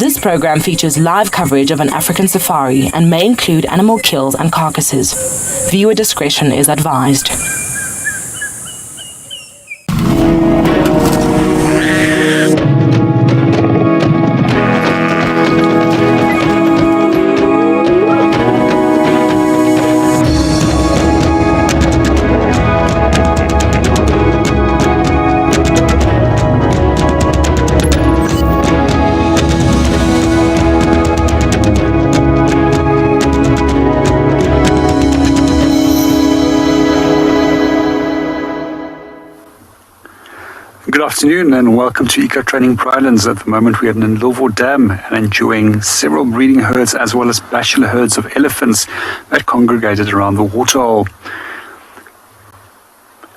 This program features live coverage of an African safari and may include animal kills and carcasses. Viewer discretion is advised. Good afternoon and welcome to Eco Training Islands. At the moment we are in Ndlovu Dam and enjoying several breeding herds as well as bachelor herds of elephants that congregated around the waterhole.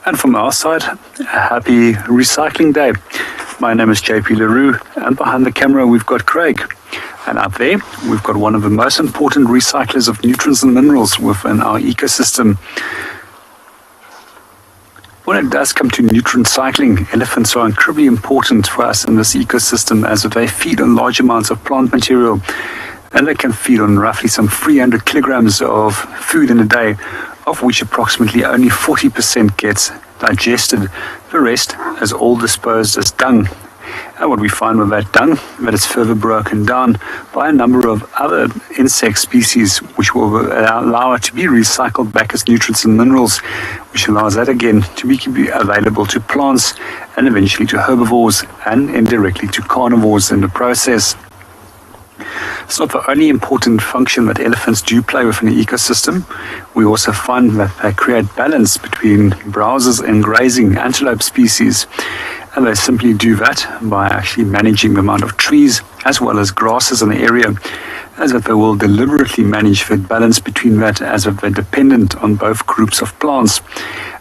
And from our side, a happy recycling day. My name is JP LaRue and behind the camera we've got Craig. And up there we've got one of the most important recyclers of nutrients and minerals within our ecosystem. When it does come to nutrient cycling, elephants are incredibly important for us in this ecosystem as they feed on large amounts of plant material and they can feed on roughly some 300 kilograms of food in a day, of which approximately only 40% gets digested. The rest is all disposed as dung. And what we find with that dung, that it's further broken down by a number of other insect species, which will allow it to be recycled back as nutrients and minerals, which allows that again to be available to plants and eventually to herbivores and indirectly to carnivores in the process. It's not the only important function that elephants do play within the ecosystem. We also find that they create balance between browsers and grazing antelope species. And they simply do that by actually managing the amount of trees as well as grasses in the area, as that they will deliberately manage the balance between that as if they're dependent on both groups of plants.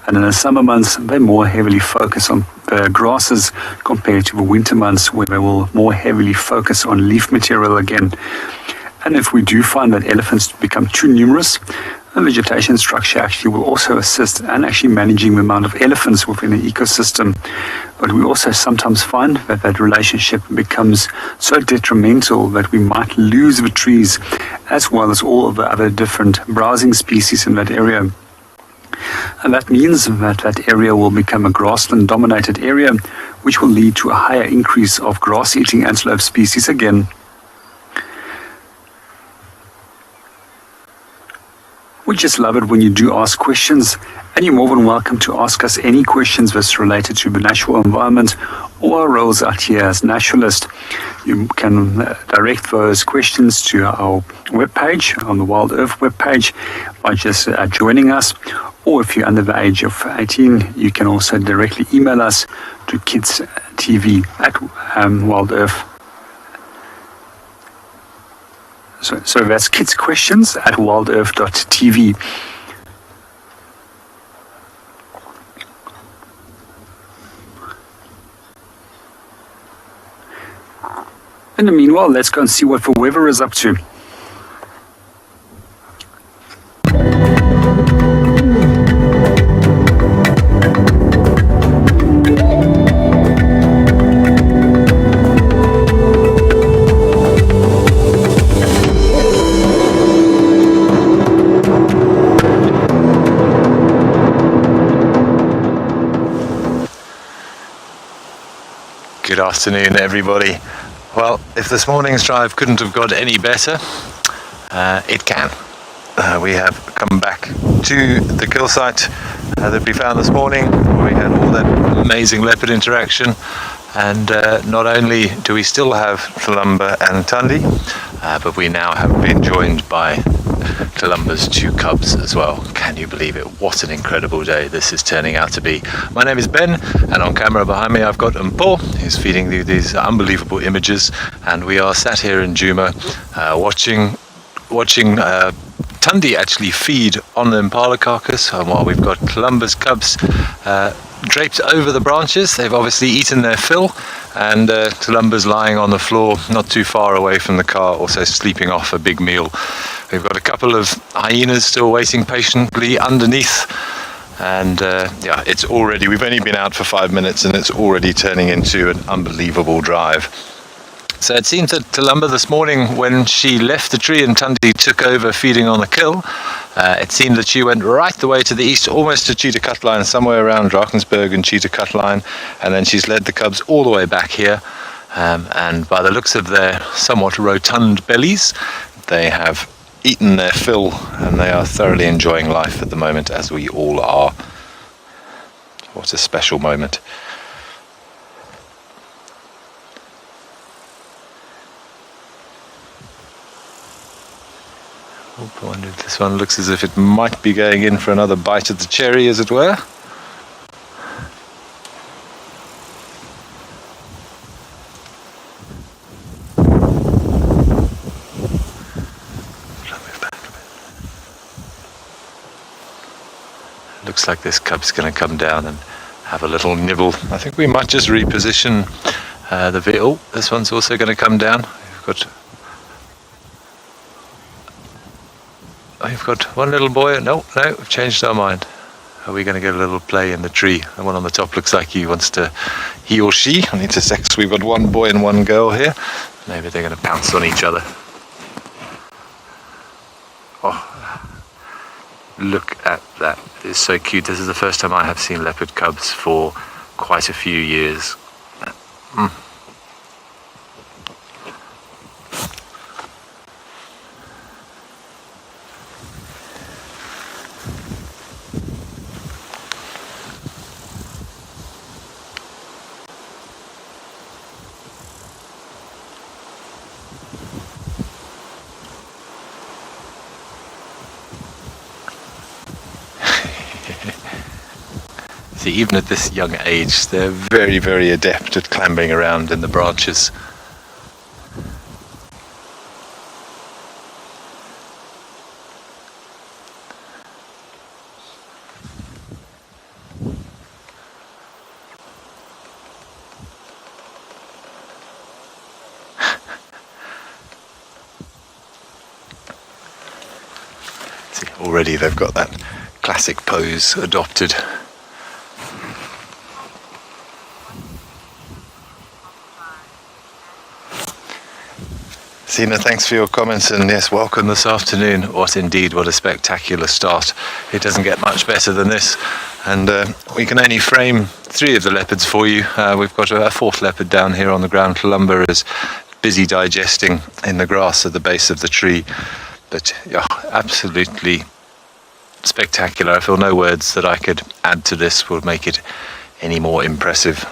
And in the summer months, they more heavily focus on the grasses compared to the winter months where they will more heavily focus on leaf material again. And if we do find that elephants become too numerous, the vegetation structure actually will also assist in actually managing the amount of elephants within the ecosystem. But we also sometimes find that that relationship becomes so detrimental that we might lose the trees as well as all of the other different browsing species in that area. And that means that that area will become a grassland-dominated area, which will lead to a higher increase of grass-eating antelope species again. We just love it when you do ask questions, and you're more than welcome to ask us any questions that's related to the natural environment or our roles out here as naturalists. You can direct those questions to our webpage, on the WildEarth webpage, by just joining us. Or if you're under the age of 18, you can also directly email us to kidstv@WildEarth. So that's kidsquestions@wildearth.tv. In the meanwhile, let's go and see what the weather is up to. Good afternoon, everybody. Well, if this morning's drive couldn't have got any better, it can. We have come back to the kill site that we found this morning. We had all that amazing leopard interaction, and not only do we still have Tulumba and Tundi, but we now have been joined by Tulumba's two cubs as well. Can you believe it? What an incredible day this is turning out to be. My name is Ben, and on camera behind me I've got Mpo, who's feeding you these unbelievable images, and we are sat here in Djuma watching Tundi actually feed on the impala carcass, and while we've got Tulumba's cubs draped over the branches. They've obviously eaten their fill, and Tulumba's lying on the floor not too far away from the car, also sleeping off a big meal. We've got a couple of hyenas still waiting patiently underneath, and yeah, it's already, we've only been out for 5 minutes and it's already turning into an unbelievable drive. So it seems that Columba this morning, when she left the tree and Tundi took over feeding on the kill, it seemed that she went right the way to the east, almost to Cheetah Cut Line, somewhere around Drakensberg and Cheetah Cut Line, and then she's led the cubs all the way back here. And by the looks of their somewhat rotund bellies, they have eaten their fill and they are thoroughly enjoying life at the moment, as we all are. What a special moment. I wonder if this one looks as if it might be going in for another bite of the cherry, as it were. Looks like this cub's going to come down and have a little nibble. I think we might just reposition the veal. This one's also going to come down. We've got one little boy. No, we've changed our mind. Are we going to get a little play in the tree? The one on the top looks like he wants to, he or she, I need to sex. We've got one boy and one girl here. Maybe they're going to pounce on each other. Oh, look at that. It's so cute. This is the first time I have seen leopard cubs for quite a few years. See, even at this young age, they're very, very adept at clambering around in the branches. See, already they've got that classic pose adopted. Sina, thanks for your comments, and yes, welcome this afternoon. What a spectacular start. It doesn't get much better than this, and we can only frame 3 of the leopards for you. We've got a 4th leopard down here on the ground. Columba is busy digesting in the grass at the base of the tree, but yeah, absolutely spectacular. I feel no words that I could add to this will make it any more impressive.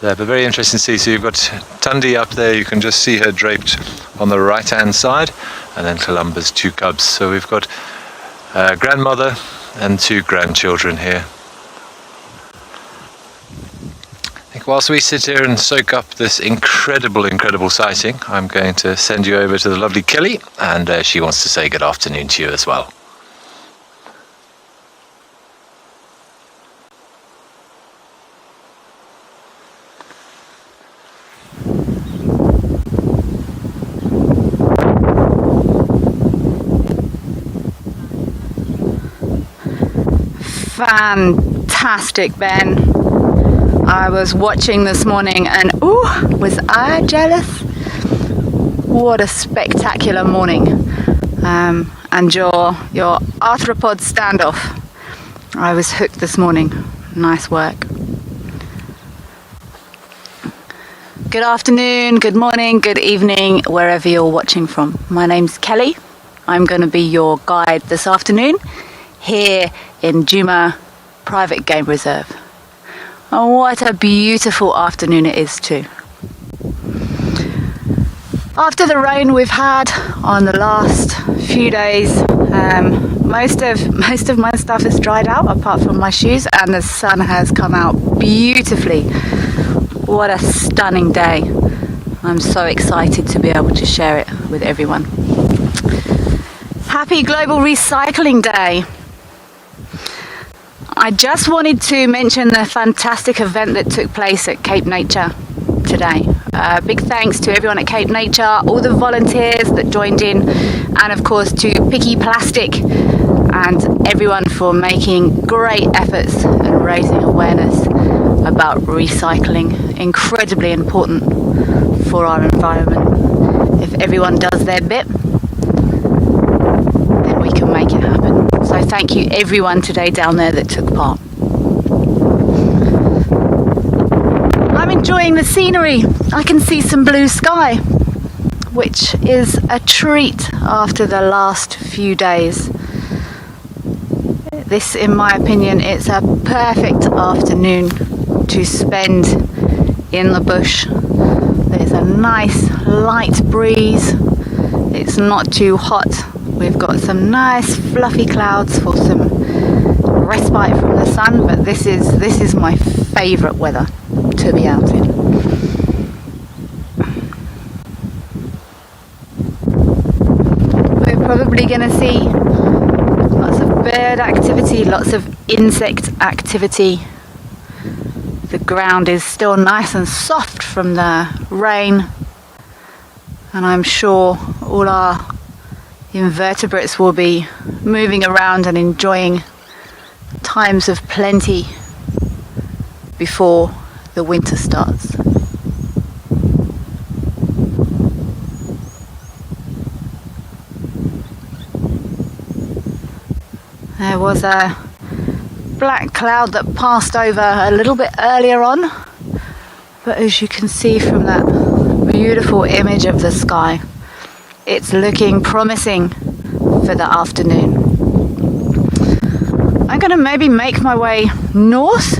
There, but very interesting to see. So you've got Tundi up there, you can just see her draped on the right hand side, and then Columba's 2 cubs. So we've got grandmother and 2 grandchildren here. I think whilst we sit here and soak up this incredible sighting, I'm going to send you over to the lovely Kelly, and she wants to say good afternoon to you as well. Fantastic, Ben. I was watching this morning and was I jealous? What a spectacular morning. And your arthropod standoff. I was hooked this morning. Nice work. Good afternoon, good morning, good evening, wherever you're watching from. My name's Kelly. I'm going to be your guide this afternoon here in Djuma Private Game Reserve. And what a beautiful afternoon it is too. After the rain we've had on the last few days, most of my stuff is dried out apart from my shoes, and the sun has come out beautifully. What a stunning day. I'm so excited to be able to share it with everyone. Happy Global Recycling Day. I just wanted to mention the fantastic event that took place at Cape Nature today. Big thanks to everyone at Cape Nature, all the volunteers that joined in, and of course to Picky Plastic and everyone for making great efforts and raising awareness about recycling. Incredibly important for our environment. If everyone does their bit, then we can make it happen. So thank you everyone today down there that took part. I'm enjoying the scenery. I can see some blue sky, which is a treat after the last few days. This, in my opinion, it's a perfect afternoon to spend in the bush. There's a nice light breeze. It's not too hot. We've got some nice fluffy clouds for some respite from the sun, but this is my favourite weather to be out in. We're probably going to see lots of bird activity, lots of insect activity. The ground is still nice and soft from the rain, and I'm sure all our invertebrates will be moving around and enjoying times of plenty before the winter starts. There was a black cloud that passed over a little bit earlier on, but as you can see from that beautiful image of the sky, it's looking promising for the afternoon. I'm going to maybe make my way north.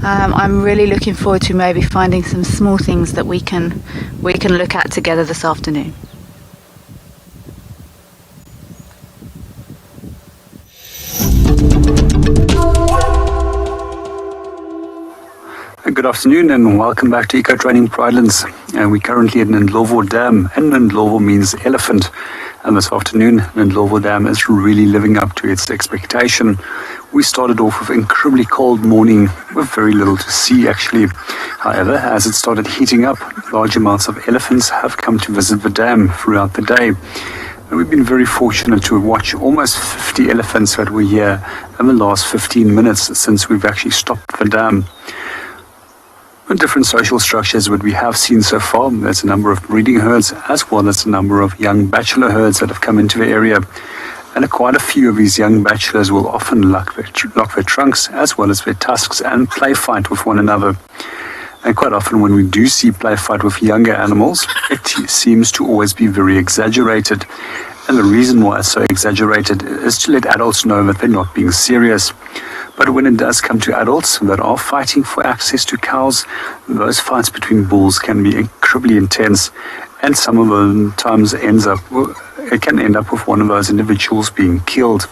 I'm really looking forward to maybe finding some small things that we can look at together this afternoon. Good afternoon and welcome back to Eco Training Pridelands. We're currently at Ndlovu Dam, and Ndlovu means elephant. And this afternoon, Ndlovu Dam is really living up to its expectation. We started off with an incredibly cold morning with very little to see actually. However, as it started heating up, large amounts of elephants have come to visit the dam throughout the day. And we've been very fortunate to watch almost 50 elephants that were here in the last 15 minutes since we've actually stopped the dam. The different social structures that we have seen so far, there's a number of breeding herds as well as a number of young bachelor herds that have come into the area. And quite a few of these young bachelors will often lock their trunks as well as their tusks and play fight with one another. And quite often when we do see play fight with younger animals, it seems to always be very exaggerated. And the reason why it's so exaggerated is to let adults know that they're not being serious. But when it does come to adults that are fighting for access to cows, those fights between bulls can be incredibly intense, and some of the times it can end up with one of those individuals being killed.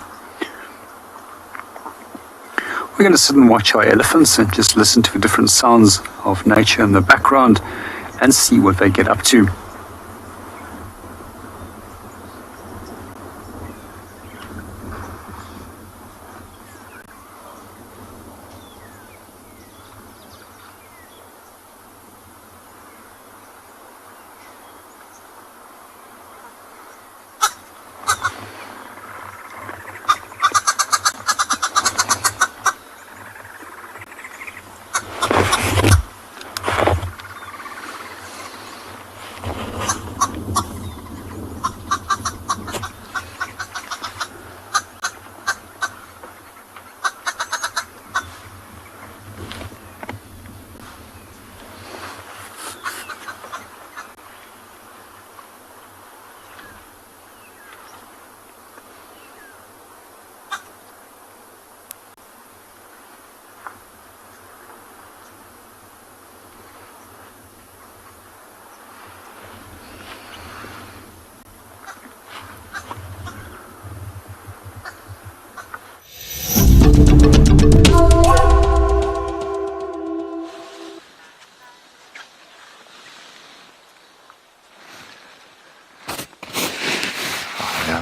We're going to sit and watch our elephants and just listen to the different sounds of nature in the background and see what they get up to.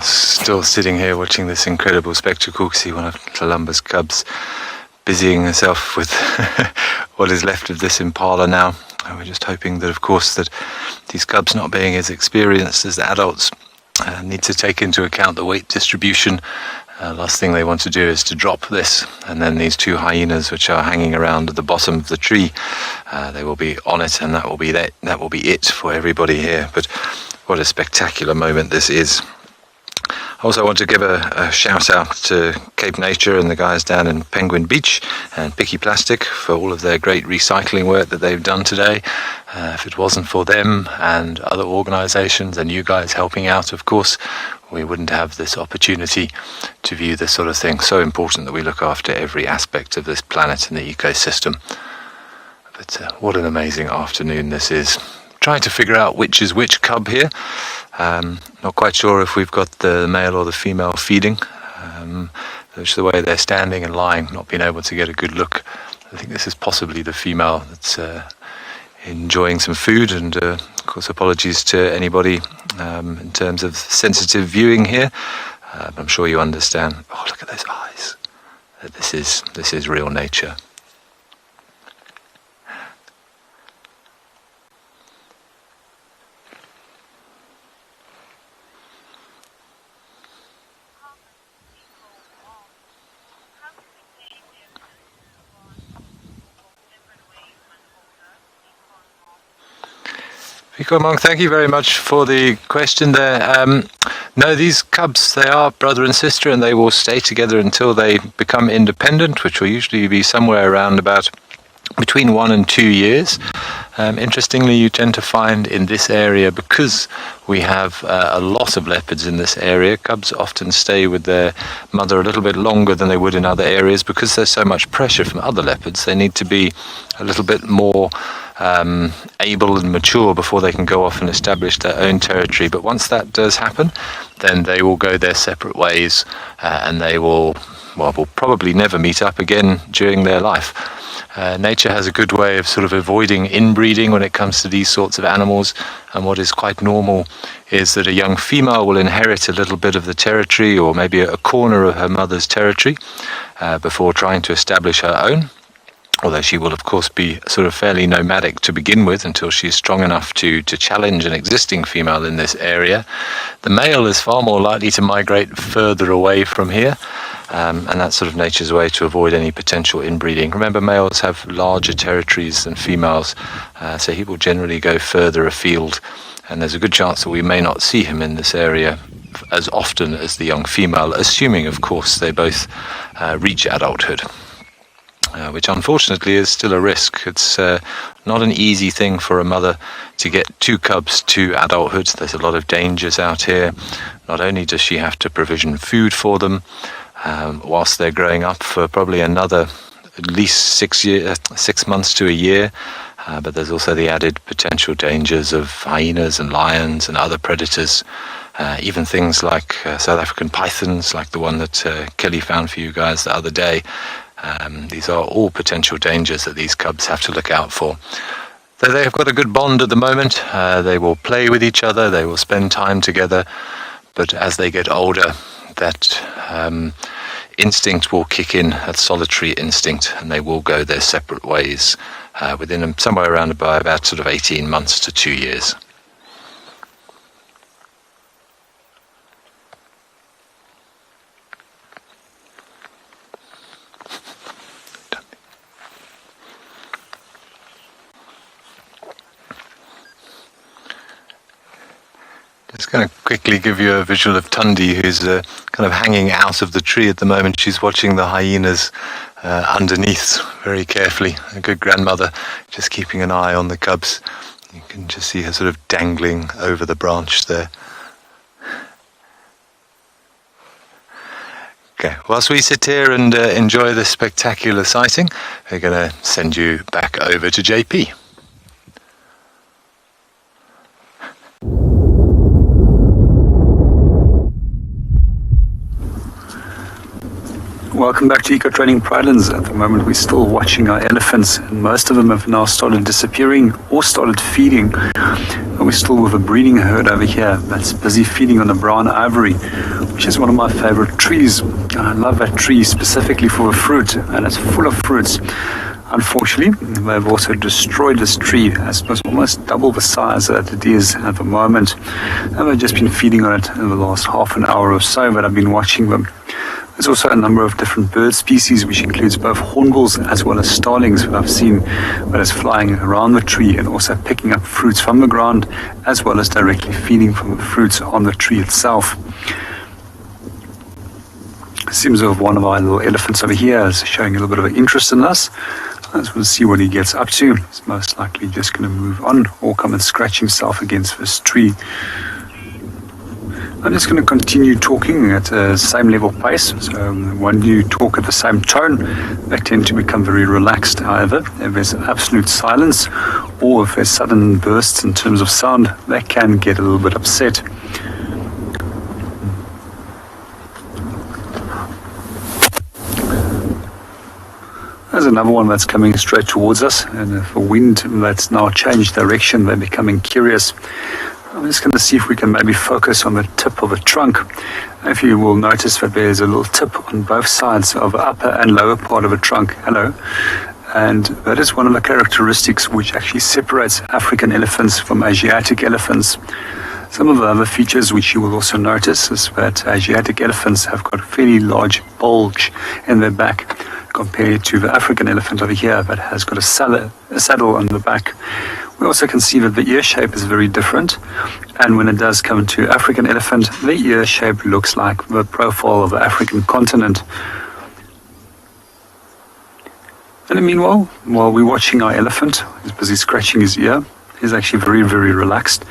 Still sitting here watching this incredible spectacle. See one of Columba's cubs busying herself with what is left of this impala now. And we're just hoping that, of course, that these cubs, not being as experienced as the adults, need to take into account the weight distribution Last thing they want to do is to drop this, and then these two hyenas which are hanging around at the bottom of the tree, they will be on it, and that will be it for everybody here. But what a spectacular moment this is. I also want to give a shout out to Cape Nature and the guys down in Penguin Beach and Picky Plastic for all of their great recycling work that they've done today. If it wasn't for them and other organisations and you guys helping out, of course, we wouldn't have this opportunity to view this sort of thing. So important that we look after every aspect of this planet and the ecosystem. But what an amazing afternoon this is. Trying to figure out which is which cub here. Not quite sure if we've got the male or the female feeding. Just the way they're standing and lying, not being able to get a good look. I think this is possibly the female that's enjoying some food, and of course apologies to anybody in terms of sensitive viewing here. I'm sure you understand. Oh, look at those eyes. This is real nature. Monk, thank you very much for the question there. No, these cubs, they are brother and sister, and they will stay together until they become independent, which will usually be somewhere around about between 1 and 2 years. Interestingly, you tend to find in this area, because we have a lot of leopards in this area, cubs often stay with their mother a little bit longer than they would in other areas. Because there's so much pressure from other leopards, they need to be a little bit more able and mature before they can go off and establish their own territory. But once that does happen, then they will go their separate ways, and they will probably never meet up again during their life. Nature has a good way of sort of avoiding inbreeding when it comes to these sorts of animals, and what is quite normal is that a young female will inherit a little bit of the territory, or maybe a corner of her mother's territory, before trying to establish her own. Although she will, of course, be sort of fairly nomadic to begin with until she's strong enough to challenge an existing female in this area. The male is far more likely to migrate further away from here, and that's sort of nature's way to avoid any potential inbreeding. Remember, males have larger territories than females, so he will generally go further afield, and there's a good chance that we may not see him in this area as often as the young female, assuming, of course, they both reach adulthood. Which unfortunately is still a risk. It's not an easy thing for a mother to get two cubs to adulthood. There's a lot of dangers out here. Not only does she have to provision food for them whilst they're growing up for probably another at least 6 months to a year, but there's also the added potential dangers of hyenas and lions and other predators, even things like South African pythons, like the one that Kelly found for you guys the other day. These are all potential dangers that these cubs have to look out for. Though they have got a good bond at the moment, they will play with each other, they will spend time together, but as they get older, that instinct will kick in, that solitary instinct, and they will go their separate ways within somewhere around about sort of 18 months to 2 years. Just going to quickly give you a visual of Tundi, who's kind of hanging out of the tree at the moment. She's watching the hyenas underneath very carefully. A good grandmother, just keeping an eye on the cubs. You can just see her sort of dangling over the branch there. Okay, whilst we sit here and enjoy this spectacular sighting, we're going to send you back over to JP. Welcome back to Eco Training Pridelands. At the moment we're still watching our elephants, and most of them have now started disappearing or started feeding. And we're still with a breeding herd over here that's busy feeding on the brown ivory, which is one of my favorite trees. I love that tree specifically for the fruit, and it's full of fruits. Unfortunately, they've also destroyed this tree, as it was almost double the size that it is at the moment. And they've just been feeding on it in the last half an hour or so that I've been watching them. There's also a number of different bird species, which includes both hornbills as well as starlings that I've seen that is flying around the tree and also picking up fruits from the ground, as well as directly feeding from the fruits on the tree itself. It seems that one of our little elephants over here is showing a little bit of interest in us. I just want to see what he gets up to. He's most likely just going to move on or come and scratch himself against this tree. I'm just going to continue talking at the same level pace. So when you talk at the same tone, they tend to become very relaxed. However, if there's absolute silence or if there's sudden bursts in terms of sound, they can get a little bit upset. There's another one that's coming straight towards us, and if the wind that's now changed direction, they're becoming curious. I'm just going to see if we can maybe focus on the tip of the trunk. If you will notice that there's a little tip on both sides of the upper and lower part of the trunk. Hello. And that is one of the characteristics which actually separates African elephants from Asiatic elephants. Some of the other features which you will also notice is that Asiatic elephants have got a fairly large bulge in their back compared to the African elephant over here that has got a saddle on the back. We also can see that the ear shape is very different, and when it does come to African elephant, the ear shape looks like the profile of the African continent. And meanwhile, while we're watching our elephant, he's busy scratching his ear. He's actually very, very relaxed.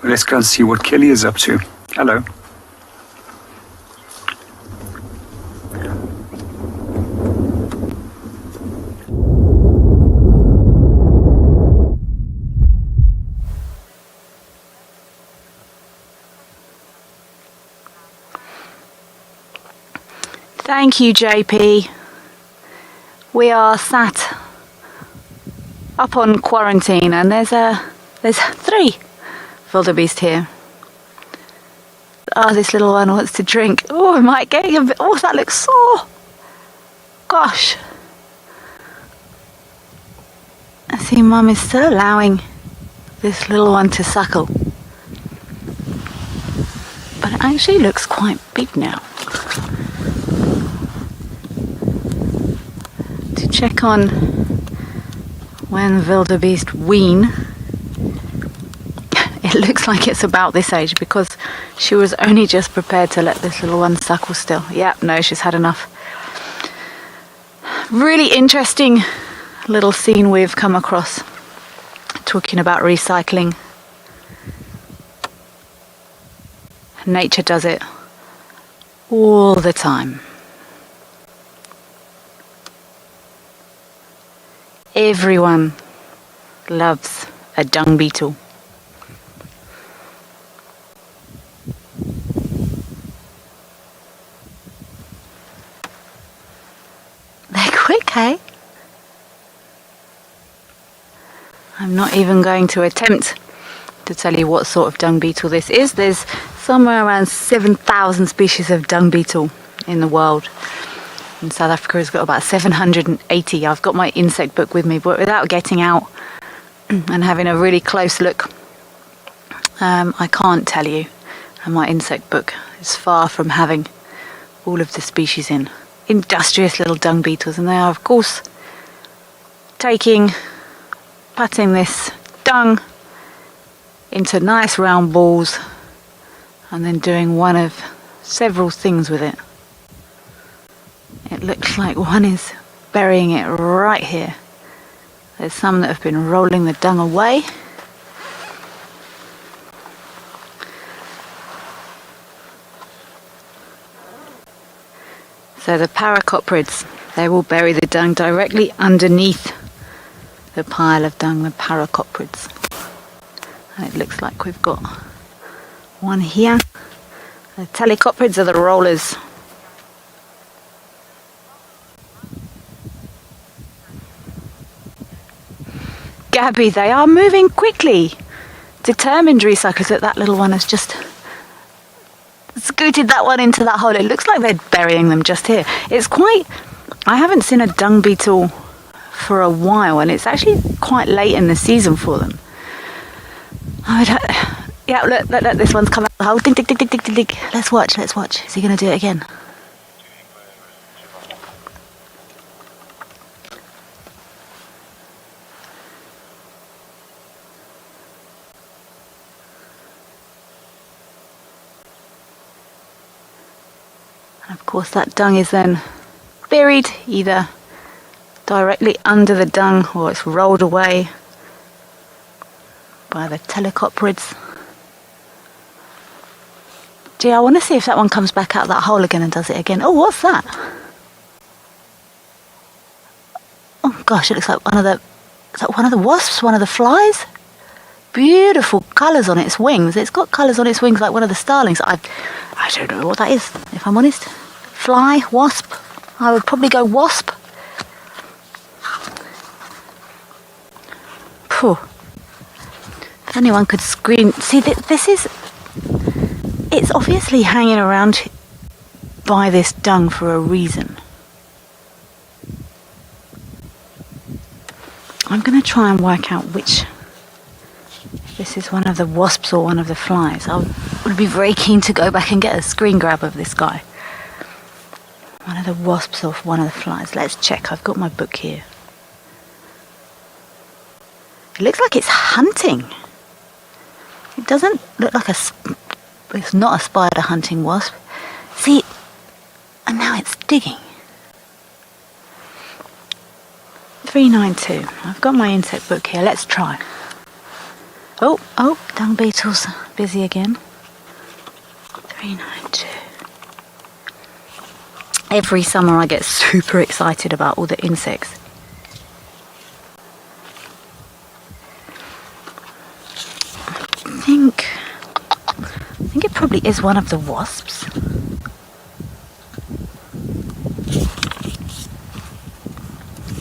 Let's go and see what Kelly is up to. Hello. Thank you, JP. We are sat up on quarantine, and there's 3 wildebeest here. Oh, this little one wants to drink. Oh, I might get him. Oh, that looks sore. Gosh. I see Mum is still allowing this little one to suckle. But it actually looks quite big now. To check on when wildebeest wean, it looks like it's about this age because she was only just prepared to let this little one suckle still. Yep, no, she's had enough. Really interesting little scene we've come across talking about recycling. Nature does it all the time. Everyone loves a dung beetle. They're quick, hey? I'm not even going to attempt to tell you what sort of dung beetle this is. There's somewhere around 7,000 species of dung beetle in the world. And South Africa has got about 780. I've got my insect book with me, but without getting out and having a really close look, I can't tell you. And my insect book is far from having all of the species in. Industrious little dung beetles, and they are, of course, patting this dung into nice round balls and then doing one of several things with it. It looks like one is burying it right here. There's some that have been rolling the dung away. So the paracoprids, they will bury the dung directly underneath the pile of dung, the paracoprids. And it looks like we've got one here. The telecoprids are the rollers. Gabby, they are moving quickly. Determined recyclers. That little one has just scooted that one into that hole. It looks like they're burying them just here. It's quite... I haven't seen a dung beetle for a while, and it's actually quite late in the season for them. Yeah, look, this one's come out of the hole. Ding, ding, ding, ding, ding, ding. Let's watch. Is he going to do it again? Of course that dung is then buried either directly under the dung or it's rolled away by the telecopterids. Gee, I want to see if that one comes back out of that hole again and does it again. Oh, what's that? Oh gosh, it looks like one of the... Is that one of the wasps? One of the flies? Beautiful colours on its wings. It's got colours on its wings like one of the starlings. I don't know what that is, if I'm honest. Fly, wasp. I would probably go wasp. Phew. If anyone could screen... See, this is... It's obviously hanging around by this dung for a reason. I'm going to try and work out which... This is one of the wasps or one of the flies. I would be very keen to go back and get a screen grab of this guy. One of the wasps or one of the flies. Let's check. I've got my book here. It looks like it's hunting. It doesn't look like it's not a spider hunting wasp. See, and now it's digging. 392. I've got my insect book here. Let's try. Oh, dung beetle's busy again. 392. Every summer I get super excited about all the insects. I think it probably is one of the wasps.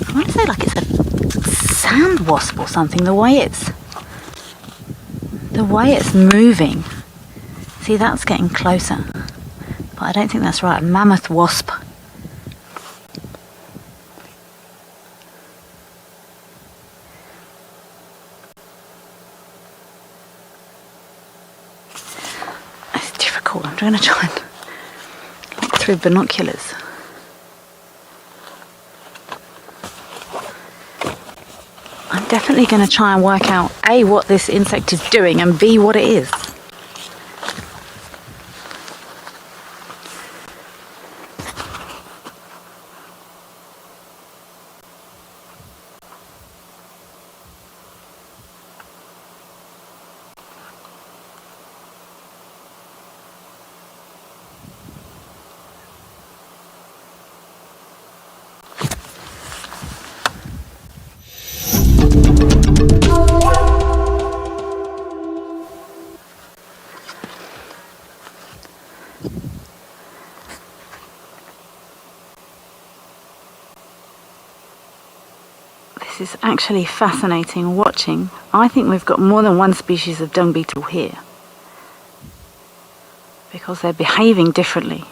I want to say like it's a sand wasp or something, the way it's moving. See, that's getting closer. But I don't think that's right. Mammoth wasp. It's difficult. I'm going to try and look through binoculars. I'm definitely going to try and work out A, what this insect is doing, and B, what it is. This is actually fascinating watching. I think we've got more than one species of dung beetle here because they're behaving differently.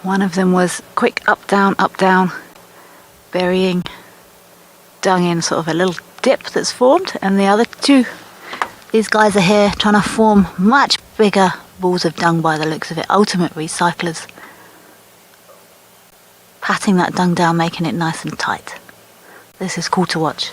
One of them was quick up, down, burying dung in sort of a little dip that's formed, and the other two, these guys are here trying to form much bigger balls of dung by the looks of it. Ultimate recyclers. Patting that dung down, making it nice and tight. This is cool to watch.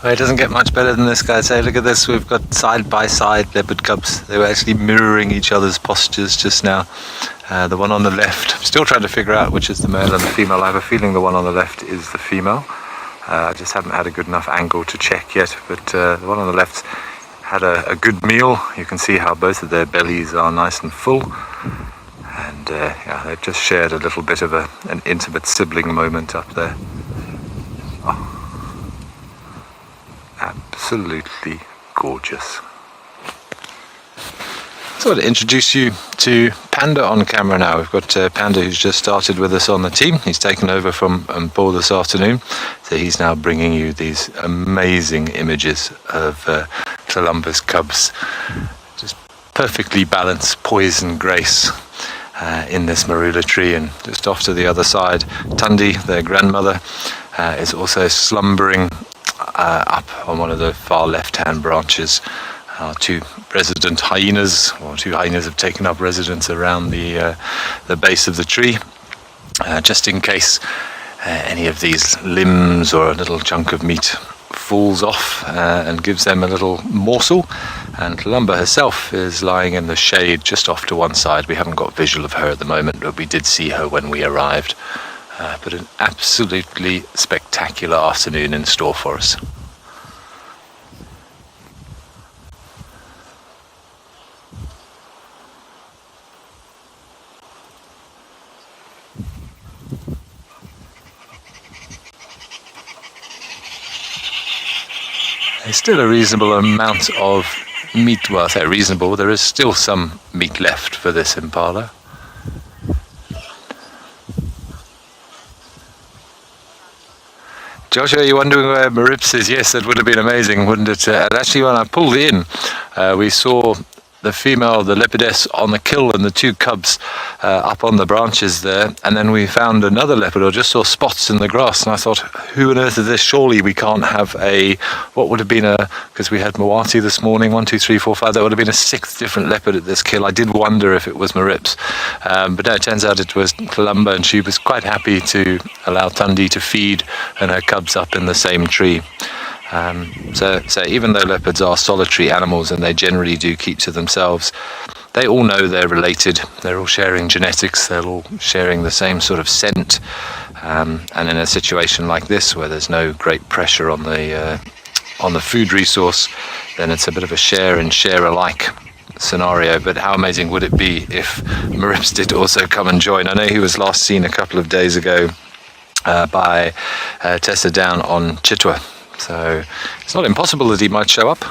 Well, it doesn't get much better than this, guys. Hey, look at this. We've got side-by-side leopard cubs. They were actually mirroring each other's postures just now. The one on the left, I'm still trying to figure out which is the male and the female. I have a feeling the one on the left is the female. I just haven't had a good enough angle to check yet, but the one on the left had a good meal. You can see how both of their bellies are nice and full. And yeah, they've just shared a little bit of an intimate sibling moment up there. Oh. Absolutely gorgeous. So I want to introduce you to Panda on camera now. We've got Panda who's just started with us on the team. He's taken over from Paul this afternoon. So he's now bringing you these amazing images of Columba's cubs. Just perfectly balanced poise and grace in this marula tree. And just off to the other side, Tundi, their grandmother, is also slumbering up on one of the far left-hand branches. Our two resident hyenas, or two hyenas, have taken up residence around the base of the tree, just in case any of these limbs or a little chunk of meat falls off and gives them a little morsel. And Columba herself is lying in the shade just off to one side. We haven't got visual of her at the moment, but we did see her when we arrived. But an absolutely spectacular afternoon in store for us. There's still a reasonable amount of meat. Well, I say reasonable, there is still some meat left for this impala. Joshua, are you wondering where Marips is? Yes, that would have been amazing, wouldn't it? And actually, when I pulled in, we saw the female, the leopardess, on the kill and the two cubs up on the branches there. And then we found another leopard, or just saw spots in the grass. And I thought, who on earth is this? Surely we can't have what would have been because we had Mawati this morning, 1, 2, 3, 4, 5. That would have been a 6th different leopard at this kill. I did wonder if it was Marips. But no, it turns out it was Columba, and she was quite happy to allow Tundi to feed and her cubs up in the same tree. So even though leopards are solitary animals and they generally do keep to themselves, they all know they're related. They're all sharing genetics. They're all sharing the same sort of scent. And in a situation like this, where there's no great pressure on the food resource, then it's a bit of a share and share alike scenario. But how amazing would it be if Marips did also come and join? I know he was last seen a couple of days ago by Tessa down on Chitwa. So it's not impossible that he might show up.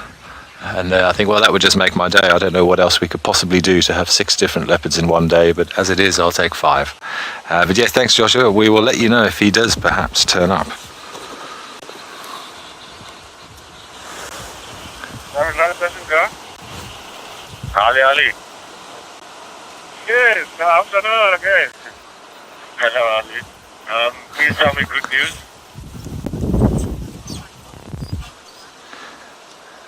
And I think, well, that would just make my day. I don't know what else we could possibly do to have 6 different leopards in one day, but as it is, I'll take 5. But yeah, thanks, Joshua. We will let you know if he does perhaps turn up. Ali. Yes, afternoon again. Hello, Ali. Please tell me good news.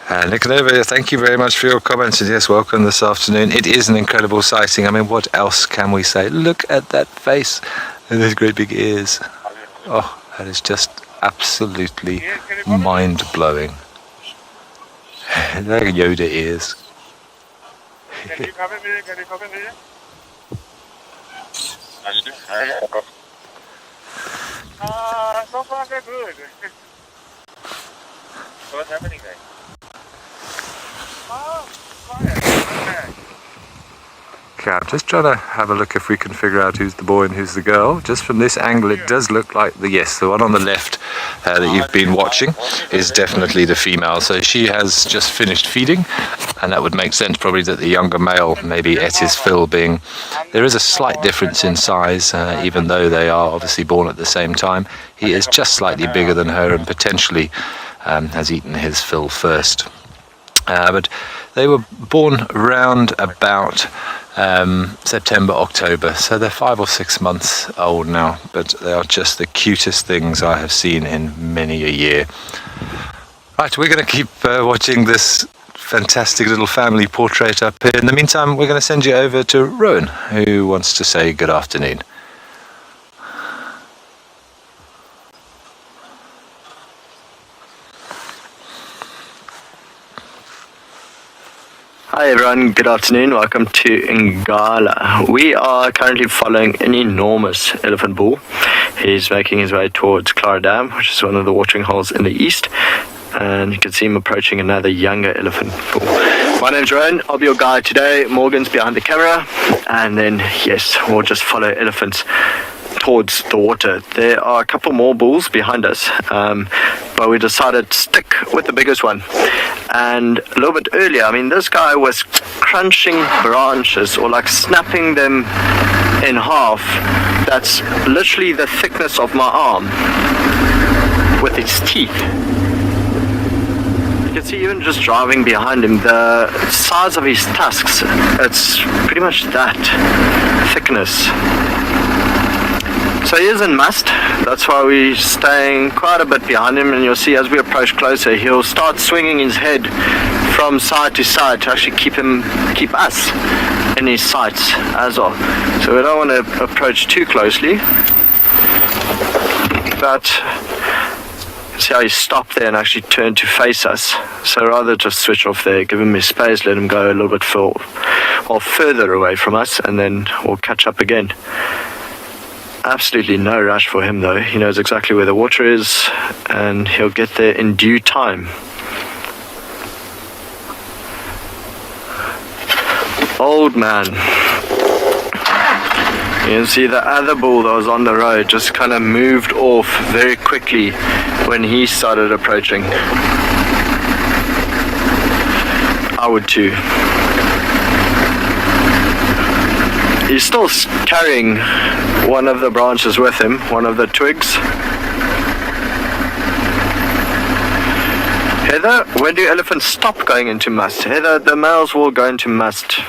Nikolova, thank you very much for your comments, and yes, welcome this afternoon. It is an incredible sighting. I mean, what else can we say? Look at that face and those great big ears. Oh, that is just absolutely mind-blowing. They're Yoda ears. Can you come in here? Can you come in here? So far so good. So what's happening there? Okay, I'm just trying to have a look if we can figure out who's the boy and who's the girl. Just from this angle, it does look like the one on the left that you've been watching is definitely the female. So she has just finished feeding, and that would make sense probably that the younger male maybe ate his fill. There is a slight difference in size, even though they are obviously born at the same time. He is just slightly bigger than her and potentially has eaten his fill first. But they were born around about September, October, so they're 5 or 6 months old now, but they are just the cutest things I have seen in many a year. Right, we're going to keep watching this fantastic little family portrait up here. In the meantime, we're going to send you over to Rowan, who wants to say good afternoon. Hi everyone, good afternoon, welcome to Ngala. We are currently following an enormous elephant bull. He's making his way towards Clara Dam, which is one of the watering holes in the east, and you can see him approaching another younger elephant bull. My name's Rowan, I'll be your guide today. Morgan's behind the camera, and then yes, we'll just follow elephants towards the water. There are a couple more bulls behind us, but we decided to stick with the biggest one. And a little bit earlier, I mean, this guy was crunching branches or like snapping them in half. That's literally the thickness of my arm with his teeth. You can see even just driving behind him, the size of his tusks, it's pretty much that thickness. So he is in must, that's why we're staying quite a bit behind him, and you'll see as we approach closer he'll start swinging his head from side to side to actually keep us in his sights as well. So we don't want to approach too closely, but see how he stopped there and actually turned to face us. So rather just switch off there, give him his space, let him go a little bit further away from us, and then we'll catch up again. Absolutely no rush for him though. He knows exactly where the water is and he'll get there in due time. Old man. You can see the other bull that was on the road just kind of moved off very quickly when he started approaching. I would too. He's still carrying one of the branches with him, one of the twigs. Heather, when do elephants stop going into must? Heather, the males will go into must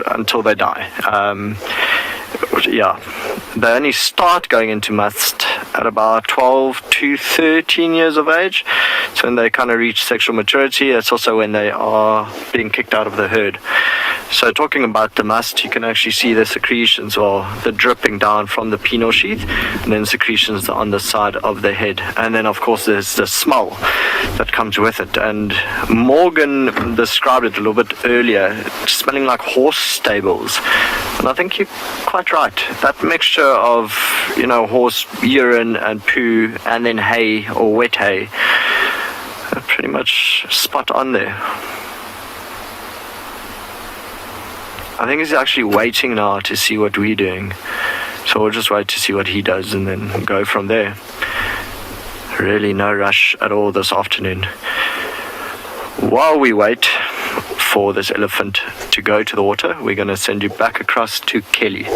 until they die. Yeah, they only start going into must at about 12 to 13 years of age. So when they kind of reach sexual maturity, it's also when they are being kicked out of the herd. So talking about the must, you can actually see the secretions or the dripping down from the penile sheath, and then secretions on the side of the head. And then of course there's the smell that comes with it. And Morgan described it a little bit earlier, smelling like horse stables. And I think you're quite right. That mixture of, you know, horse urine and poo and then hay or wet hay, pretty much spot on there. I think he's actually waiting now to see what we're doing. So we'll just wait to see what he does and then go from there. Really no rush at all this afternoon. While we wait for this elephant to go to the water, we're going to send you back across to Kelly.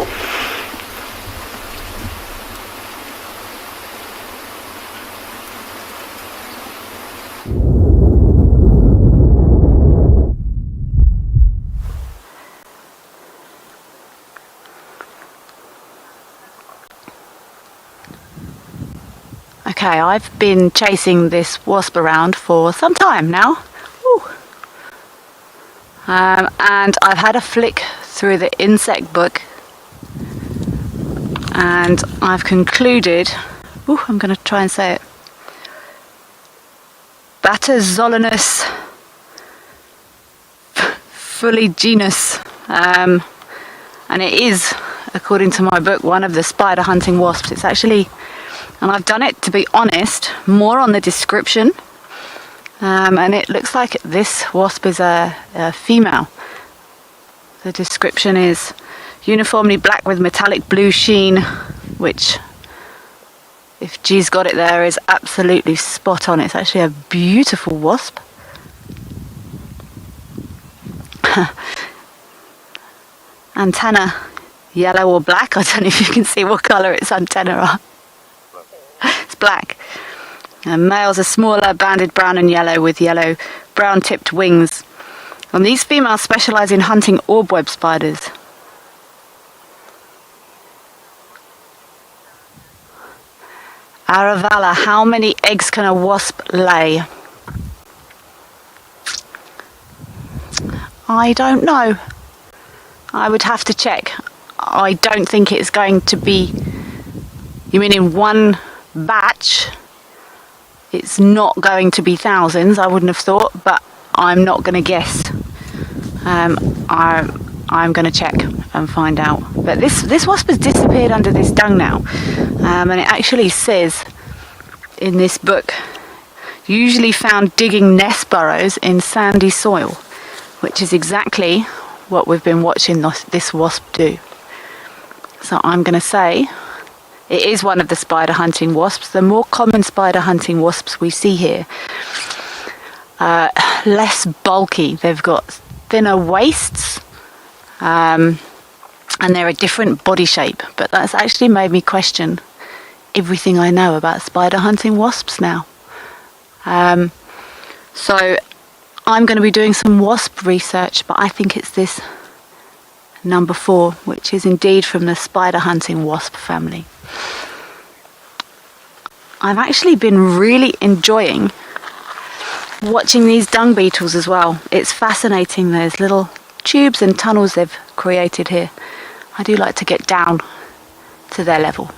Okay, I've been chasing this wasp around for some time now. And I've had a flick through the insect book, and I've concluded, I'm going to try and say it, Batazolinus fuliginus, and it is, according to my book, one of the spider hunting wasps. It's actually, and I've done it, to be honest, more on the description, and it looks like this wasp is a female. The description is uniformly black with metallic blue sheen, which, if G's got it there, is absolutely spot on. It's actually a beautiful wasp. Antenna yellow or black. I don't know if you can see what colour its antenna are. It's black. Males are smaller, banded brown and yellow with yellow brown tipped wings. And these females specialise in hunting orb-web spiders. Aravala, how many eggs can a wasp lay? I don't know. I would have to check. I don't think it's going to be... You mean in one batch? It's not going to be thousands, I wouldn't have thought, but I'm not going to guess. I'm going to check and find out. But this wasp has disappeared under this dung now, and it actually says in this book, usually found digging nest burrows in sandy soil, which is exactly what we've been watching this wasp do. So I'm going to say it is one of the spider hunting wasps. The more common spider hunting wasps we see here, less bulky. They've got thinner waists, and they're a different body shape. But that's actually made me question everything I know about spider hunting wasps now. So I'm going to be doing some wasp research, but I think it's this number 4, which is indeed from the spider hunting wasp family. I've actually been really enjoying watching these dung beetles as well. It's fascinating, those little tubes and tunnels they've created here. I do like to get down to their level.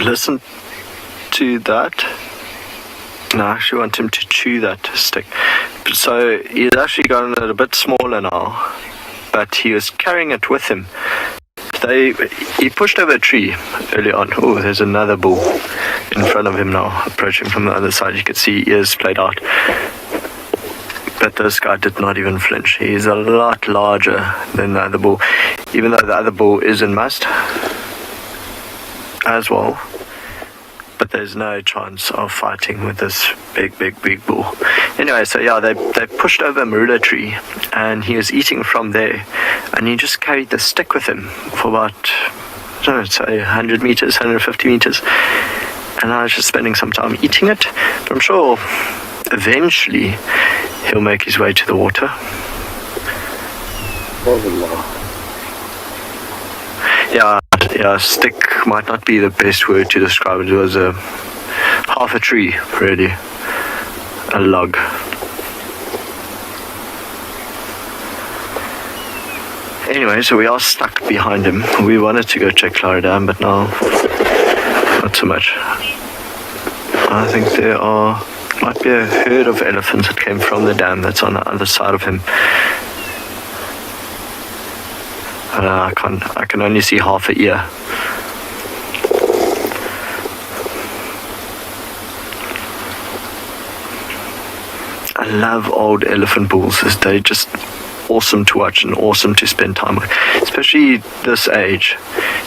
Listen to that. No, I actually want him to chew that stick. So he's actually gotten a bit smaller now, but he was carrying it with him. He pushed over a tree early on. Oh, there's another bull in front of him now, approaching from the other side. You can see ears played out. But this guy did not even flinch. He's a lot larger than the other bull, even though the other bull is in must as well. But there's no chance of fighting with this big bull. Anyway, so yeah, they pushed over a marula tree, and he was eating from there, and he just carried the stick with him for about, I don't know, say 100 meters, 150 meters, and I was just spending some time eating it. But I'm sure eventually he'll make his way to the water. Yeah, stick might not be the best word to describe it. It was half a tree, really. A log. Anyway, so we are stuck behind him. We wanted to go check Clara Dam, but now, not so much. I think there might be a herd of elephants that came from the dam that's on the other side of him. I can only see half a ear. I love old elephant bulls. They're just awesome to watch and awesome to spend time with, especially this age.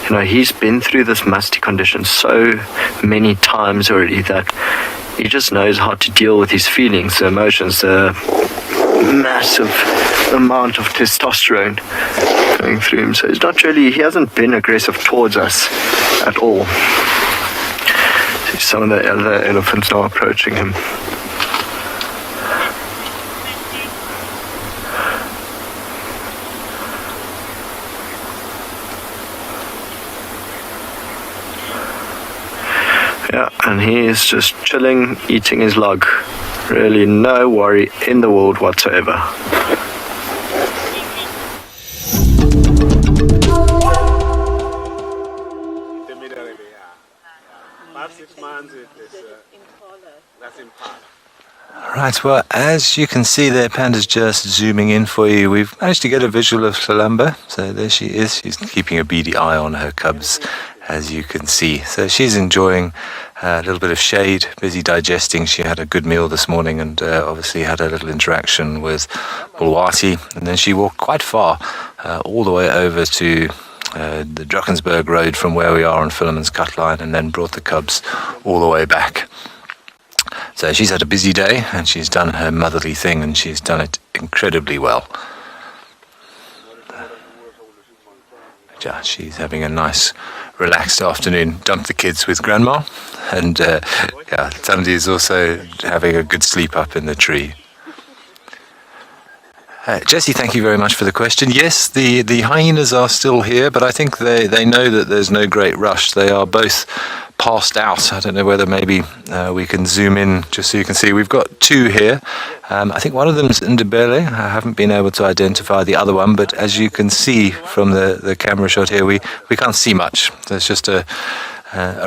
You know, he's been through this musty condition so many times already that he just knows how to deal with his feelings, the emotions, the massive amount of testosterone going through him. So he hasn't been aggressive towards us at all. See some of the other elephants now approaching him. Yeah, and he is just chilling, eating his log. Really no worry in the world whatsoever. Right, well, as you can see there, Panda's just zooming in for you. We've managed to get a visual of Salamba. So there she is. She's keeping a beady eye on her cubs, as you can see. So she's enjoying a little bit of shade, busy digesting. She had a good meal this morning and obviously had a little interaction with Bulwati. And then she walked quite far, all the way over to the Drakensberg Road from where we are on Philemon's Cut Line, and then brought the cubs all the way back. So she's had a busy day and she's done her motherly thing, and she's done it incredibly well. Yeah, she's having a nice relaxed afternoon. Dumped the kids with grandma, and Tandy is also having a good sleep up in the tree. Jesse, thank you very much for the question. Yes, the hyenas are still here, but I think they know that there's no great rush. They are both passed out. I don't know whether maybe we can zoom in just so you can see. We've got two here. I think one of them is Ndebele. I haven't been able to identify the other one, but as you can see from the camera shot here, we can't see much. There's just a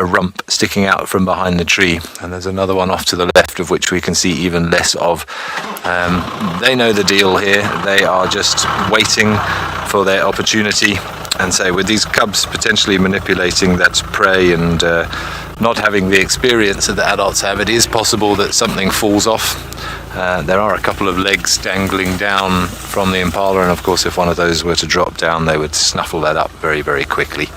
rump sticking out from behind the tree, and there's another one off to the left of which we can see even less of. They know the deal here. They are just waiting for their opportunity, and so with these cubs potentially manipulating that prey and not having the experience that the adults have, it is possible that something falls off. There are a couple of legs dangling down from the impala, and of course if one of those were to drop down, they would snuffle that up very, very quickly.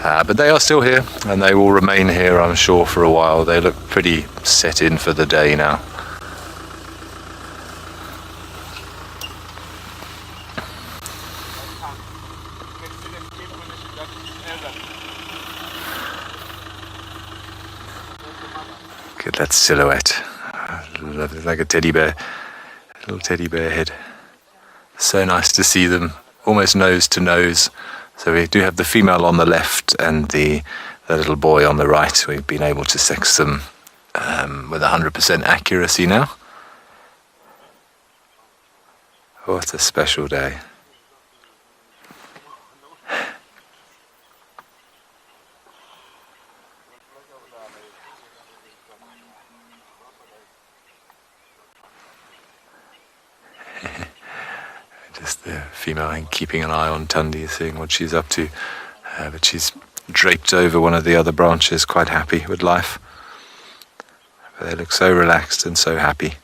But they are still here, and they will remain here, I'm sure, for a while. They look pretty set in for the day now. Look at that silhouette. Like a teddy bear, a little teddy bear head. So nice to see them, almost nose to nose. So we do have the female on the left and the little boy on the right. We've been able to sex them with 100% accuracy now. What a special day. Just the female keeping an eye on Tundi, seeing what she's up to. But she's draped over one of the other branches, quite happy with life. But they look so relaxed and so happy.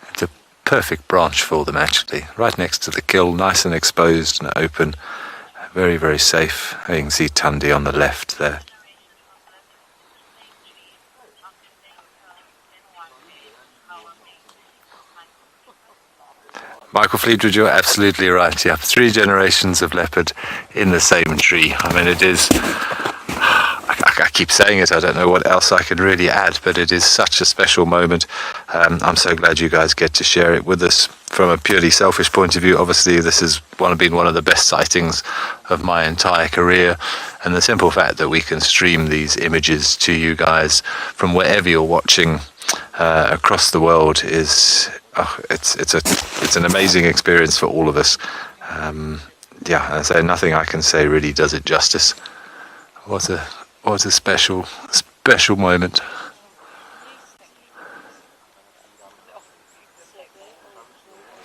It's a perfect branch for them, actually. Right next to the kill, nice and exposed and open. Very, very safe. You can see Tundi on the left there. Michael Fleetwood, you're absolutely right. Yeah, 3 generations of leopard in the same tree. I mean, it is... I keep saying it, I don't know what else I could really add, but it is such a special moment. I'm so glad you guys get to share it with us. From a purely selfish point of view, obviously this has been one of the best sightings of my entire career, and the simple fact that we can stream these images to you guys from wherever you're watching across the world is it's an amazing experience for all of us. Yeah, I say nothing I can say really does it justice. What a special moment.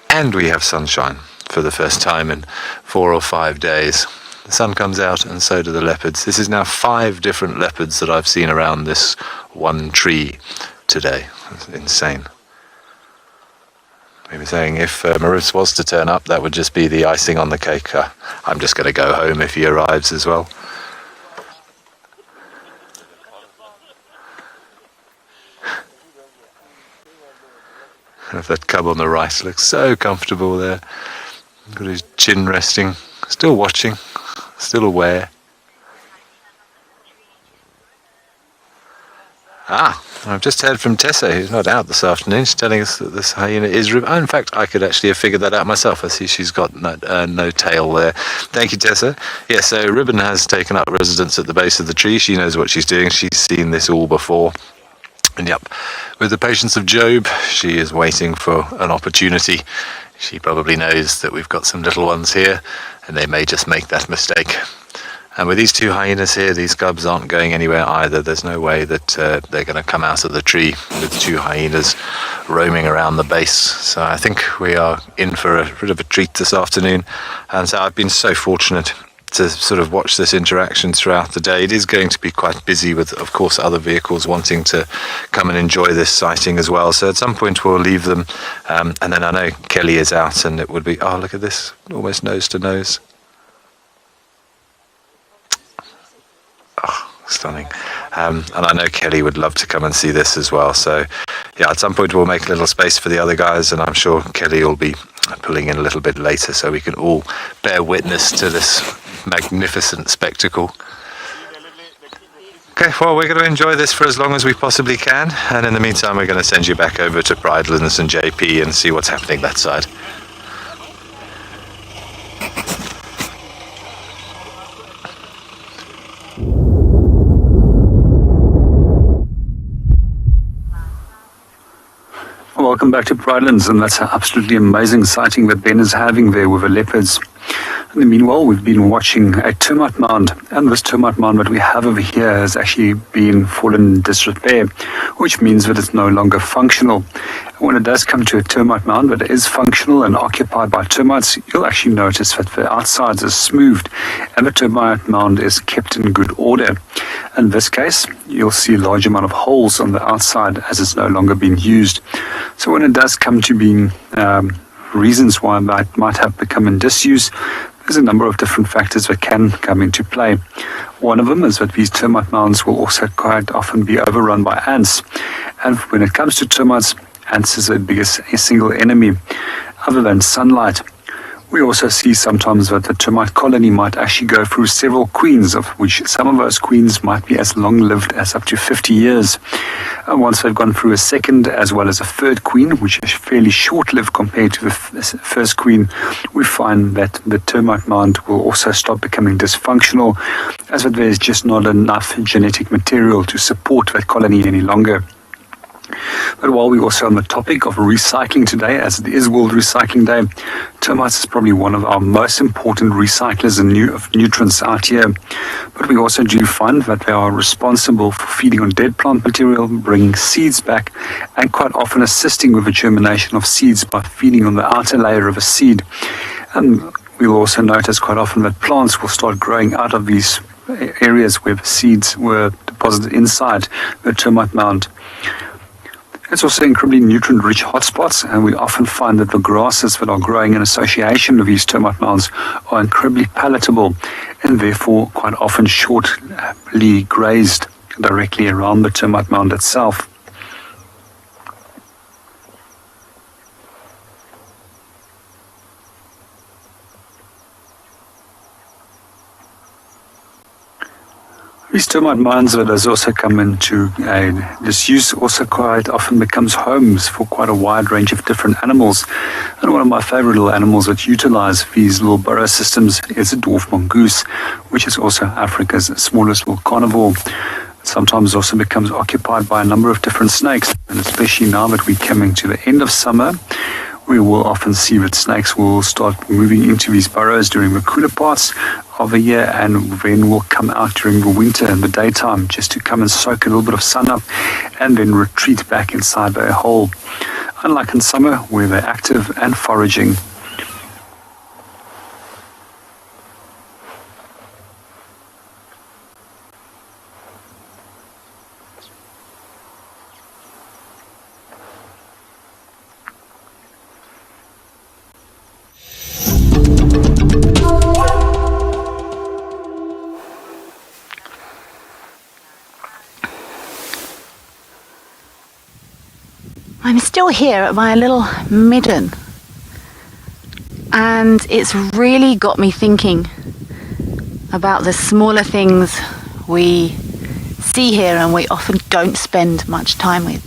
And we have sunshine for the first time in 4 or 5 days. The sun comes out and so do the leopards. This is now 5 different leopards that I've seen around this one tree today. It's insane. We were saying if Maurice was to turn up, that would just be the icing on the cake. I'm just going to go home if he arrives as well. That cub on the right looks so comfortable there. Got his chin resting, still watching, still aware. I've just heard from Tessa, who's not out this afternoon. She's telling us that this hyena is Ribbon. In fact, I could actually have figured that out myself. I see she's got no tail there. Thank you, Tessa. Yeah, so Ribbon has taken up residence at the base of the tree. She knows what she's doing. She's seen this all before. And yep, with the patience of Job, she is waiting for an opportunity. She probably knows that we've got some little ones here, and they may just make that mistake. And with these 2 hyenas here, these cubs aren't going anywhere either. There's no way that they're going to come out of the tree with 2 hyenas roaming around the base. So I think we are in for a bit of a treat this afternoon. And so I've been so fortunate to sort of watch this interaction throughout the day. It is going to be quite busy with, of course, other vehicles wanting to come and enjoy this sighting as well. So at some point we'll leave them. And then I know Kelly is out, and it would be, oh, look at this, almost nose to nose. Oh, stunning. And I know Kelly would love to come and see this as well. So yeah, at some point we'll make a little space for the other guys, and I'm sure Kelly will be pulling in a little bit later so we can all bear witness to this magnificent spectacle. Okay, well, we're going to enjoy this for as long as we possibly can, and in the meantime we're going to send you back over to Pridelands and JP and see what's happening that side. Welcome back to Pridelands, and that's an absolutely amazing sighting that Ben is having there with the leopards. In the meanwhile, we've been watching a termite mound, and this termite mound that we have over here has actually been fallen in disrepair, which means that it's no longer functional. And when it does come to a termite mound that is functional and occupied by termites, you'll actually notice that the outsides are smoothed and the termite mound is kept in good order. In this case, you'll see a large amount of holes on the outside as it's no longer being used. So when it does come to being reasons why it might have become in disuse, there's a number of different factors that can come into play. One of them is that these termite mounds will also quite often be overrun by ants. And when it comes to termites, ants is the biggest single enemy, other than sunlight. We also see sometimes that the termite colony might actually go through several queens, of which some of those queens might be as long-lived as up to 50 years. And once they've gone through a second as well as a third queen, which is fairly short-lived compared to the first queen, we find that the termite mound will also start becoming dysfunctional, as that there's just not enough genetic material to support that colony any longer. But while we're also on the topic of recycling today, as it is World Recycling Day, termites is probably one of our most important recyclers of nutrients out here. But we also do find that they are responsible for feeding on dead plant material, bringing seeds back, and quite often assisting with the germination of seeds by feeding on the outer layer of a seed. And we'll also notice quite often that plants will start growing out of these areas where the seeds were deposited inside the termite mound. It's also incredibly nutrient-rich hotspots, and we often find that the grasses that are growing in association with these termite mounds are incredibly palatable and therefore quite often shortly grazed directly around the termite mound itself. These termite mounds that has also come into disuse also quite often becomes homes for quite a wide range of different animals. And one of my favorite little animals that utilize these little burrow systems is a dwarf mongoose, which is also Africa's smallest little carnivore. Sometimes also becomes occupied by a number of different snakes, and especially now that we're coming to the end of summer, we will often see that snakes will start moving into these burrows during the cooler parts of the year, and then will come out during the winter in the daytime just to come and soak a little bit of sun up and then retreat back inside their hole. Unlike in summer, where they're active and foraging. I'm still here at my little midden, and it's really got me thinking about the smaller things we see here and we often don't spend much time with.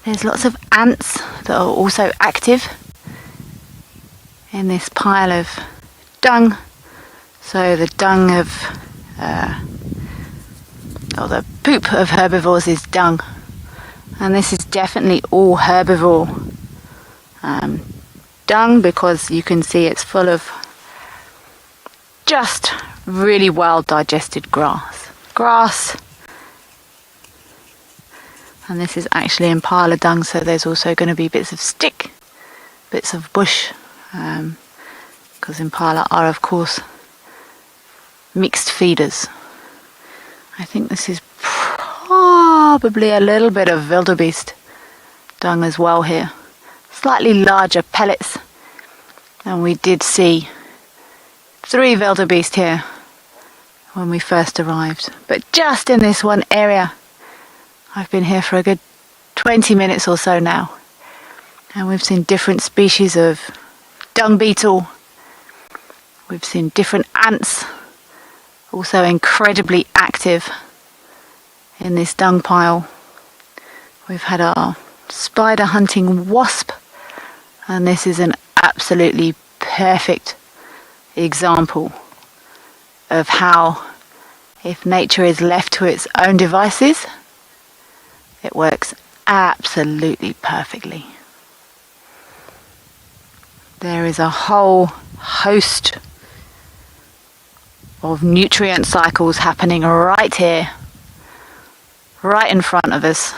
There's lots of ants that are also active in this pile of dung. So the dung of the poop of herbivores is dung, and this is definitely all herbivore dung, because you can see it's full of just really well digested grass, and this is actually impala dung, so there's also going to be bits of stick, bits of bush, because impala are of course mixed feeders. I think this is probably a little bit of wildebeest dung as well here. Slightly larger pellets, and we did see 3 wildebeest here when we first arrived. But just in this one area, I've been here for a good 20 minutes or so now, and we've seen different species of dung beetle, we've seen different ants, Also incredibly active in this dung pile. We've had our spider hunting wasp, and this is an absolutely perfect example of how, if nature is left to its own devices, it works absolutely perfectly. There is a whole host of nutrient cycles happening right here, right in front of us,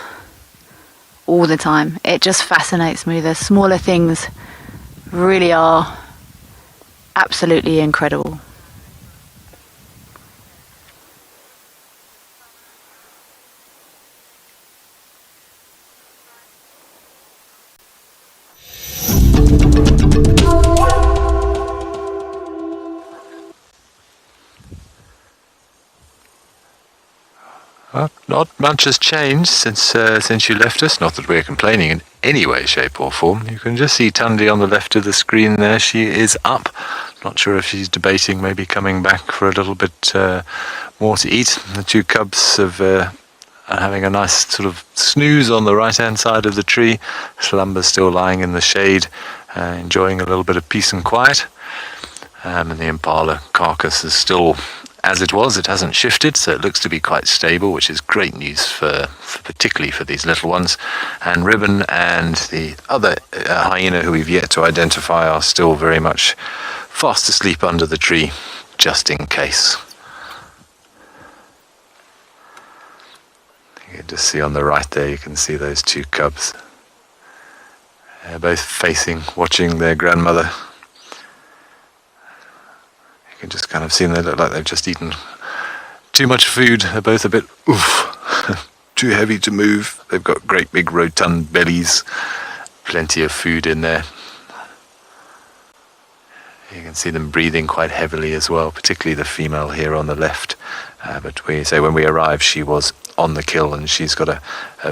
all the time. It just fascinates me. The smaller things really are absolutely incredible. Well, not much has changed since you left us. Not that we're complaining in any way, shape or form. You can just see Tundi on the left of the screen there. She is up. Not sure if she's debating maybe coming back for a little bit more to eat. The two cubs are having a nice sort of snooze on the right-hand side of the tree. Slumber's still lying in the shade, enjoying a little bit of peace and quiet. And the impala carcass is still as it was. It hasn't shifted, so it looks to be quite stable, which is great news for particularly for these little ones. And Ribbon and the other hyena who we've yet to identify are still very much fast asleep under the tree, just in case. You can just see on the right there, you can see those two cubs. They're both facing, watching their grandmother. You can just kind of see them. They look like they've just eaten too much food. They're both a bit too heavy to move. They've got great big rotund bellies, plenty of food in there. You can see them breathing quite heavily as well, particularly the female here on the left. But we say when we arrived, she was on the kill, and she's got a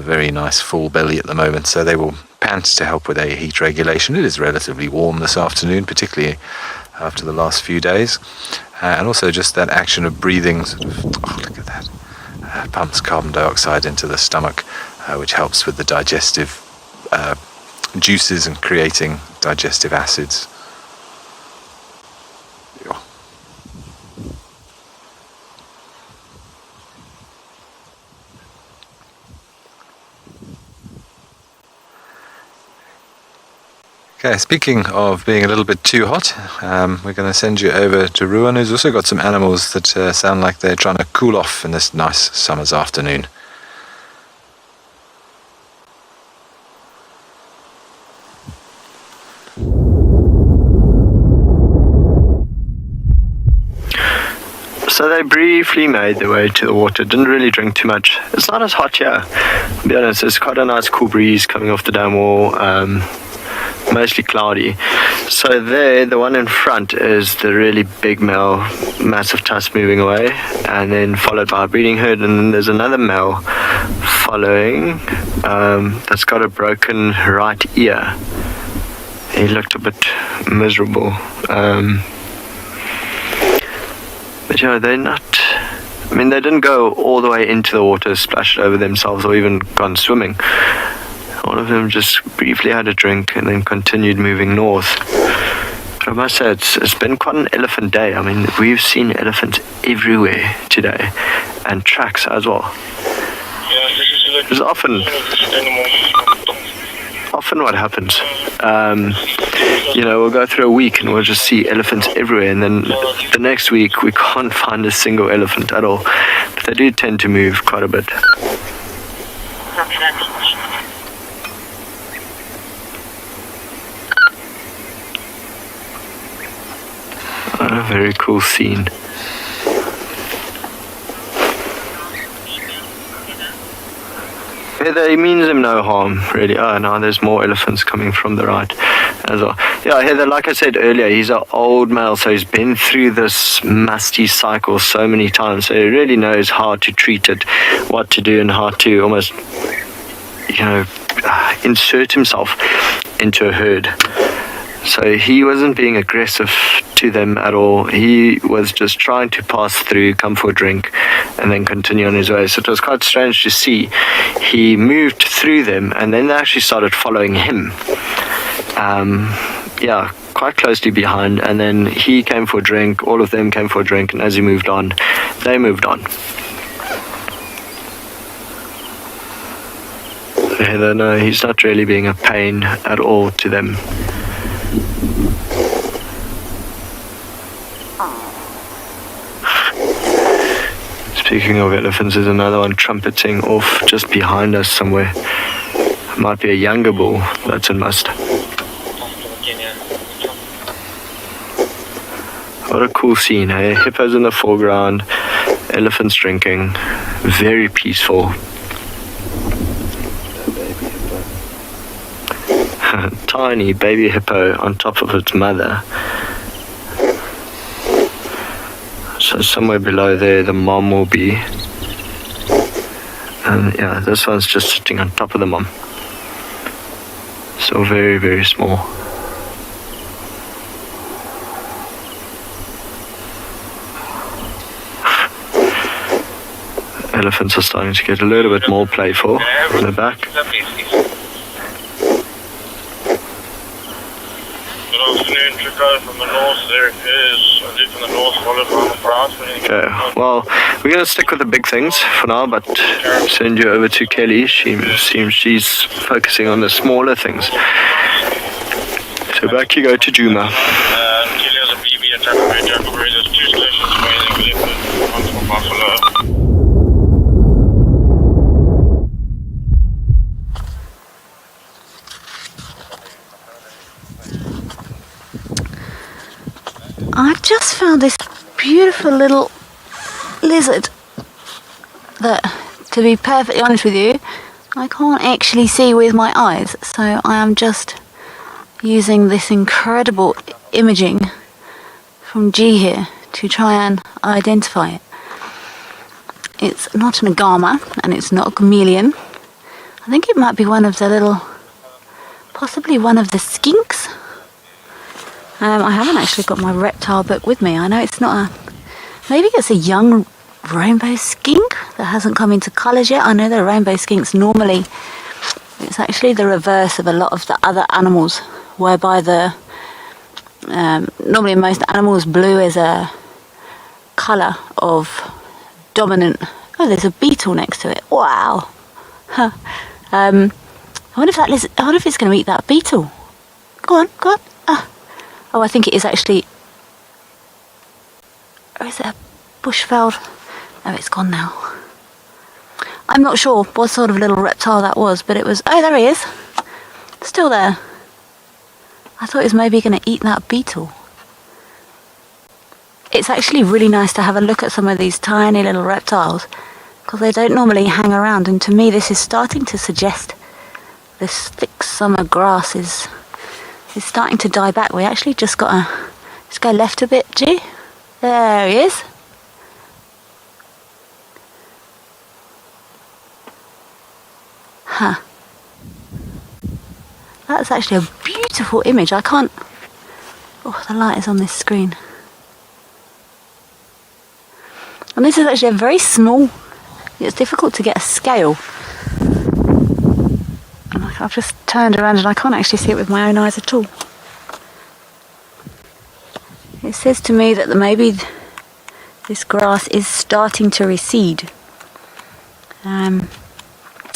very nice full belly at the moment. So they will pant to help with their heat regulation. It is relatively warm this afternoon, particularly after the last few days. And also just that action of breathing, sort of, oh, look at that, pumps carbon dioxide into the stomach, which helps with the digestive juices and creating digestive acids. Okay, speaking of being a little bit too hot, we're going to send you over to Ruan, who's also got some animals that sound like they're trying to cool off in this nice summer's afternoon. So they briefly made their way to the water, didn't really drink too much. It's not as hot here, to be honest. There's quite a nice cool breeze coming off the dam wall. Mostly cloudy. So there, the one in front is the really big male, massive tusk moving away, and then followed by a breeding herd, and then there's another male following that's got a broken right ear. He looked a bit miserable. But yeah, they're not, I mean, they didn't go all the way into the water, splashed over themselves, or even gone swimming. All of them just briefly had a drink and then continued moving north. But I must say, it's been quite an elephant day. I mean, we've seen elephants everywhere today, and tracks as well. There's often what happens. We'll go through a week and we'll just see elephants everywhere, and then the next week we can't find a single elephant at all. But they do tend to move quite a bit. A very cool scene. Heather, it means them no harm, really. Oh, no, there's more elephants coming from the right as well. Yeah, Heather, like I said earlier, he's an old male, so he's been through this musty cycle so many times, so he really knows how to treat it, what to do, and how to almost, insert himself into a herd. So he wasn't being aggressive to them at all. He was just trying to pass through, come for a drink, and then continue on his way. So it was quite strange to see. He moved through them, and then they actually started following him. Quite closely behind, and then he came for a drink, all of them came for a drink, and as he moved on, they moved on. Heather, no, he's not really being a pain at all to them. Speaking of elephants, there's another one trumpeting off just behind us somewhere. Might be a younger bull, that's a must. What a cool scene, hey? Hippos in the foreground, elephants drinking, very peaceful. Tiny baby hippo on top of its mother. So somewhere below there the mom will be. And yeah, this one's just sitting on top of the mom. So very, very small. Elephants are starting to get a little bit more playful in the back. Good afternoon, Chico from the north. There it is. I did from the north, followed by the France. Okay, well, we're going to stick with the big things for now, but send you over to Kelly. She seems she's focusing on the smaller things. So back you go to Juma. Kelly has a BB attack on Jacob Ray. There's 2 stations waiting leopard, one for buffalo. I've just found this beautiful little lizard that, to be perfectly honest with you, I can't actually see with my eyes, so I am just using this incredible imaging from G here to try and identify it. It's not an agama and it's not a chameleon. I think it might be one of the little, possibly one of the skinks. I haven't actually got my reptile book with me. I know it's not a... Maybe it's a young rainbow skink that hasn't come into colours yet. I know the rainbow skinks normally... It's actually the reverse of a lot of the other animals, whereby the... normally most animals, blue is a colour of dominant... Oh, there's a beetle next to it. Wow! Huh. I wonder if that lizard... I wonder if it's going to eat that beetle. Go on, go on. Oh, I think it is actually... Or is it a bushveld? Oh, it's gone now. I'm not sure what sort of little reptile that was, but it was... Oh, there he is. Still there. I thought he was maybe going to eat that beetle. It's actually really nice to have a look at some of these tiny little reptiles, because they don't normally hang around, and to me this is starting to suggest this thick summer grass is starting to die back. We actually just gotta go left a bit, G. There he is. Huh. That's actually a beautiful image. I can't... Oh, the light is on this screen. And this is actually a very small... It's difficult to get a scale. I've just turned around and I can't actually see it with my own eyes at all. It says to me that maybe this grass is starting to recede.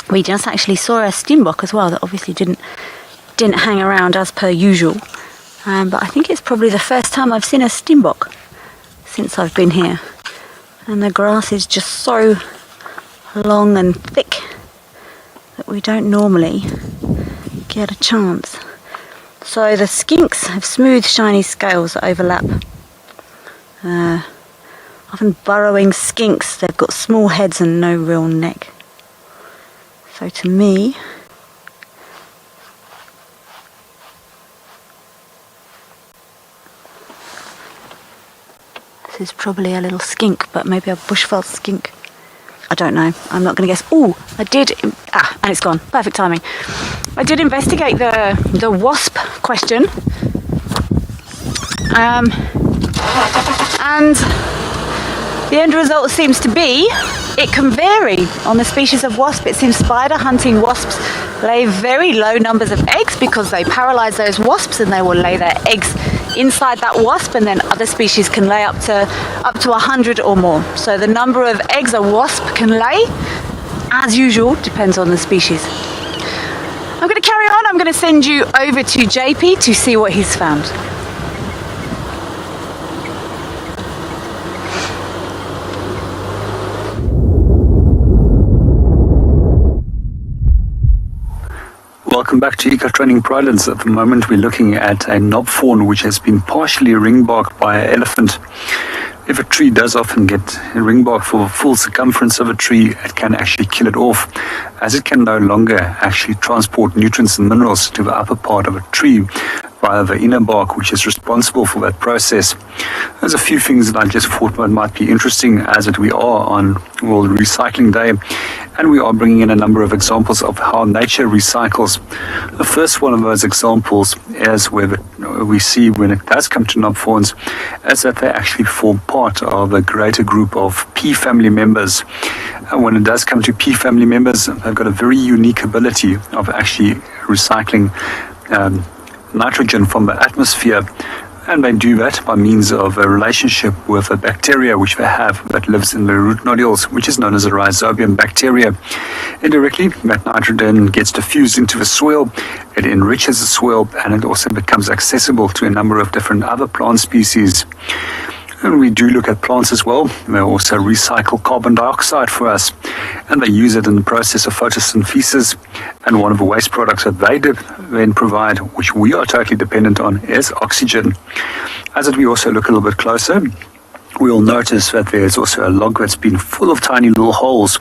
We just actually saw a steenbok as well that obviously didn't hang around as per usual. But I think it's probably the first time I've seen a steenbok since I've been here. And the grass is just so long and thick that we don't normally get a chance. So the skinks have smooth, shiny scales that overlap. Often burrowing skinks, they've got small heads and no real neck. So to me, this is probably a little skink, but maybe a bushveld skink. I don't know. I'm not going to guess. Oh, I did... and it's gone. Perfect timing. I did investigate the wasp question And the end result seems to be, it can vary on the species of wasp. It seems spider hunting wasps lay very low numbers of eggs because they paralyze those wasps and they will lay their eggs inside that wasp, and then other species can lay up to 100 or more. So the number of eggs a wasp can lay, as usual, depends on the species. I'm going to carry on. I'm going to send you over to JP to see what he's found. Welcome back to Eco Training Pridelands. At the moment we're looking at a knob fawn which has been partially ringbarked by an elephant. If a tree does often get ringbark for the full circumference of a tree, it can actually kill it off, as it can no longer actually transport nutrients and minerals to the upper part of a tree via the inner bark, which is responsible for that process. There's a few things that I just thought might be interesting, as we are on World Recycling Day, and we are bringing in a number of examples of how nature recycles. The first one of those examples is where we see, when it does come to knob fawns, is that they actually form part of a greater group of pea family members. And when it does come to pea family members, they've got a very unique ability of actually recycling nitrogen from the atmosphere, and they do that by means of a relationship with a bacteria which they have that lives in the root nodules, which is known as a rhizobium bacteria. Indirectly, that nitrogen gets diffused into the soil, it enriches the soil, and it also becomes accessible to a number of different other plant species. And we do look at plants as well. They also recycle carbon dioxide for us, and they use it in the process of photosynthesis. And one of the waste products that they then provide, which we are totally dependent on, is oxygen. As we also look a little bit closer, we will notice that there's also a log that's been full of tiny little holes,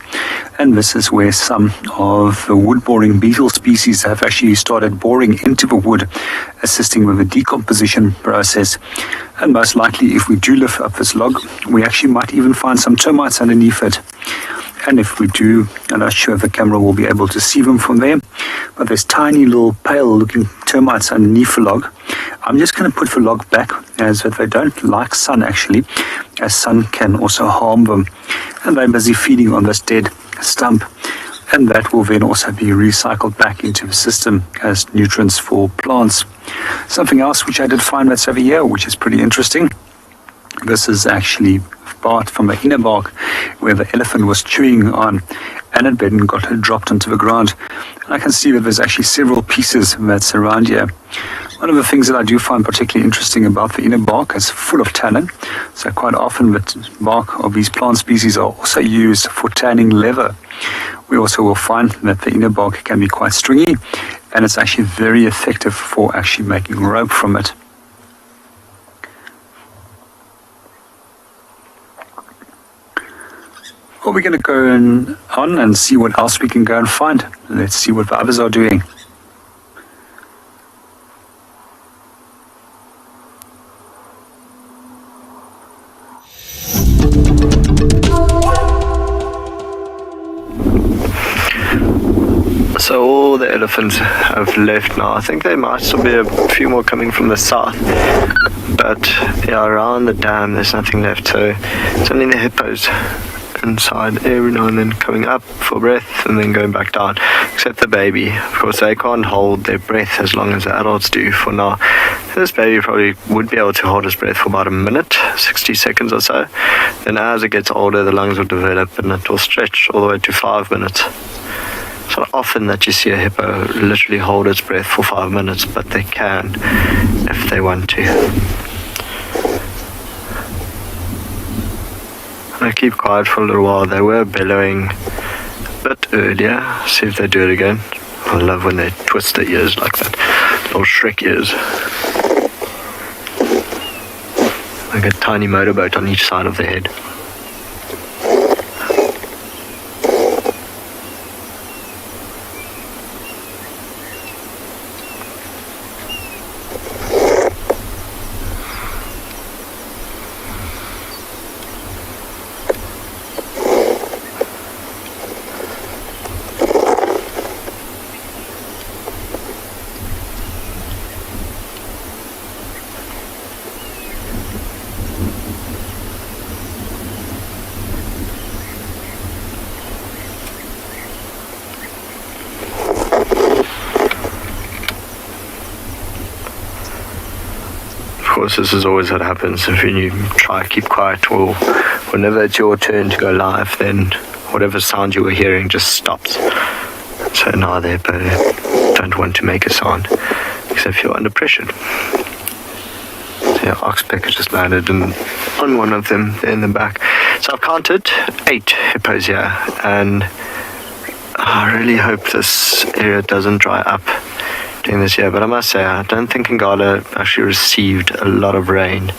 and this is where some of the wood-boring beetle species have actually started boring into the wood, assisting with the decomposition process. And most likely, if we do lift up this log, we actually might even find some termites underneath it. And if we do, I'm not sure if the camera will be able to see them from there, but there's tiny little pale looking termites underneath the log. I'm just going to put the log back, as that they don't like sun actually, as sun can also harm them. And they're busy feeding on this dead stump, and that will then also be recycled back into the system as nutrients for plants. Something else which I did find that's over here, which is pretty interesting. This is actually part from the inner bark where the elephant was chewing on, and it then got dropped onto the ground. And I can see that there's actually several pieces that's around here. One of the things that I do find particularly interesting about the inner bark is full of tannin. So quite often the bark of these plant species are also used for tanning leather. We also will find that the inner bark can be quite stringy, and it's actually very effective for actually making rope from it. Well, we're going to go on and see what else we can go and find. Let's see what the others are doing. So all the elephants have left now. I think there might still be a few more coming from the south, but yeah, around the dam there's nothing left. So it's only the hippos inside, every now and then coming up for breath and then going back down, except the baby. Of course, they can't hold their breath as long as the adults do for now. This baby probably would be able to hold his breath for about a minute, 60 seconds or so. Then as it gets older, the lungs will develop and it will stretch all the way to 5 minutes. It's not often that you see a hippo literally hold its breath for 5 minutes, but they can if they want to. I keep quiet for a little while. They were bellowing a bit earlier. See if they do it again. I love when they twist their ears like that. Little Shrek ears. Like a tiny motorboat on each side of the head. course, this is always what happens. If you try to keep quiet, or whenever it's your turn to go live, then whatever sound you were hearing just stops. So now they don't want to make a sound, except you're under pressure. So yeah, oxpecker just landed on one of them there in the back. So I've counted 8 hippos here, and I really hope this area doesn't dry up during this year. But I must say, I don't think Ngala actually received a lot of rain.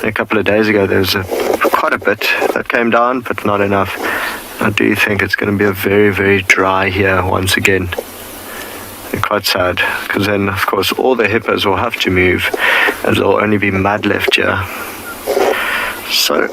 A couple of days ago there was quite a bit that came down, but not enough. I do think it's going to be a very, very dry here once again. And quite sad, because then of course all the hippos will have to move, as there'll only be mud left here. So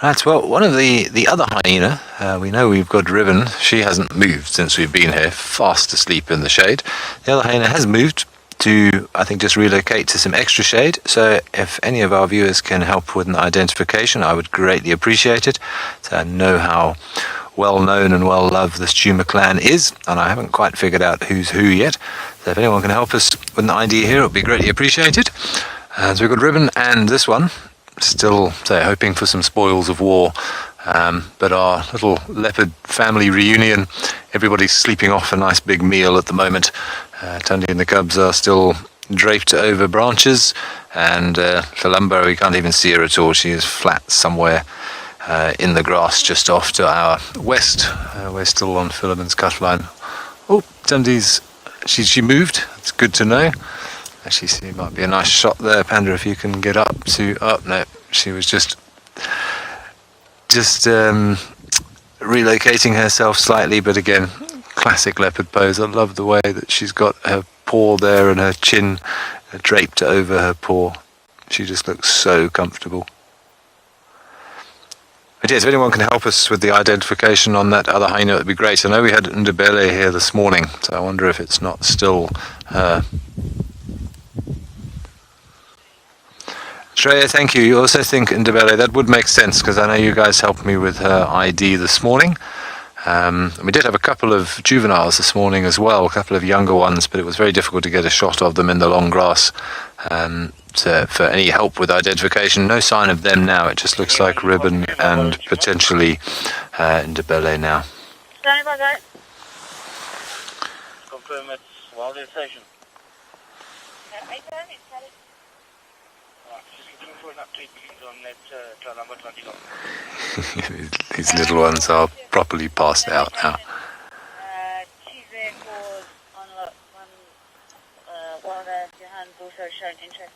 right, well, one of the other hyena, we know we've got Ribbon. She hasn't moved since we've been here, fast asleep in the shade. The other hyena has moved to, I think, just relocate to some extra shade. So if any of our viewers can help with an identification, I would greatly appreciate it. So I know how well known and well loved the Stuma clan is, and I haven't quite figured out who's who yet. So if anyone can help us with an ID here, it would be greatly appreciated. So we've got Ribbon and this one. Still, hoping for some spoils of war, but our little leopard family reunion, everybody's sleeping off a nice big meal at the moment. Tundi and the cubs are still draped over branches, and Columba, we can't even see her at all. She is flat somewhere in the grass just off to our west. We're still on Philemon's cut line. Oh, Tundi's, she moved. It's good to know. Actually, see, it might be a nice shot there, Panda, if you can get up to... Oh, no, she was just relocating herself slightly, but again, classic leopard pose. I love the way that she's got her paw there and her chin draped over her paw. She just looks so comfortable. But yes, if anyone can help us with the identification on that other hyena, it would be great. I know we had Ndebele here this morning, so I wonder if it's not still her. Shreya, thank you. You also think Ndebele, that would make sense, because I know you guys helped me with her ID this morning. We did have a couple of juveniles this morning as well, a couple of younger ones, but it was very difficult to get a shot of them in the long grass. For any help with identification, no sign of them now. It just looks like Ribbon and potentially Ndebele now. Standing by, guys. Confirm it's WildEarth station. These little ones are properly passed out now. Chief vehicles on WildEarth, your hand's also shown interest.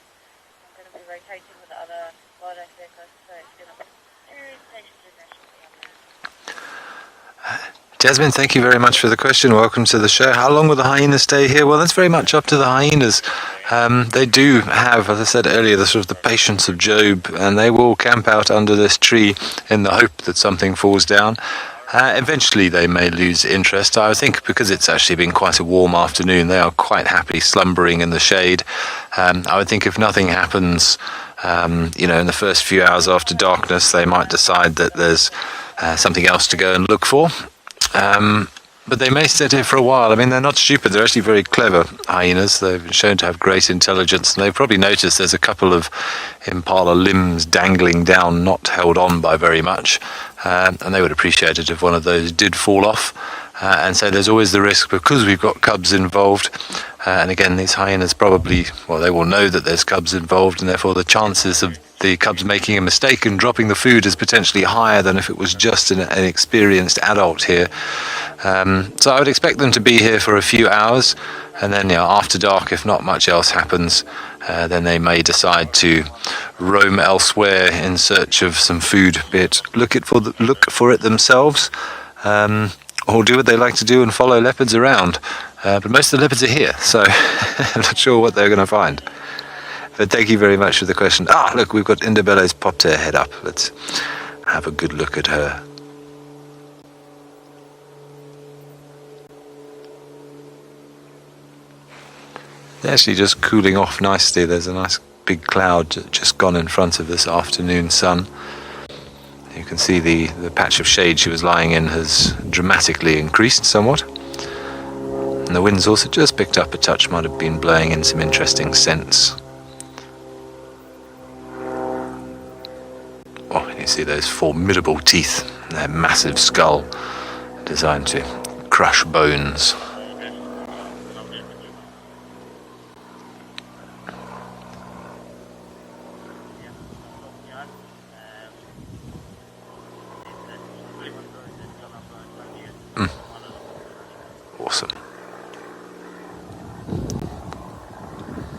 I'm going to be rotating with the other WildEarth vehicles, so it's going to be 2 stations in there. Jasmine, thank you very much for the question. Welcome to the show. How long will the hyenas stay here? Well, that's very much up to the hyenas. They do have, as I said earlier, the sort of the patience of Job, and they will camp out under this tree in the hope that something falls down. Eventually they may lose interest. I think because it's actually been quite a warm afternoon, they are quite happy slumbering in the shade. I would think if nothing happens, in the first few hours after darkness, they might decide that there's something else to go and look for. But they may sit here for a while. I mean, they're not stupid. They're actually very clever hyenas. They've been shown to have great intelligence. And they've probably noticed there's a couple of impala limbs dangling down, not held on by very much. And they would appreciate it if one of those did fall off. And so there's always the risk, because we've got cubs involved. And again, these hyenas probably, they will know that there's cubs involved, and therefore the chances of the cubs making a mistake and dropping the food is potentially higher than if it was just an experienced adult here. So I would expect them to be here for a few hours, and then after dark, if not much else happens, then they may decide to roam elsewhere in search of some food, be it look for it themselves, or do what they like to do and follow leopards around. But most of the leopards are here, so I'm not sure what they're going to find. But thank you very much for the question. Look, we've got Ndebele's popped her head up. Let's have a good look at her. They're actually just cooling off nicely. There's a nice big cloud just gone in front of this afternoon sun. You can see the patch of shade she was lying in has dramatically increased somewhat. And the wind's also just picked up a touch, might have been blowing in some interesting scents. Oh, and you see those formidable teeth, their massive skull, designed to crush bones. Awesome.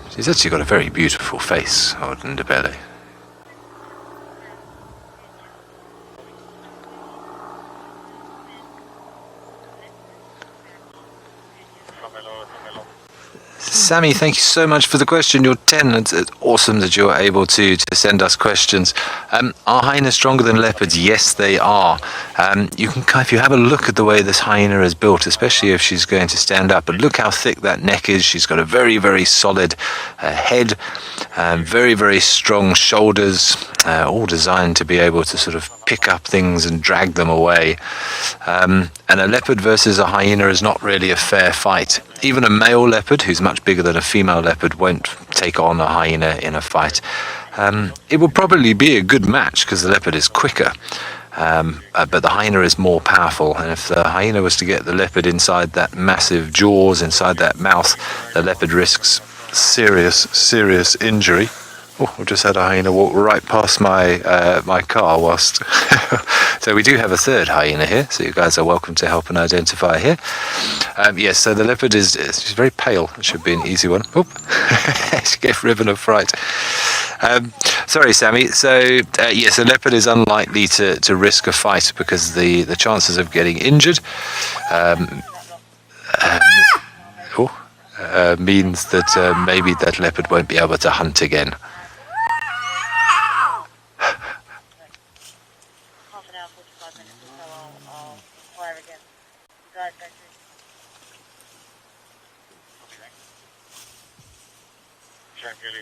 She's actually got a very beautiful face, old Ndebele. Sammy, thank you so much for the question. You're 10. It's awesome that you're able to send us questions. Are hyenas stronger than leopards? Yes, they are. You can, if you have a look at the way this hyena is built, especially if she's going to stand up, but look how thick that neck is. She's got a very, very solid head, very, very strong shoulders, all designed to be able to sort of pick up things and drag them away. And a leopard versus a hyena is not really a fair fight. Even a male leopard, who's much bigger than a female leopard, won't take on a hyena in a fight. It will probably be a good match because the leopard is quicker, but the hyena is more powerful. And if the hyena was to get the leopard inside that massive jaws, inside that mouth, the leopard risks serious injury. Oh, we just had a hyena walk right past my car whilst... So we do have a third hyena here, so you guys are welcome to help and identify here. Yes, so the leopard she's very pale. It should be an easy one. Oop. She gave Ribbon a fright. Sorry, Sammy. So, yes, a leopard is unlikely to risk a fight because the chances of getting injured means that maybe that leopard won't be able to hunt again.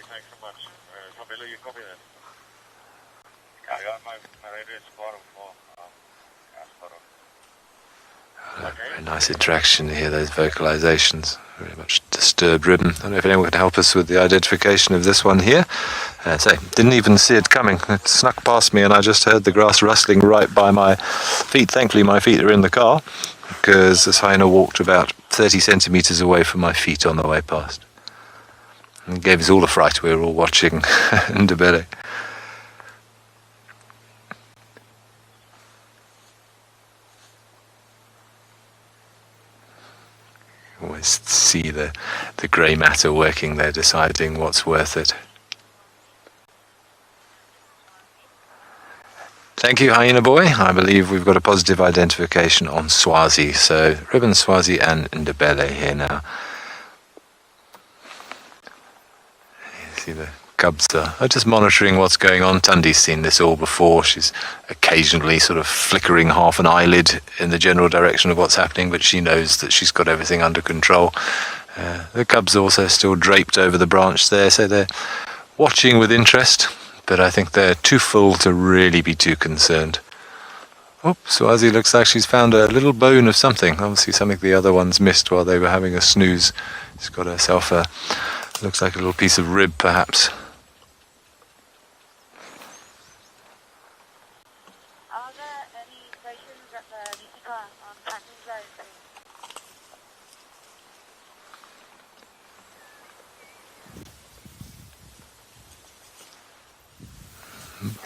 Thanks so much. Fabelo, you copy that? I got my radio spot for Very nice interaction here, those vocalizations. Very much disturbed Ribbon. I don't know if anyone could help us with the identification of this one here. Didn't even see it coming. It snuck past me and I just heard the grass rustling right by my feet. Thankfully my feet are in the car because this hyena walked about 30 centimeters away from my feet on the way past. It gave us all a fright. We were all watching Ndebele. Always see the grey matter working there, deciding what's worth it. Thank you, Hyena Boy. I believe we've got a positive identification on Swazi. So Ribbon, Swazi and Ndebele here now. See the cubs are just monitoring what's going on. Tundi's seen this all before. She's occasionally sort of flickering half an eyelid in the general direction of what's happening, but she knows that she's got everything under control. The cubs are also still draped over the branch there, so they're watching with interest, but I think they're too full to really be too concerned. Oh, Swazi looks like she's found a little bone of something. Obviously something the other ones missed while they were having a snooze. She's got herself looks like a little piece of rib, perhaps. Are there any stations at the Nisika tracking zone?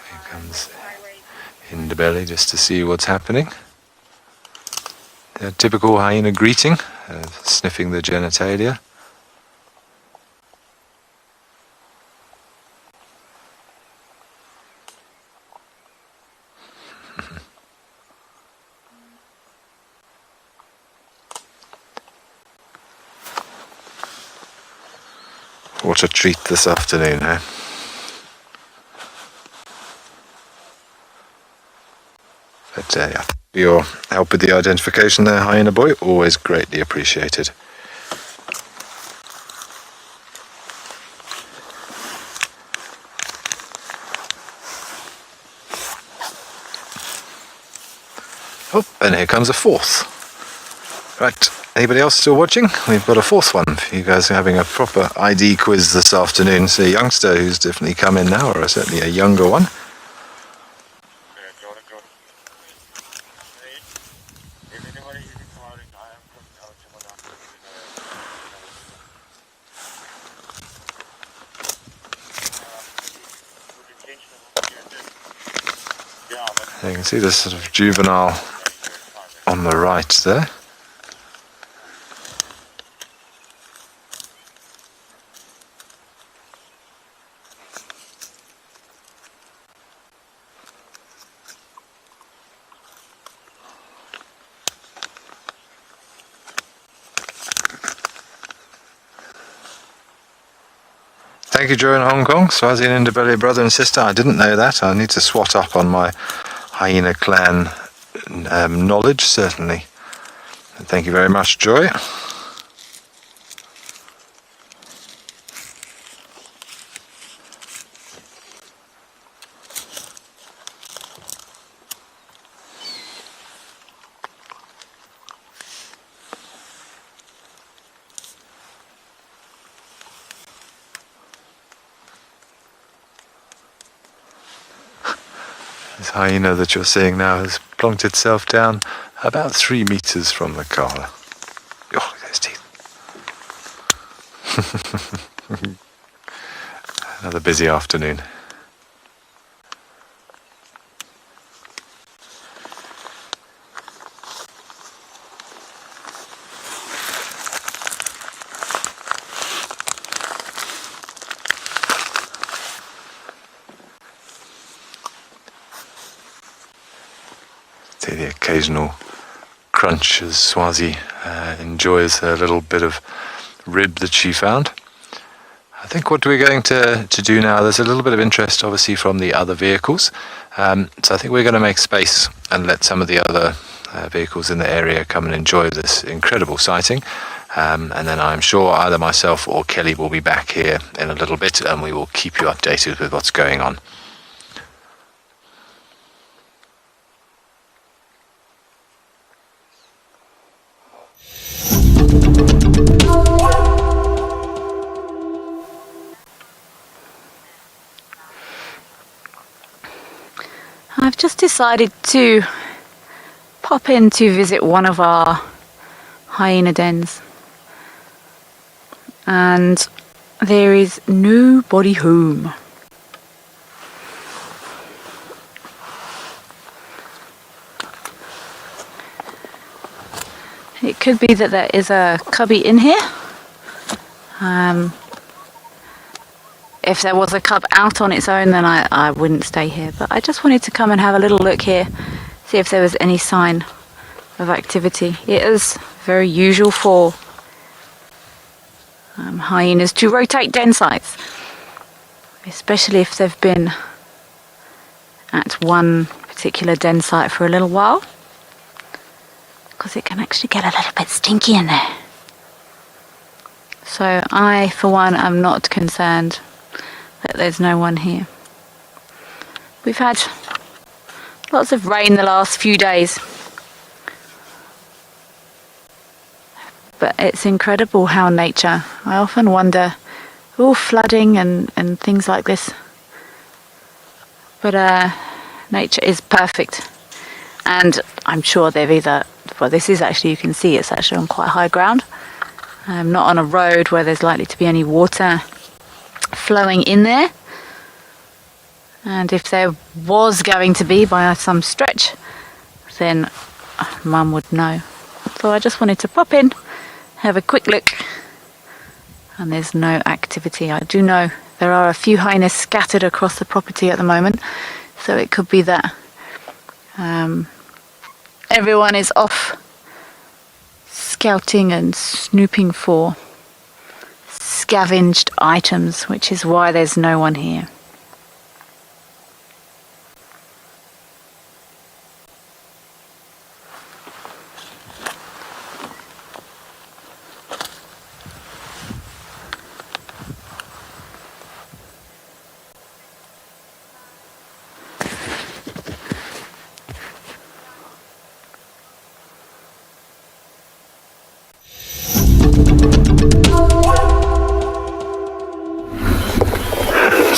Here comes Ndebele just to see what's happening. The typical hyena greeting, sniffing the genitalia. What a treat this afternoon, eh? But yeah, your help with the identification there, Hyena Boy, always greatly appreciated. Oh, and here comes a fourth. Right, anybody else still watching? We've got a fourth one. You guys are having a proper ID quiz this afternoon. So a youngster who's definitely come in now, or certainly a younger one. You can see this sort of juvenile on the right there. Thank you, Joe in Hong Kong. Swazian Indabele brother and sister. I didn't know that. I need to swat up on my hyena clan knowledge, certainly. And thank you very much, Joy. This hyena that you're seeing now has plonked itself down about 3 meters from the Kala. Oh, look at those teeth. Another busy afternoon. The occasional crunch as Swazi enjoys her little bit of rib that she found. I think what we're going to do now, there's a little bit of interest obviously from the other vehicles, so I think we're going to make space and let some of the other vehicles in the area come and enjoy this incredible sighting, and then I'm sure either myself or Kelly will be back here in a little bit and we will keep you updated with what's going on. I've just decided to pop in to visit one of our hyena dens, and there is nobody home. It could be that there is a cubby in here. If there was a cub out on its own, then I wouldn't stay here. But I just wanted to come and have a little look here, see if there was any sign of activity. It is very usual for hyenas to rotate den sites, especially if they've been at one particular den site for a little while, because it can actually get a little bit stinky in there. So I, for one, am not concerned that there's no one here. We've had lots of rain the last few days, but it's incredible how nature, I often wonder, flooding and things like this, but nature is perfect. And I'm sure they've either, well, this is actually, you can see it's actually on quite high ground, not on a road where there's likely to be any water flowing in there, and if there was going to be by some stretch, then Mum would know. So I just wanted to pop in, have a quick look, and there's no activity. I do know there are a few hyenas scattered across the property at the moment, so it could be that everyone is off scouting and snooping for scavenged items, which is why there's no one here.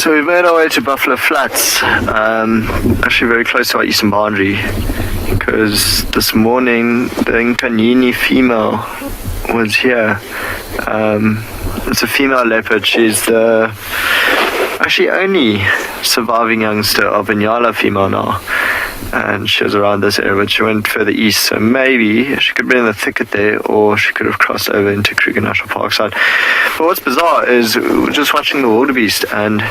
So we made our way to Buffalo Flats, actually very close to our eastern boundary, because this morning the Nkanyini female was here. It's a female leopard. She's the actually only surviving youngster of a Nyala female now, and she was around this area, but she went further east, so maybe she could be in the thicket there, or she could have crossed over into Kruger National Park side. But what's bizarre is we're just watching the wildebeest, and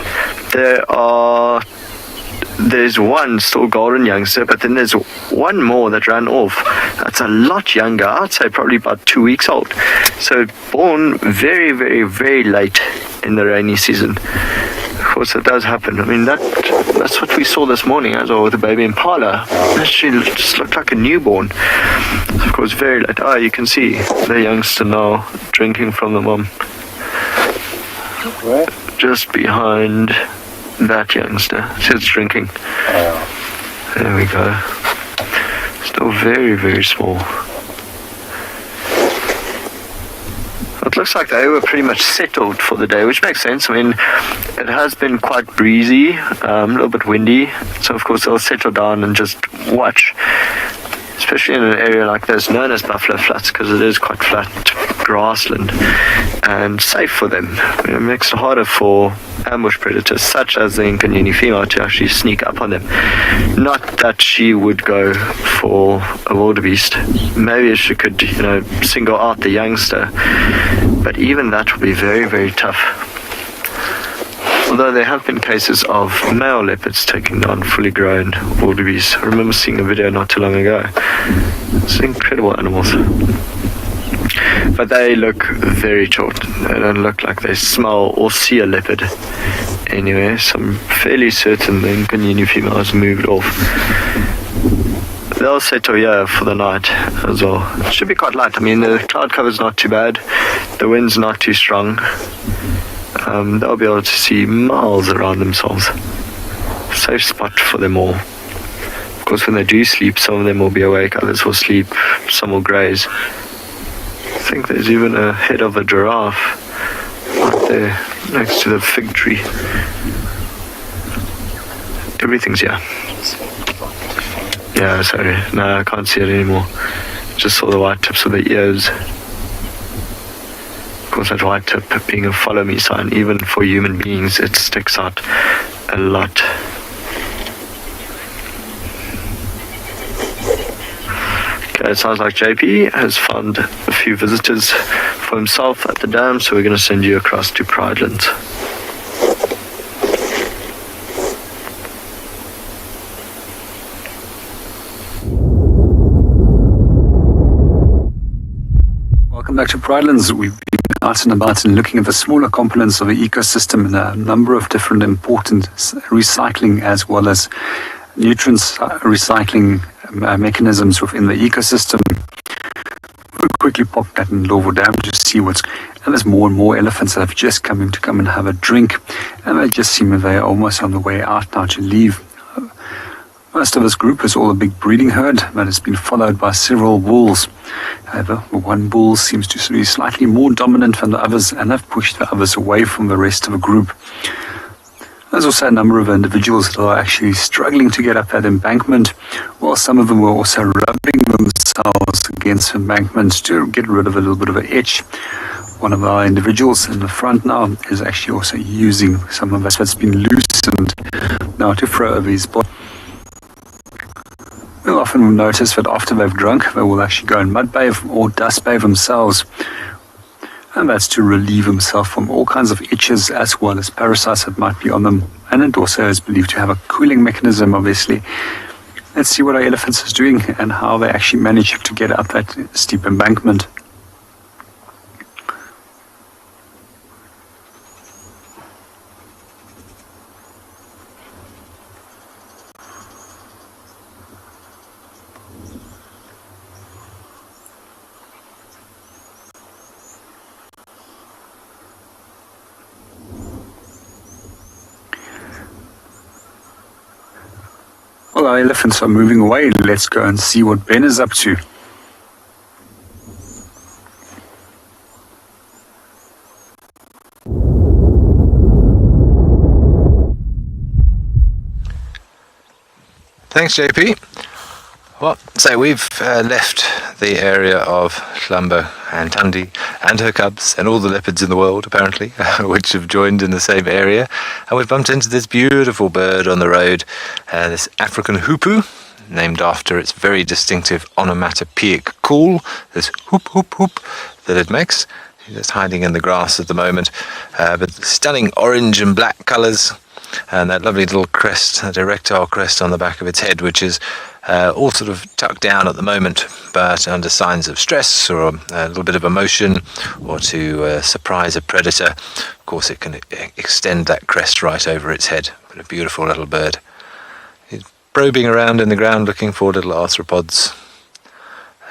there's one still golden youngster, but then there's one more that ran off. That's a lot younger. I'd say probably about 2 weeks old. So born very, very, very late in the rainy season. Of course, it does happen. I mean, that's what we saw this morning as well with the baby impala. Actually, just looked like a newborn. So of course, very late. Oh, you can see the youngster now drinking from the mom. Where? Just behind that youngster. So it's drinking. There we go. Still very, very small. It looks like they were pretty much settled for the day, which makes sense. I mean, it has been quite breezy, a little bit windy, so of course they'll settle down and just watch, especially in an area like this known as Buffalo Flats, because it is quite flat grassland and safe for them. It makes it harder for ambush predators such as the Nkanyini female to actually sneak up on them. Not that she would go for a wildebeest. Maybe she could, single out the youngster, but even that would be very, very tough. Although there have been cases of male leopards taking down fully grown wildebeest. I remember seeing a video not too long ago. It's incredible animals. But they look very short. They don't look like they smell or see a leopard anyway, so I'm fairly certain the Nkanyini female has moved off. They'll settle here for the night as well. It should be quite light. I mean, the cloud cover's not too bad. The wind's not too strong. They'll be able to see miles around themselves. Safe spot for them all. Of course, when they do sleep, some of them will be awake, others will sleep, some will graze. I think there's even a head of a giraffe right there next to the fig tree. Everything's here. Yeah, sorry. No, I can't see it anymore. Just saw the white tips of the ears. Of course, that white tip being a follow me sign, even for human beings, it sticks out a lot. Okay, it sounds like JP has found a few visitors for himself at the dam, so we're going to send you across to Pridelands. Welcome back to Pridelands. We've been out and about and looking at the smaller components of the ecosystem and a number of different important recycling as well as nutrients recycling mechanisms within the ecosystem. We'll quickly pop that in Lovo Dam to see what's. And there's more and more elephants that have just come in to come and have a drink, and they just seem that they're almost on the way out now to leave. Most of this group is all a big breeding herd that has been followed by several bulls. However, one bull seems to be slightly more dominant than the others and have pushed the others away from the rest of the group. There's also a number of individuals that are actually struggling to get up that embankment, while some of them were also rubbing themselves against the embankment to get rid of a little bit of an itch. One of our individuals in the front now is actually also using some of that's been loosened now to throw over his body. We'll often notice that after they've drunk, they will actually go and mud bathe or dust bathe themselves. And that's to relieve themselves from all kinds of itches as well as parasites that might be on them. And it also is believed to have a cooling mechanism, obviously. Let's see what our elephants is doing and how they actually manage to get up that steep embankment. Well, our elephants are moving away. Let's go and see what Ben is up to. Thanks, JP. Well, so we've left the area of Columbo and Tundi and her cubs and all the leopards in the world, apparently, which have joined in the same area. And we've bumped into this beautiful bird on the road, this African hoopoe, named after its very distinctive onomatopoeic call, this whoop, whoop, whoop that it makes. It's just hiding in the grass at the moment. But stunning orange and black colours, and that lovely little crest, that erectile crest on the back of its head, which is all sort of tucked down at the moment, but under signs of stress or a little bit of emotion, or to surprise a predator. Of course, it can extend that crest right over its head. But a beautiful little bird. It's probing around in the ground looking for little arthropods,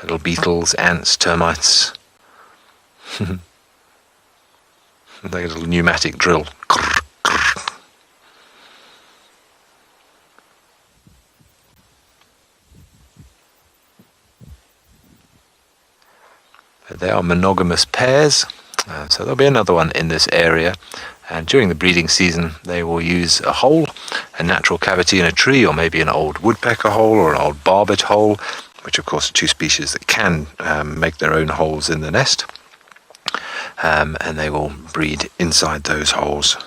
little beetles, ants, termites. Like a little pneumatic drill. They are monogamous pairs, so there'll be another one in this area, and during the breeding season they will use a hole, a natural cavity in a tree, or maybe an old woodpecker hole or an old barbet hole, which of course are two species that can make their own holes in the nest, and they will breed inside those holes.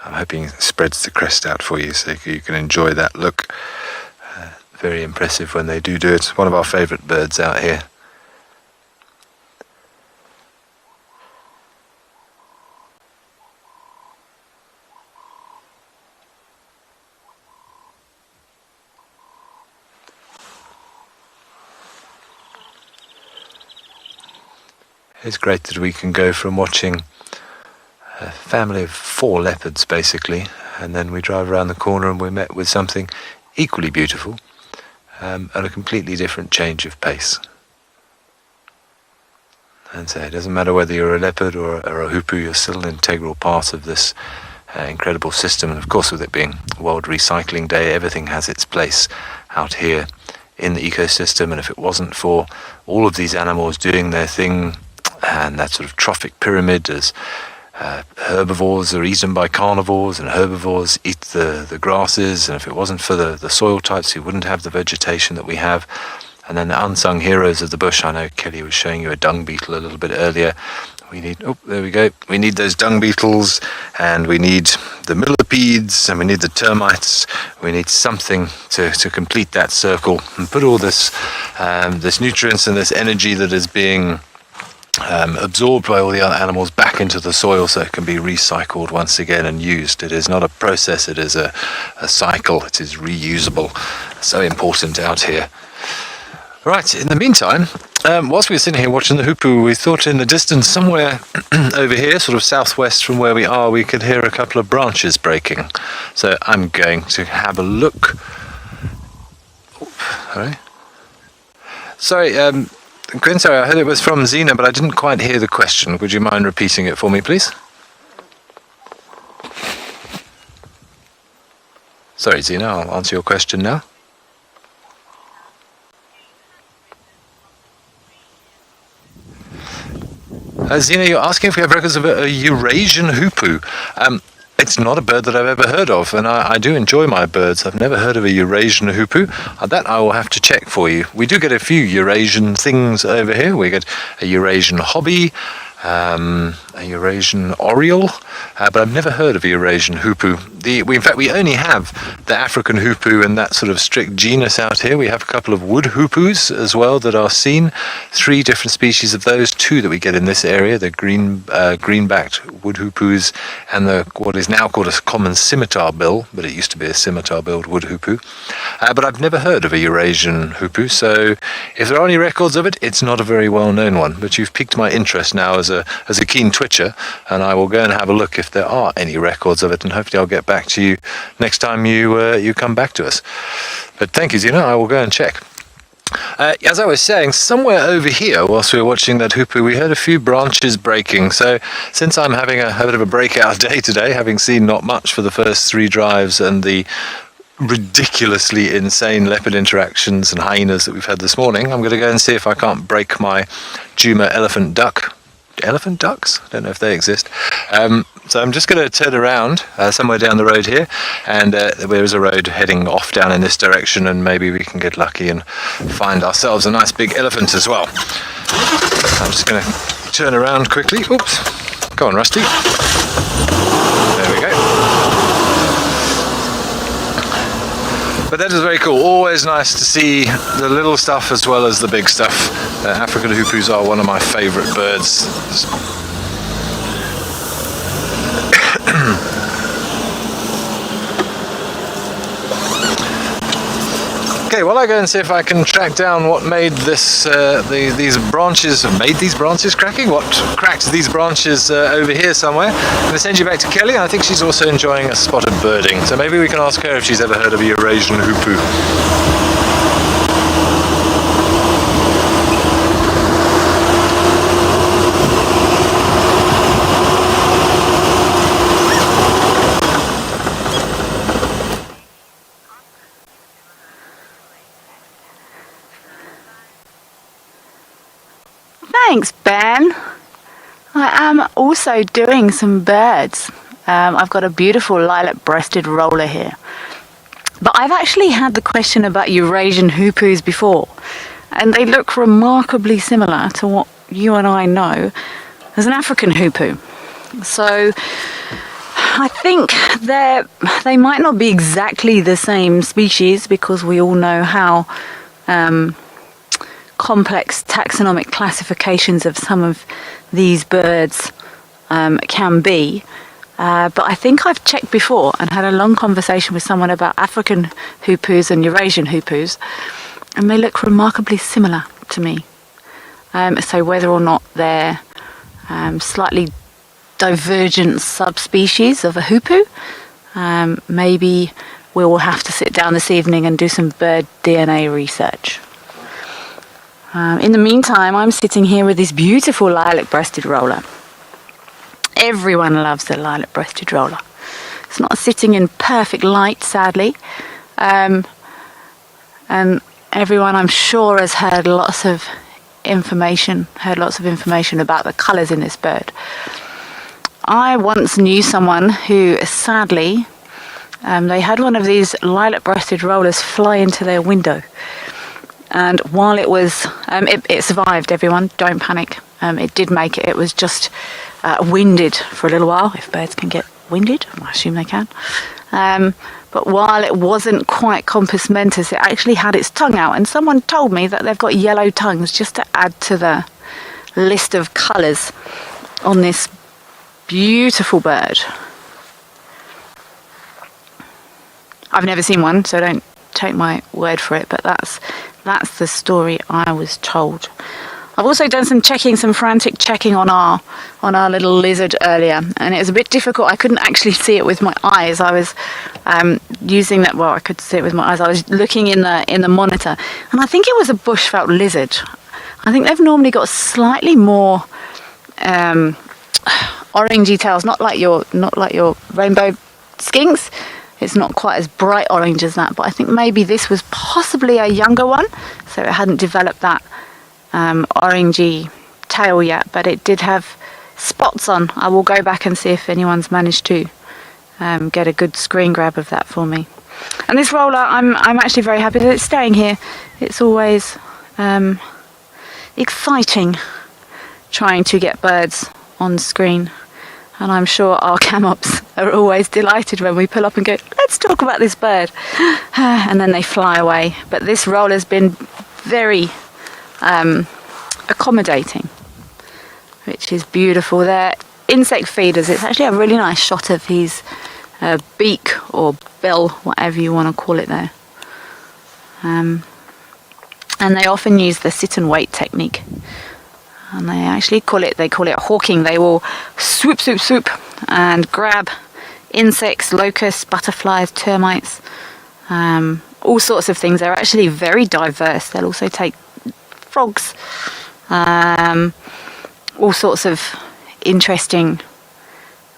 I'm hoping it spreads the crest out for you so you can enjoy that look. Very impressive when they do it. One of our favourite birds out here. It's great that we can go from watching a family of 4 leopards basically, and then we drive around the corner and we're met with something equally beautiful, and a completely different change of pace. And so it doesn't matter whether you're a leopard or a hoopoe, you're still an integral part of this incredible system. And of course, with it being World Recycling Day, everything has its place out here in the ecosystem, and if it wasn't for all of these animals doing their thing, and that sort of trophic pyramid as herbivores are eaten by carnivores and herbivores eat the grasses, and if it wasn't for the soil types, we wouldn't have the vegetation that we have. And then the unsung heroes of the bush. I know Kelly was showing you a dung beetle a little bit earlier. We need, there we go, we need those dung beetles, and we need the millipedes, and we need the termites. We need something to complete that circle and put all this nutrients and this energy that is being absorbed by all the other animals back into the soil so it can be recycled once again and used. It is not a process, it is a cycle. It is reusable. So important out here. Right, in the meantime, whilst we were sitting here watching the hoopoe, we thought in the distance somewhere over here, sort of southwest from where we are, we could hear a couple of branches breaking. So I'm going to have a look. Sorry, Quinn, sorry, I heard it was from Zena, but I didn't quite hear the question. Would you mind repeating it for me, please? Sorry, Zena, I'll answer your question now. Zena, you're asking if we have records of a Eurasian hoopoe. It's not a bird that I've ever heard of, and I do enjoy my birds. I've never heard of a Eurasian hoopoe. That I will have to check for you. We do get a few Eurasian things over here. We get a Eurasian hobby, a Eurasian oriole, but I've never heard of a Eurasian hoopoe. In fact, we only have the African hoopoe and that sort of strict genus out here. We have a couple of wood hoopoes as well that are seen. 3 different species of those, 2 that we get in this area, the green-backed wood hoopoes and what is now called a common scimitar bill, but it used to be a scimitar-billed wood hoopoe. But I've never heard of a Eurasian hoopoe, so if there are any records of it, it's not a very well-known one. But you've piqued my interest now as a keen twitcher, and I will go and have a look if there are any records of it, and hopefully I'll get back to you next time you come back to us. But thank you, Zena. I will go and check. As I was saying, somewhere over here, whilst we were watching that hoopoe, we heard a few branches breaking. So since I'm having a bit of a breakout day today, having seen not much for the first 3 drives, and the ridiculously insane leopard interactions and hyenas that we've had this morning, I'm going to go and see if I can't break my Juma elephant ducks? I don't know if they exist. So I'm just going to turn around somewhere down the road here, and there is a road heading off down in this direction, and maybe we can get lucky and find ourselves a nice big elephant as well. I'm just going to turn around quickly. Oops. Go on, Rusty. There we go. But that is very cool. Always nice to see the little stuff as well as the big stuff. African hoopoes are one of my favourite birds. Okay, well, I go and see if I can track down what made this these branches cracking. What cracked these branches over here somewhere? I'm going to send you back to Kelly. I think she's also enjoying a spotted birding, so maybe we can ask her if she's ever heard of a Eurasian hoopoo. Thanks, Ben. I am also doing some birds. I've got a beautiful lilac-breasted roller here. But I've actually had the question about Eurasian hoopoes before, and they look remarkably similar to what you and I know as an African hoopoo. So I think they might not be exactly the same species, because we all know how complex taxonomic classifications of some of these birds can be. But I think I've checked before and had a long conversation with someone about African hoopoes and Eurasian hoopoes, and they look remarkably similar to me. So whether or not they're slightly divergent subspecies of a hoopoo, maybe we will have to sit down this evening and do some bird DNA research. In the meantime, I'm sitting here with this beautiful lilac-breasted roller. Everyone loves the lilac-breasted roller. It's not sitting in perfect light, sadly. And everyone, I'm sure, has heard lots of information about the colours in this bird. I once knew someone who, sadly, they had one of these lilac-breasted rollers fly into their window. And while it was, it survived, everyone, don't panic. It did make it. It was just winded for a little while, if birds can get winded. I assume they can. But while it wasn't quite compos mentis, it actually had its tongue out. And someone told me that they've got yellow tongues, just to add to the list of colours on this beautiful bird. I've never seen one, so don't take my word for it, but that's the story I was told. I've also done some frantic checking on our little lizard earlier, and it was a bit difficult. I couldn't actually see it with my eyes. I was using that. Well, I could see it with my eyes. I was looking in the monitor, and I think it was a bushveld lizard. I think they've normally got slightly more orangey tails, not like your rainbow skinks. It's not quite as bright orange as that, but I think maybe this was possibly a younger one, so it hadn't developed that orangey tail yet, but it did have spots on. I will go back and see if anyone's managed to get a good screen grab of that for me. And this roller, I'm actually very happy that it's staying here. It's always exciting trying to get birds on screen. And I'm sure our camops are always delighted when we pull up and go, let's talk about this bird. And then they fly away. But this roller's been very accommodating, which is beautiful. They're insect feeders. It's actually a really nice shot of his beak or bill, whatever you want to call it there. And they often use the sit and wait technique. And they actually call it hawking. They will swoop, swoop, swoop and grab insects, locusts, butterflies, termites, all sorts of things. They're actually very diverse. They'll also take frogs, all sorts of interesting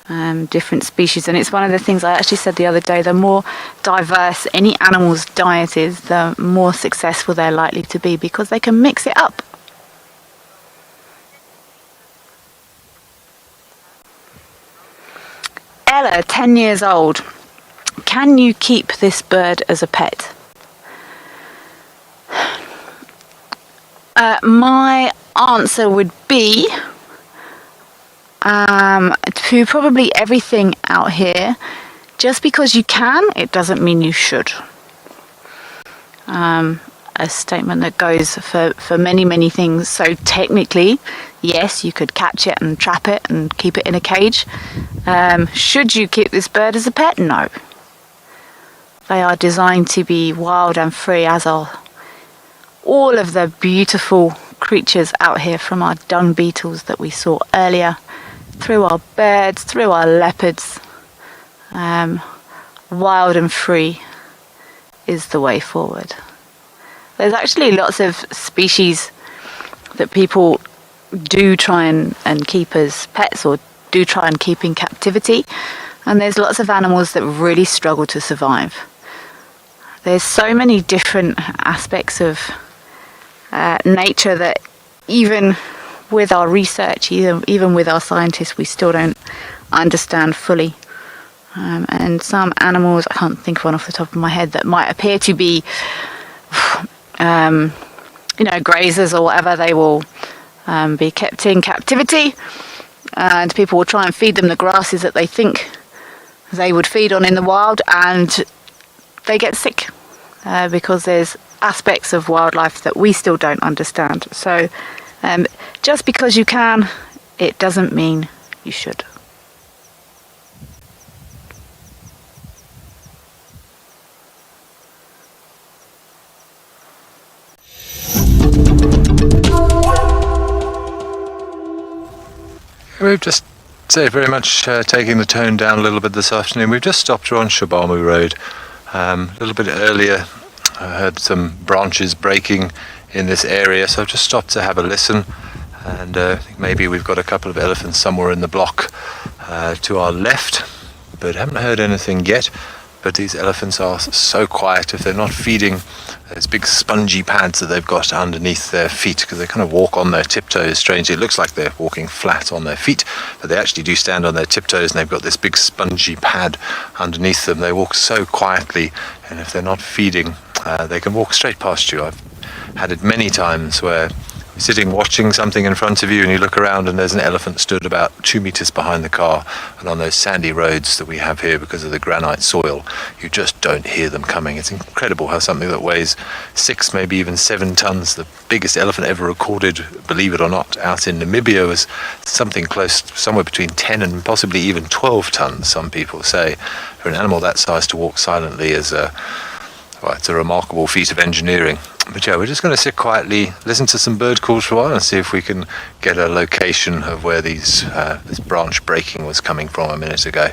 different species. And it's one of the things I actually said the other day, the more diverse any animal's diet is, the more successful they're likely to be, because they can mix it up. Ella, 10 years old. Can you keep this bird as a pet? My answer would be to probably everything out here. Just because you can, it doesn't mean you should. A statement that goes for many things. So technically, yes, you could catch it and trap it and keep it in a cage. Should you keep this bird as a pet? No. They are designed to be wild and free, as are all of the beautiful creatures out here, from our dung beetles that we saw earlier, through our birds, through our leopards. Wild and free is the way forward. There's actually lots of species that people do try and keep as pets, or do try and keep in captivity, and there's lots of animals that really struggle to survive. There's so many different aspects of nature that even with our research, even with our scientists, we still don't understand fully. And some animals, I can't think of one off the top of my head, that might appear to be grazers or whatever, they will be kept in captivity, and people will try and feed them the grasses that they think they would feed on in the wild, and they get sick because there's aspects of wildlife that we still don't understand. So just because you can, it doesn't mean you should. We've just very much taking the tone down a little bit this afternoon. We've just stopped her on Shabamu Road. A little bit earlier, I heard some branches breaking in this area, so I've just stopped to have a listen. And I think maybe we've got a couple of elephants somewhere in the block to our left, but haven't heard anything yet. But these elephants are so quiet if they're not feeding. Those big spongy pads that they've got underneath their feet, because they kind of walk on their tiptoes. Strangely, it looks like they're walking flat on their feet, but they actually do stand on their tiptoes, and they've got this big spongy pad underneath them. They walk so quietly, and if they're not feeding, they can walk straight past you. I've had it many times where you're sitting watching something in front of you, and you look around and there's an elephant stood about 2 meters behind the car. And on those sandy roads that we have here because of the granite soil, you just don't hear them coming. It's incredible how something that weighs 6, maybe even 7 tons, the biggest elephant ever recorded, believe it or not, out in Namibia, was something close, somewhere between 10 and possibly even 12 tons, some people say. For an animal that size to walk silently is it's a remarkable feat of engineering. But yeah, we're just going to sit quietly, listen to some bird calls for a while, and see if we can get a location of where this branch breaking was coming from a minute ago.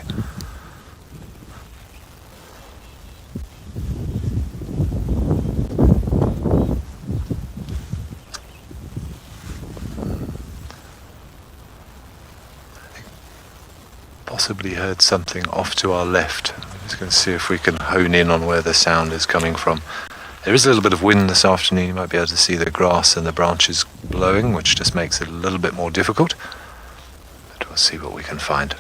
Possibly heard something off to our left. I'm just going to see if we can hone in on where the sound is coming from. There is a little bit of wind this afternoon. You might be able to see the grass and the branches blowing, which just makes it a little bit more difficult. But we'll see what we can find.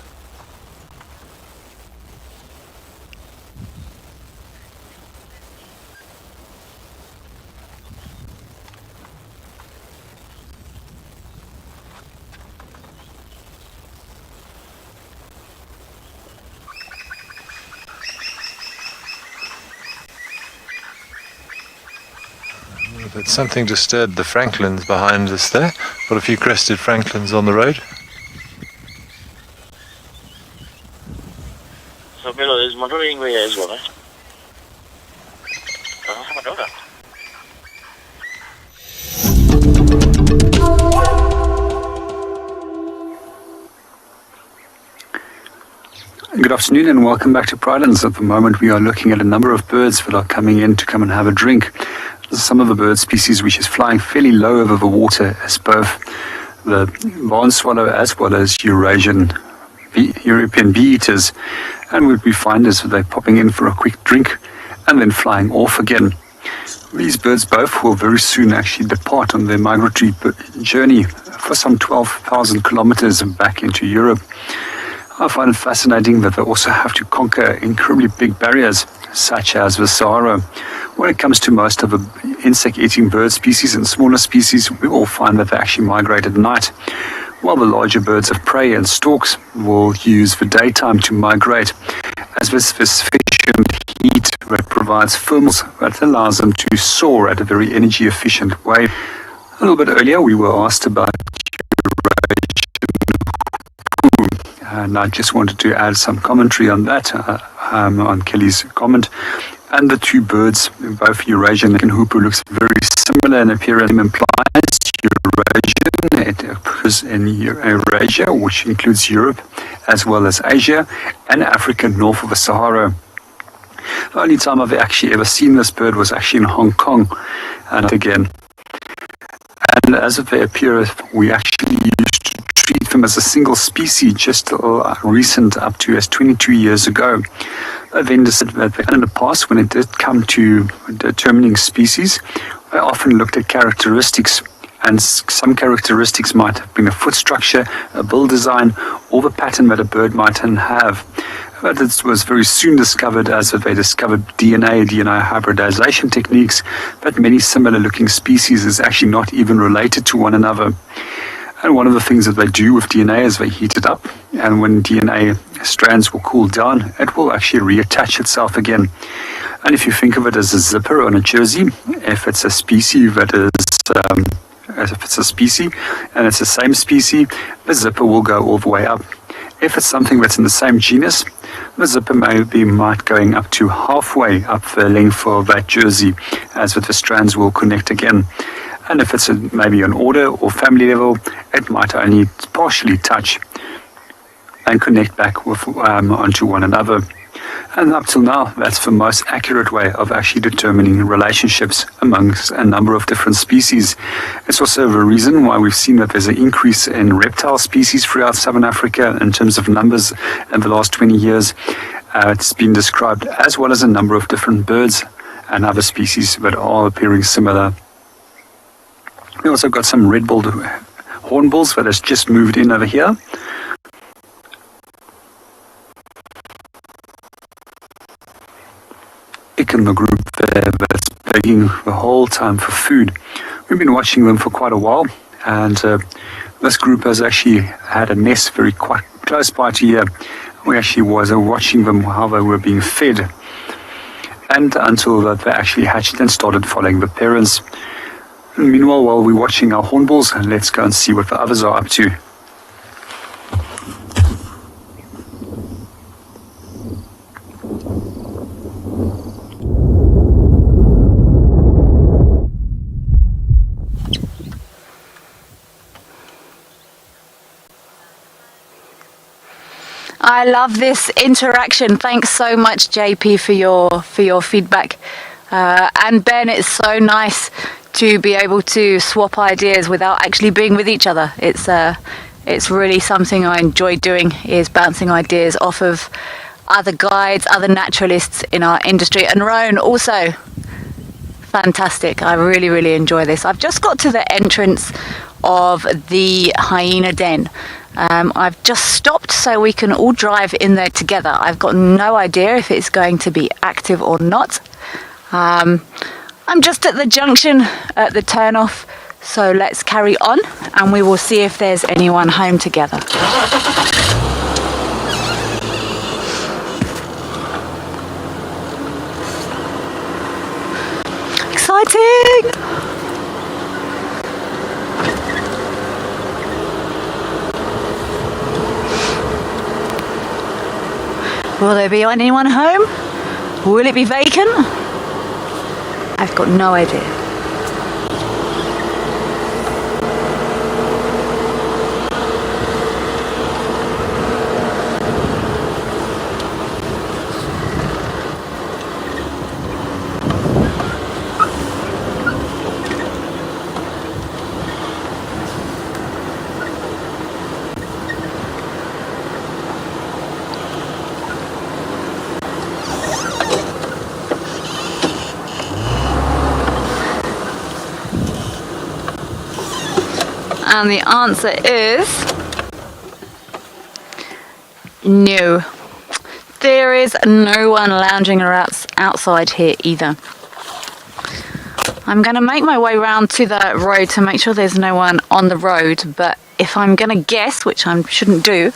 But something disturbed the francolins behind us there. Got a few crested francolins on the road. So Milo is monitoring me as well, right? Good afternoon and welcome back to Pridelands. At the moment we are looking at a number of birds that are coming in to come and have a drink. Some of the bird species which is flying fairly low over the water as both the barn swallow as well as Eurasian European bee eaters. And what we find is that they're popping in for a quick drink and then flying off again. These birds both will very soon actually depart on their migratory journey for some 12,000 kilometers back into Europe. I find it fascinating that they also have to conquer incredibly big barriers, such as the Sahara. When it comes to most of the insect-eating bird species and smaller species, we all find that they actually migrate at night, while the larger birds of prey and storks will use the daytime to migrate, as this sufficient heat that provides thermals that allows them to soar at a very energy-efficient way. A little bit earlier, we were asked about and I just wanted to add some commentary on that, on Kelly's comment. And the two birds, both Eurasian and Hoopoe, looks very similar in appearance. Implies Eurasian. It occurs in Eurasia, which includes Europe, as well as Asia, and Africa north of the Sahara. The only time I've actually ever seen this bird was actually in Hong Kong, and again. And as they appear, we actually used to treat them as a single species just recent up to as 22 years ago. I then decided that in the past, when it did come to determining species, I often looked at characteristics, and some characteristics might have been a foot structure, a bill design, or the pattern that a bird might have. But it was very soon discovered as they discovered DNA hybridization techniques, that many similar looking species is actually not even related to one another. And one of the things that they do with DNA is they heat it up, and when DNA strands will cool down, it will actually reattach itself again. And if you think of it as a zipper on a jersey, if it's a species that is if it's a species and it's the same species, the zipper will go all the way up. If it's something that's in the same genus, the zipper might going up to halfway up the length of that jersey, as with the strands will connect again. And if it's maybe an order or family level, it might only partially touch and connect back with, onto one another. And up till now, that's the most accurate way of actually determining relationships amongst a number of different species. It's also the reason why we've seen that there's an increase in reptile species throughout Southern Africa in terms of numbers in the last 20 years. It's been described, as well as a number of different birds and other species that are appearing similar. We also got some red-billed hornbills that has just moved in over here. In the group there that's begging the whole time for food. We've been watching them for quite a while, and this group has actually had a nest very quite close by to here. We actually was watching them how they were being fed, and until they actually hatched and started following the parents. And meanwhile, while we're watching our hornbills, let's go and see what the others are up to. I love this interaction. Thanks so much, JP, for your feedback. And Ben, it's so nice to be able to swap ideas without actually being with each other. It's really something I enjoy doing, is bouncing ideas off of other guides, other naturalists in our industry. And Rowan, also fantastic. I really, really enjoy this. I've just got to the entrance of the hyena den. I've just stopped so we can all drive in there together. I've got no idea if it's going to be active or not. I'm just at the junction at the turnoff, so let's carry on and we will see if there's anyone home together. Exciting! Will there be anyone home? Will it be vacant? I've got no idea. And the answer is no. There is no one lounging around outside here either. I'm going to make my way round to the road to make sure there's no one on the road, but if I'm going to guess, which I shouldn't do,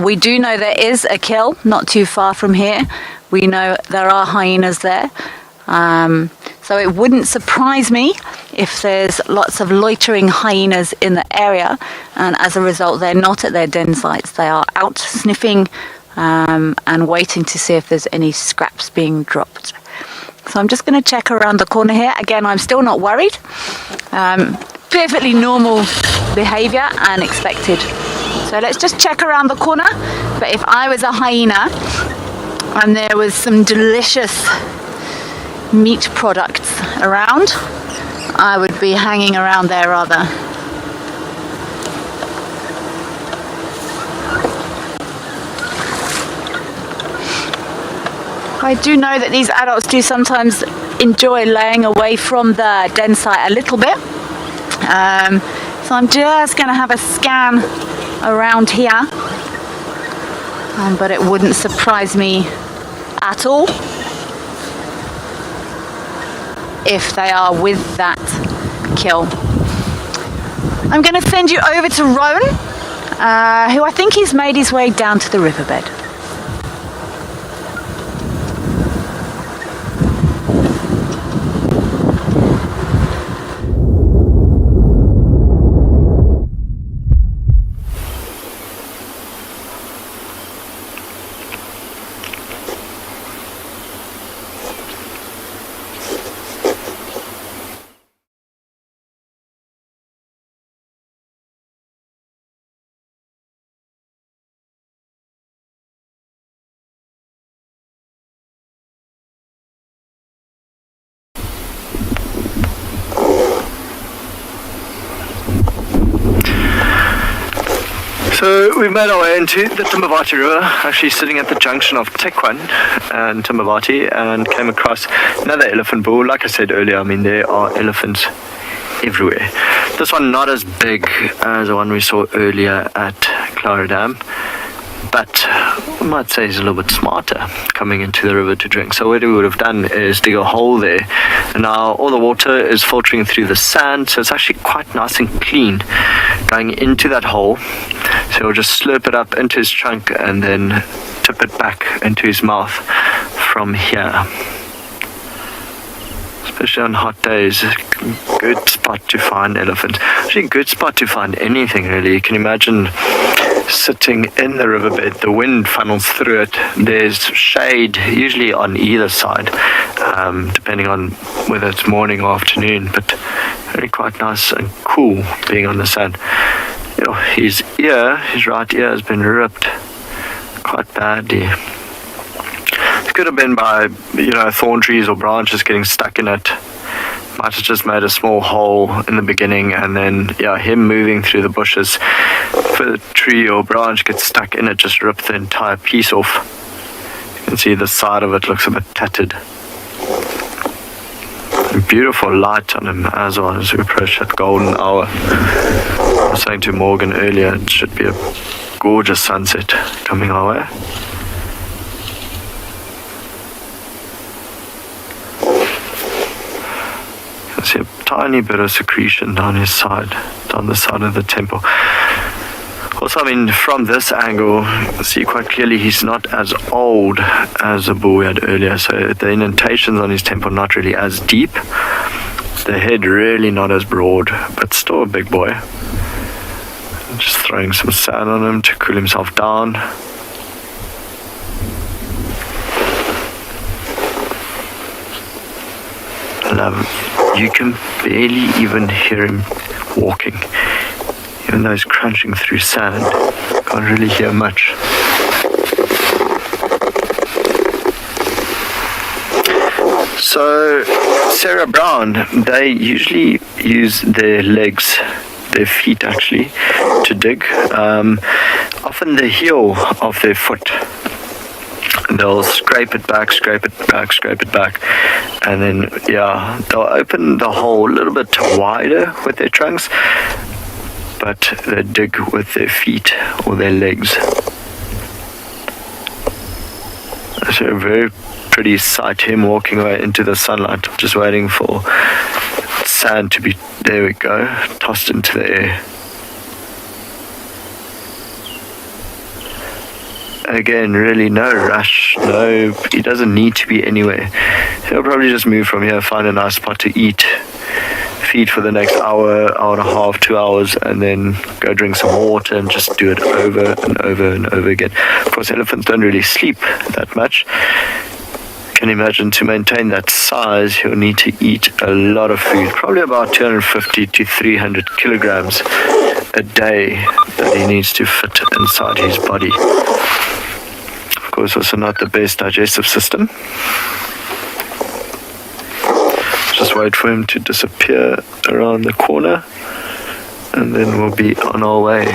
we do know there is a kill not too far from here. We know there are hyenas there. So it wouldn't surprise me if there's lots of loitering hyenas in the area, and as a result they're not at their den sites. They are out sniffing and waiting to see if there's any scraps being dropped. So I'm just going to check around the corner here. Again, I'm still not worried. Perfectly normal behavior and expected. So let's just check around the corner. But if I was a hyena and there was some delicious meat products around, I would be hanging around there rather. I do know that these adults do sometimes enjoy laying away from the den site a little bit. So I'm just going to have a scan around here. But it wouldn't surprise me at all if they are with that kill. I'm going to send you over to Rowan, who I think he's made his way down to the riverbed. So we've made our way into the Timbavati River, actually sitting at the junction of Tekwan and Timbavati, and came across another elephant bull. Like I said earlier, I mean, there are elephants everywhere. This one not as big as the one we saw earlier at Clara Dam, but I might say he's a little bit smarter coming into the river to drink. So what we would have done is dig a hole there, and now all the water is filtering through the sand, so it's actually quite nice and clean going into that hole. So he'll just slurp it up into his trunk and then tip it back into his mouth from here. Especially on hot days, good spot to find elephants. Actually a good spot to find anything really. You can imagine sitting in the riverbed, the wind funnels through it, there's shade usually on either side, depending on whether it's morning or afternoon, but really quite nice and cool being on the sand. You know, his right ear has been ripped quite badly. It could have been by, thorn trees or branches getting stuck in it. Might have just made a small hole in the beginning, and then him moving through the bushes, if a tree or branch gets stuck in it, just rip the entire piece off. You can see the side of it looks a bit tattered. A beautiful light on him as well as we approach that golden hour. I was saying to Morgan earlier, it should be a gorgeous sunset coming our way. You can see a tiny bit of secretion down the side of the temple. Also, I mean, from this angle, you can see quite clearly he's not as old as the bull we had earlier, so the indentations on his temple not really as deep. The head really not as broad, but still a big boy. Just throwing some sand on him to cool himself down. You can barely even hear him walking. Even though he's crunching through sand, can't really hear much. So, Sarah Brown, they usually use their legs, their feet actually, to dig. Often the heel of their foot. They'll scrape it back, and then they'll open the hole a little bit wider with their trunks, but they dig with their feet or their legs. So a very pretty sight, him walking away into the sunlight, just waiting for sand to be, there we go, tossed into the air. Again, really no rush, he doesn't need to be anywhere. He'll probably just move from here, find a nice spot to eat, feed for the next hour, hour and a half, 2 hours, and then go drink some water and just do it over and over and over again. Of course, elephants don't really sleep that much. You can imagine to maintain that size, he'll need to eat a lot of food, probably about 250 to 300 kilograms a day that he needs to fit inside his body. Of course, also not the best digestive system. Just wait for him to disappear around the corner, and then we'll be on our way.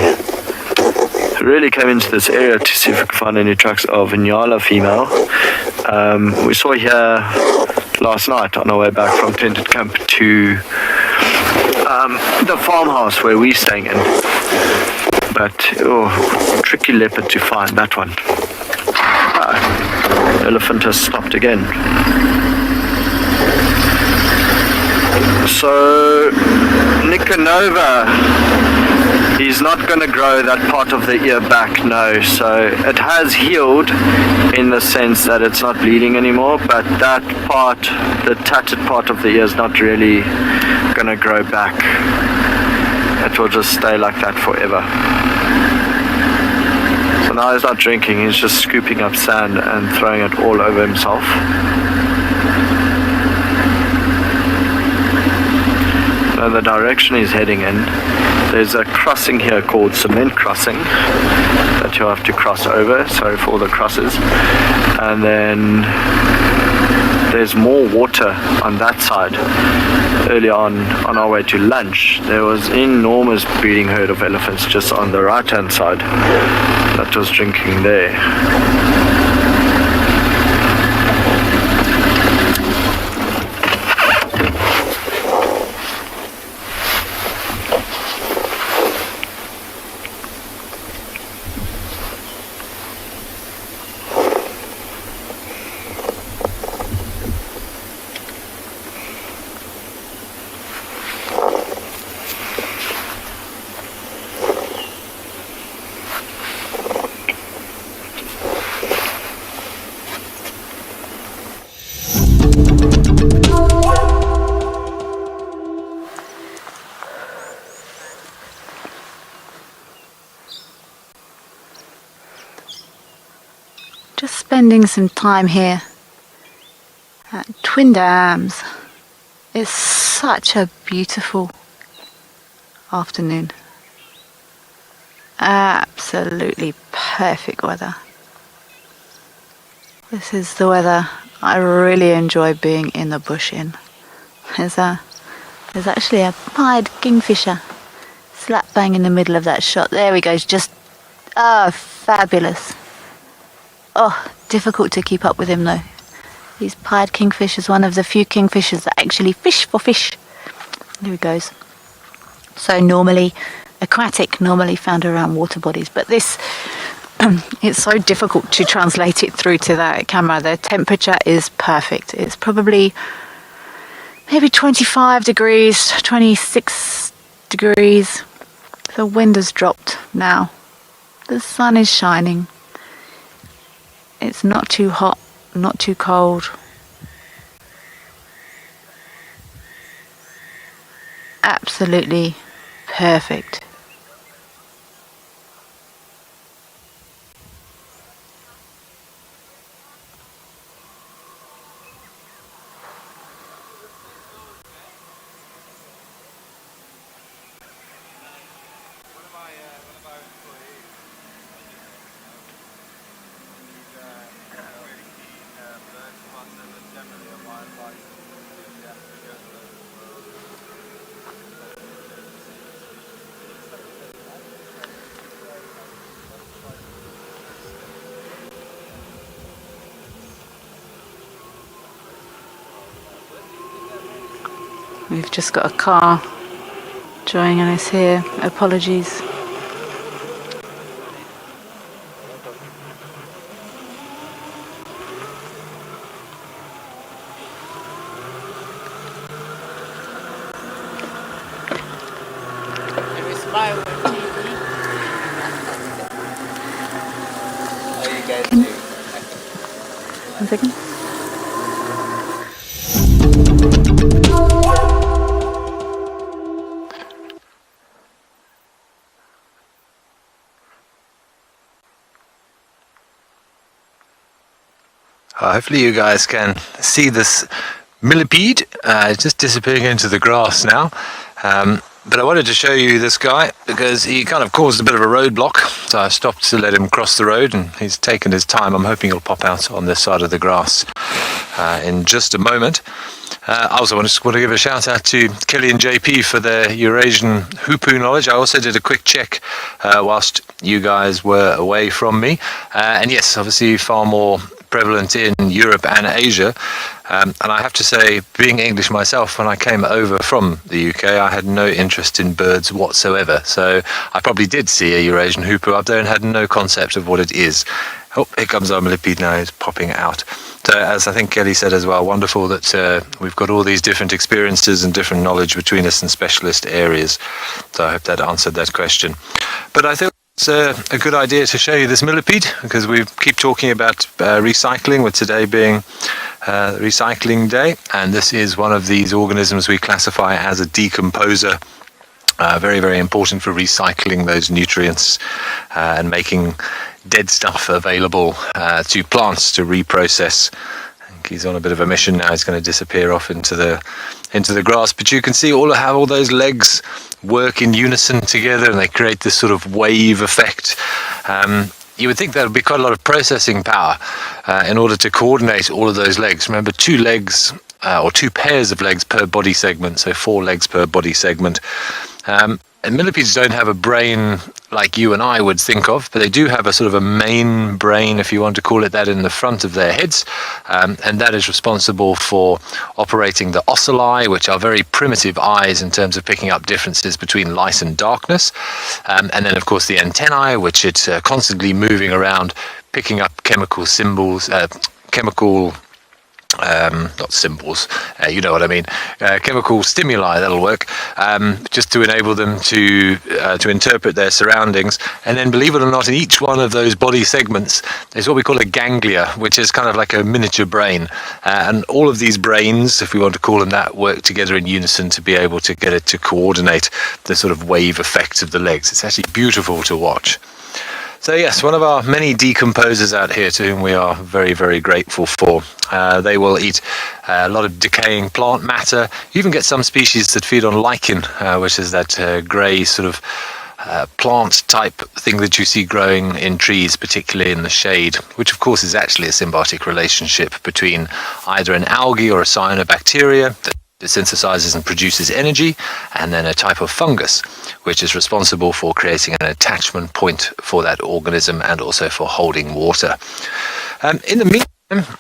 We really came into this area to see if we could find any tracks of Nyala female. We saw here last night on our way back from tented camp to the farmhouse where we're staying in. But, tricky leopard to find that one. Elephant has stopped again. So, Nicanova, he's not going to grow that part of the ear back, no. So it has healed in the sense that it's not bleeding anymore, but that part, the tattered part of the ear, is not really going to grow back. It will just stay like that forever. So now he's not drinking, he's just scooping up sand and throwing it all over himself. The direction he's heading in, there's a crossing here called Cement Crossing that you'll have to cross over. Sorry for all the crosses. And then there's more water on that side. Early on our way to lunch, there was an enormous breeding herd of elephants just on the right hand side that was drinking there. Just spending some time here at Twin Dams. It's such a beautiful afternoon. Absolutely perfect weather. This is the weather I really enjoy being in the bush in. There's actually a pied kingfisher slap bang in the middle of that shot. There we go. Just fabulous. Oh, difficult to keep up with him though. He's pied kingfish is one of the few kingfishers that actually fish for fish. There he goes. So normally aquatic, normally found around water bodies, but this it's so difficult to translate it through to that camera. The temperature is perfect. It's probably maybe 25 degrees, 26 degrees. The wind has dropped now. The sun is shining. It's not too hot, not too cold. Absolutely perfect. We've just got a car joining us here. Apologies. One second. Hopefully you guys can see this millipede just disappearing into the grass now. But I wanted to show you this guy because he kind of caused a bit of a roadblock, so I stopped to let him cross the road, and he's taken his time. I'm hoping he'll pop out on this side of the grass in just a moment. I also want to give a shout out to Kelly and JP for their Eurasian hoopoe knowledge. I also did a quick check whilst you guys were away from me, and yes, obviously far more prevalent in Europe and Asia. And I have to say, being English myself, when I came over from the UK, I had no interest in birds whatsoever. So I probably did see a Eurasian hoopoe up there and had no concept of what it is. Oh, here comes our millipede now, he's popping out. So as I think Kelly said as well, wonderful that we've got all these different experiences and different knowledge between us in specialist areas. So I hope that answered that question. But I think it's a good idea to show you this millipede, because we keep talking about recycling, with today being recycling day, and this is one of these organisms we classify as a decomposer. Very, very important for recycling those nutrients and making dead stuff available to plants to reprocess. He's on a bit of a mission now. He's going to disappear off into the grass, but you can see how all those legs work in unison together, and they create this sort of wave effect. You would think there would be quite a lot of processing power in order to coordinate all of those legs. Remember, 2 legs or 2 pairs of legs per body segment, so 4 legs per body segment. And millipedes don't have a brain like you and I would think of, but they do have a sort of a main brain, if you want to call it that, in the front of their heads, and that is responsible for operating the ocelli, which are very primitive eyes in terms of picking up differences between light and darkness, and then of course the antennae, which it's constantly moving around, picking up chemical symbols, not symbols, you know what I mean, chemical stimuli, that'll work, just to enable them to interpret their surroundings. And then, believe it or not, in each one of those body segments there's what we call a ganglia, which is kind of like a miniature brain, and all of these brains, if we want to call them that, work together in unison to be able to get it to coordinate the sort of wave effects of the legs. It's actually beautiful to watch. So yes, one of our many decomposers out here to whom we are very, very grateful for. They will eat a lot of decaying plant matter. You even get some species that feed on lichen, which is that grey sort of plant type thing that you see growing in trees, particularly in the shade, which of course is actually a symbiotic relationship between either an algae or a cyanobacteria that synthesizes and produces energy, and then a type of fungus which is responsible for creating an attachment point for that organism and also for holding water. In the meantime,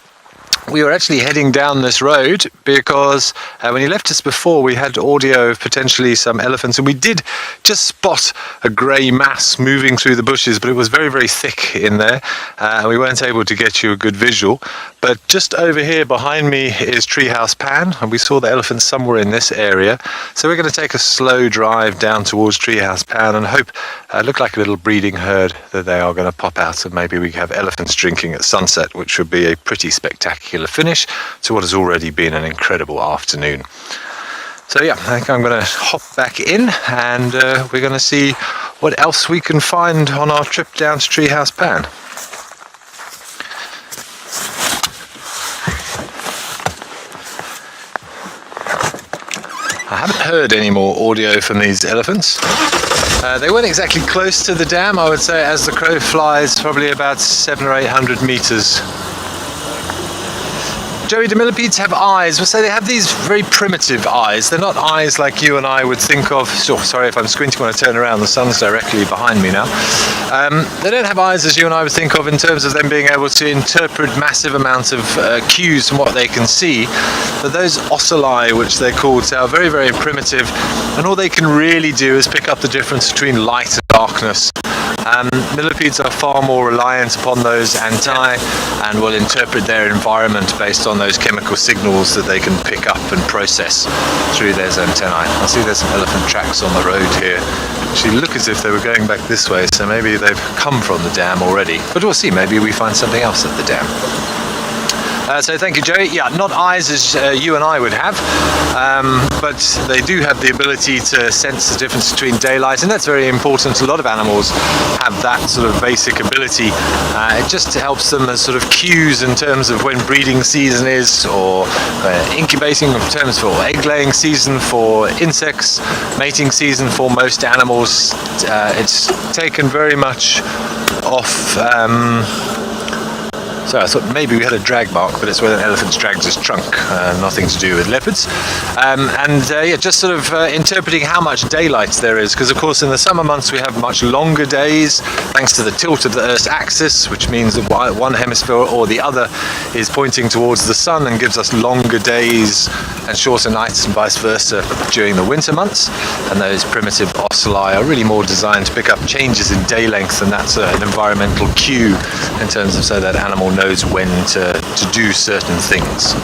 we were actually heading down this road because when you left us before, we had audio of potentially some elephants, and we did just spot a grey mass moving through the bushes, but it was very, very thick in there, and we weren't able to get you a good visual. But just over here behind me is Treehouse Pan, and we saw the elephants somewhere in this area. So we're going to take a slow drive down towards Treehouse Pan and hope, look like a little breeding herd, that they are going to pop out, and maybe we have elephants drinking at sunset, which would be a pretty spectacular finish to what has already been an incredible afternoon. So yeah, I think I'm going to hop back in, and we're going to see what else we can find on our trip down to Treehouse Pan. I haven't heard any more audio from these elephants. They weren't exactly close to the dam. I would say as the crow flies, probably about 700 or 800 meters. Joey, do millipedes have eyes? We'll say they have these very primitive eyes. They're not eyes like you and I would think of. Oh, sorry if I'm squinting when I turn around. The sun's directly behind me now. They don't have eyes as you and I would think of in terms of them being able to interpret massive amounts of cues from what they can see. But those ocelli, which they're called, are very, very primitive. And all they can really do is pick up the difference between light and darkness. Millipedes are far more reliant upon those antennae and will interpret their environment based on those chemical signals that they can pick up and process through those antennae. I see there's some elephant tracks on the road here. Actually look as if they were going back this way, so maybe they've come from the dam already. But we'll see, maybe we find something else at the dam. So thank you, Joey. Yeah, not eyes as you and I would have, but they do have the ability to sense the difference between daylight, and that's very important. A lot of animals have that sort of basic ability. It just helps them as sort of cues in terms of when breeding season is, or incubating in terms for egg-laying season for insects, mating season for most animals. It's taken very much off. So I thought maybe we had a drag mark, but it's where an elephant's dragged his trunk, nothing to do with leopards. Yeah, just sort of interpreting how much daylight there is, because of course in the summer months we have much longer days, thanks to the tilt of the Earth's axis, which means that one hemisphere or the other is pointing towards the sun and gives us longer days and shorter nights, and vice versa during the winter months. And those primitive ocelli are really more designed to pick up changes in day length, and that's an environmental cue in terms of so that animal knows when to do certain things.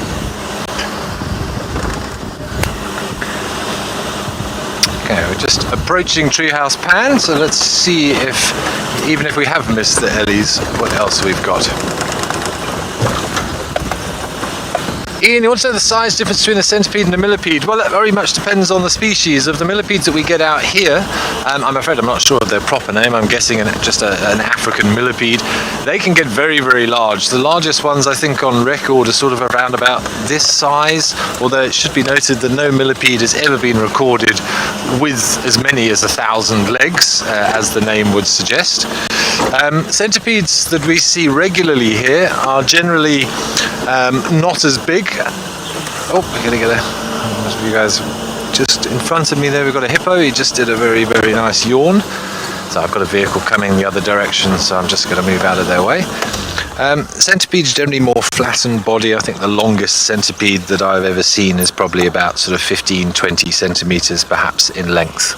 Okay, we're just approaching Treehouse Pan, so let's see if, even if we have missed the Ellies, what else we've got. Ian, you want to know the size difference between a centipede and a millipede? Well, that very much depends on the species. Of the millipedes that we get out here, I'm afraid I'm not sure of their proper name. I'm guessing just an African millipede. They can get very, very large. The largest ones, I think, on record are sort of around about this size, although it should be noted that no millipede has ever been recorded with as many as 1,000 legs, as the name would suggest. Centipedes that we see regularly here are generally not as big. Oh, we're gonna get a, you guys just in front of me there, we've got a hippo. He just did a very, very nice yawn. So I've got a vehicle coming the other direction, so I'm just going to move out of their way. Centipedes generally more flattened body. I think the longest centipede that I've ever seen is probably about sort of 15-20 centimeters perhaps in length.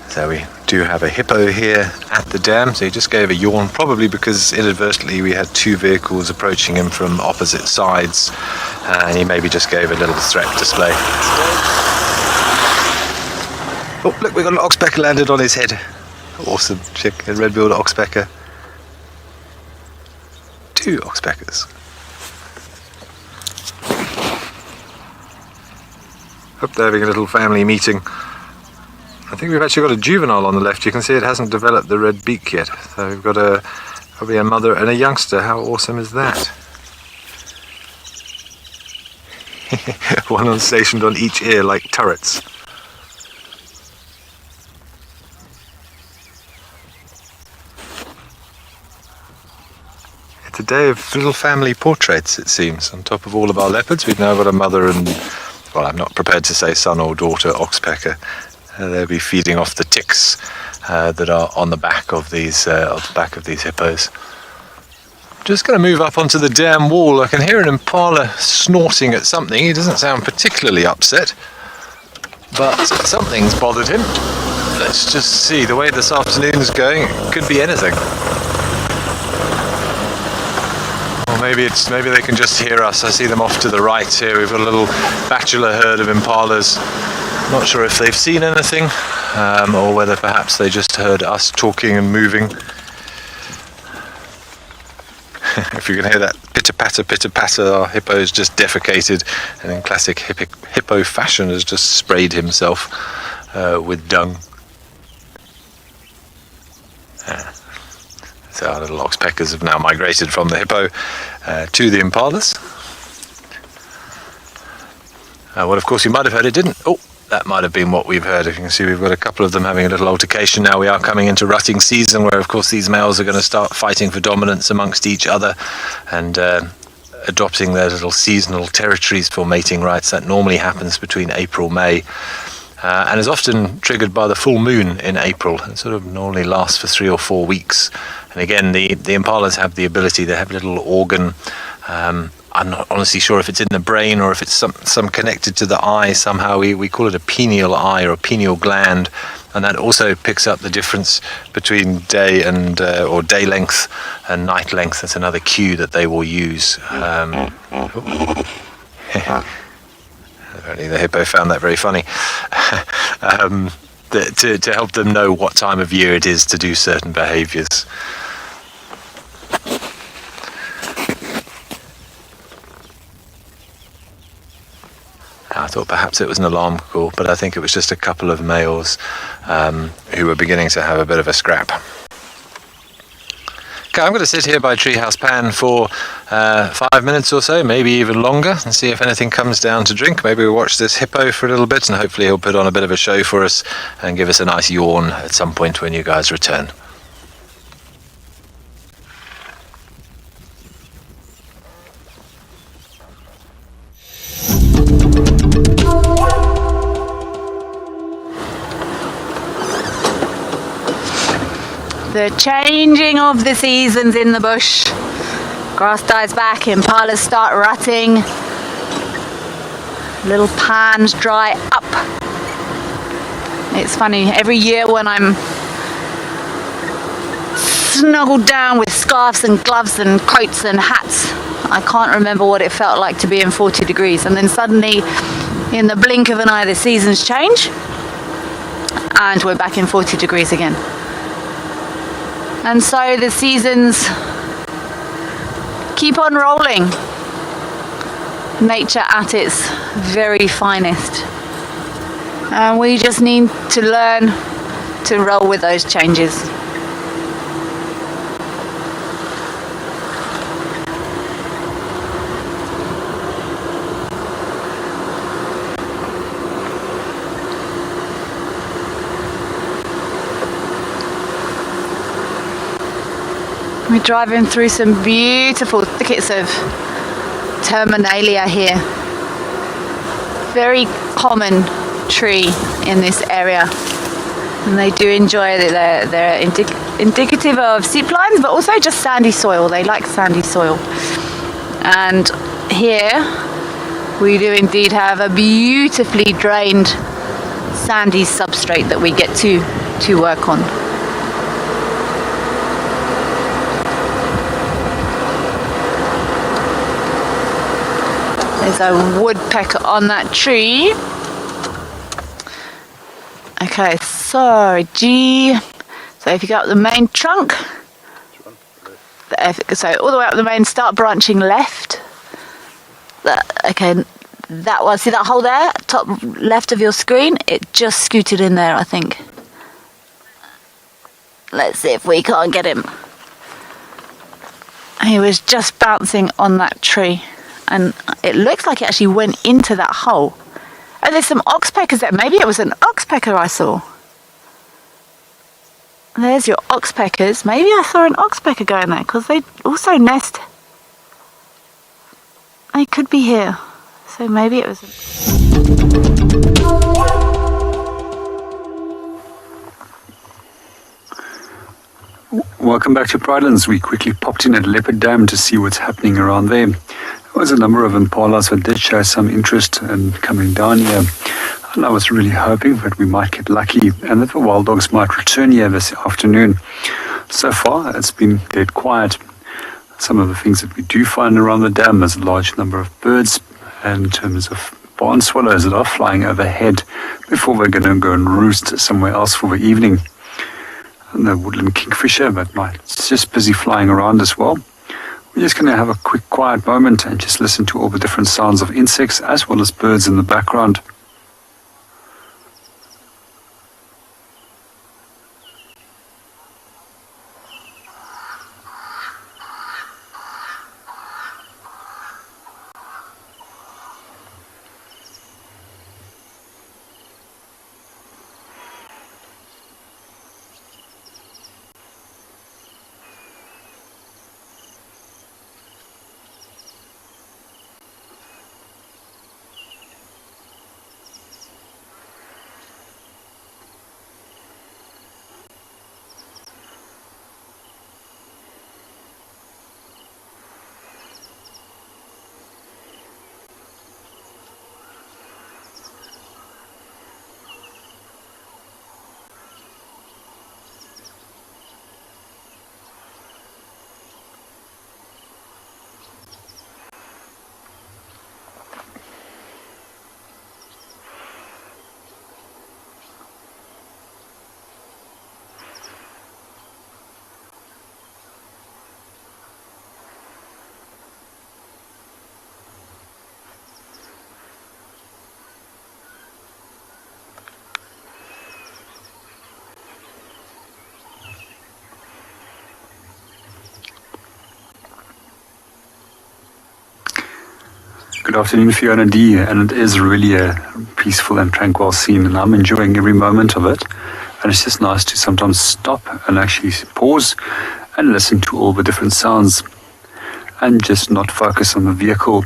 So we do have a hippo here at the dam, so he just gave a yawn, probably because inadvertently we had two vehicles approaching him from opposite sides, and he maybe just gave a little threat display. Oh, look, we've got an oxpecker landed on his head. Awesome, check a red-billed oxpecker. Two oxpeckers. Hope they're having a little family meeting. I think we've actually got a juvenile on the left. You can see it hasn't developed the red beak yet. So we've got probably a mother and a youngster. How awesome is that? One stationed on each ear like turrets. It's a day of little family portraits, it seems. On top of all of our leopards, we've now got a mother and, well, I'm not prepared to say son or daughter oxpecker. They'll be feeding off the ticks that are on the back of these hippos. Just going to move up onto the dam wall. I can hear an impala snorting at something. He doesn't sound particularly upset, but something's bothered him. Let's just see. The way this afternoon's going, it could be anything. Or maybe they can just hear us. I see them off to the right here. We've got a little bachelor herd of impalas. Not sure if they've seen anything, or whether perhaps they just heard us talking and moving. If you can hear that pitter-patter, our hippo's just defecated, and in classic hippo fashion has just sprayed himself with dung. So our little oxpeckers have now migrated from the hippo to the impalas. Well, of course, you might have heard it didn't. Oh, that might have been what we've heard. As you can see, we've got a couple of them having a little altercation now. We are coming into rutting season, where of course these males are going to start fighting for dominance amongst each other and adopting their little seasonal territories for mating rights. That normally happens between April, May, and is often triggered by the full moon in April. It sort of normally lasts for 3 or 4 weeks. And again, the impalas have the ability, they have a little organ, I'm not honestly sure if it's in the brain or if it's some connected to the eye somehow. We call it a pineal eye or a pineal gland, and that also picks up the difference between day and or day length and night length. That's another cue that they will use. Apparently the hippo found that very funny. To help them know what time of year it is to do certain behaviours. I thought perhaps it was an alarm call, but I think it was just a couple of males who were beginning to have a bit of a scrap. Okay, I'm going to sit here by Treehouse Pan for 5 minutes or so, maybe even longer, and see if anything comes down to drink. Maybe we'll watch this hippo for a little bit, and hopefully he'll put on a bit of a show for us and give us a nice yawn at some point when you guys return. The changing of the seasons in the bush. Grass dies back, impalas start rutting. Little pans dry up. It's funny, every year when I'm snuggled down with scarves and gloves and coats and hats, I can't remember what it felt like to be in 40 degrees. And then suddenly, in the blink of an eye, the seasons change and we're back in 40 degrees again. And so the seasons keep on rolling. Nature at its very finest. And we just need to learn to roll with those changes. We're driving through some beautiful thickets of terminalia here. Very common tree in this area. And they do enjoy it. They're indicative of seep lines, but also just sandy soil. They like sandy soil. And here we do indeed have a beautifully drained sandy substrate that we get to work on. There's a woodpecker on that tree. Okay, so so if you go up the main trunk, so all the way up the main, start branching left. Okay, that one, see that hole there, top left of your screen? It just scooted in there, I think. Let's see if we can't get him. He was just bouncing on that tree. And it looks like it actually went into that hole. Oh, there's some oxpeckers there. Maybe it was an oxpecker I saw. There's your oxpeckers. Maybe I saw an oxpecker going there because they also nest. They could be here. So maybe it was... Welcome back to Pridelands. We quickly popped in at Leopard Dam to see what's happening around there. There was a number of impalas that did show some interest in coming down here. And I was really hoping that we might get lucky and that the wild dogs might return here this afternoon. So far, it's been dead quiet. Some of the things that we do find around the dam is a large number of birds, and in terms of barn swallows that are flying overhead before they're going to go and roost somewhere else for the evening. And the woodland kingfisher, but it's just busy flying around as well. We're just going to have a quick quiet moment and just listen to all the different sounds of insects as well as birds in the background. Good afternoon, Fiona D. And it is really a peaceful and tranquil scene, and I'm enjoying every moment of it. And it's just nice to sometimes stop and actually pause and listen to all the different sounds and just not focus on the vehicle.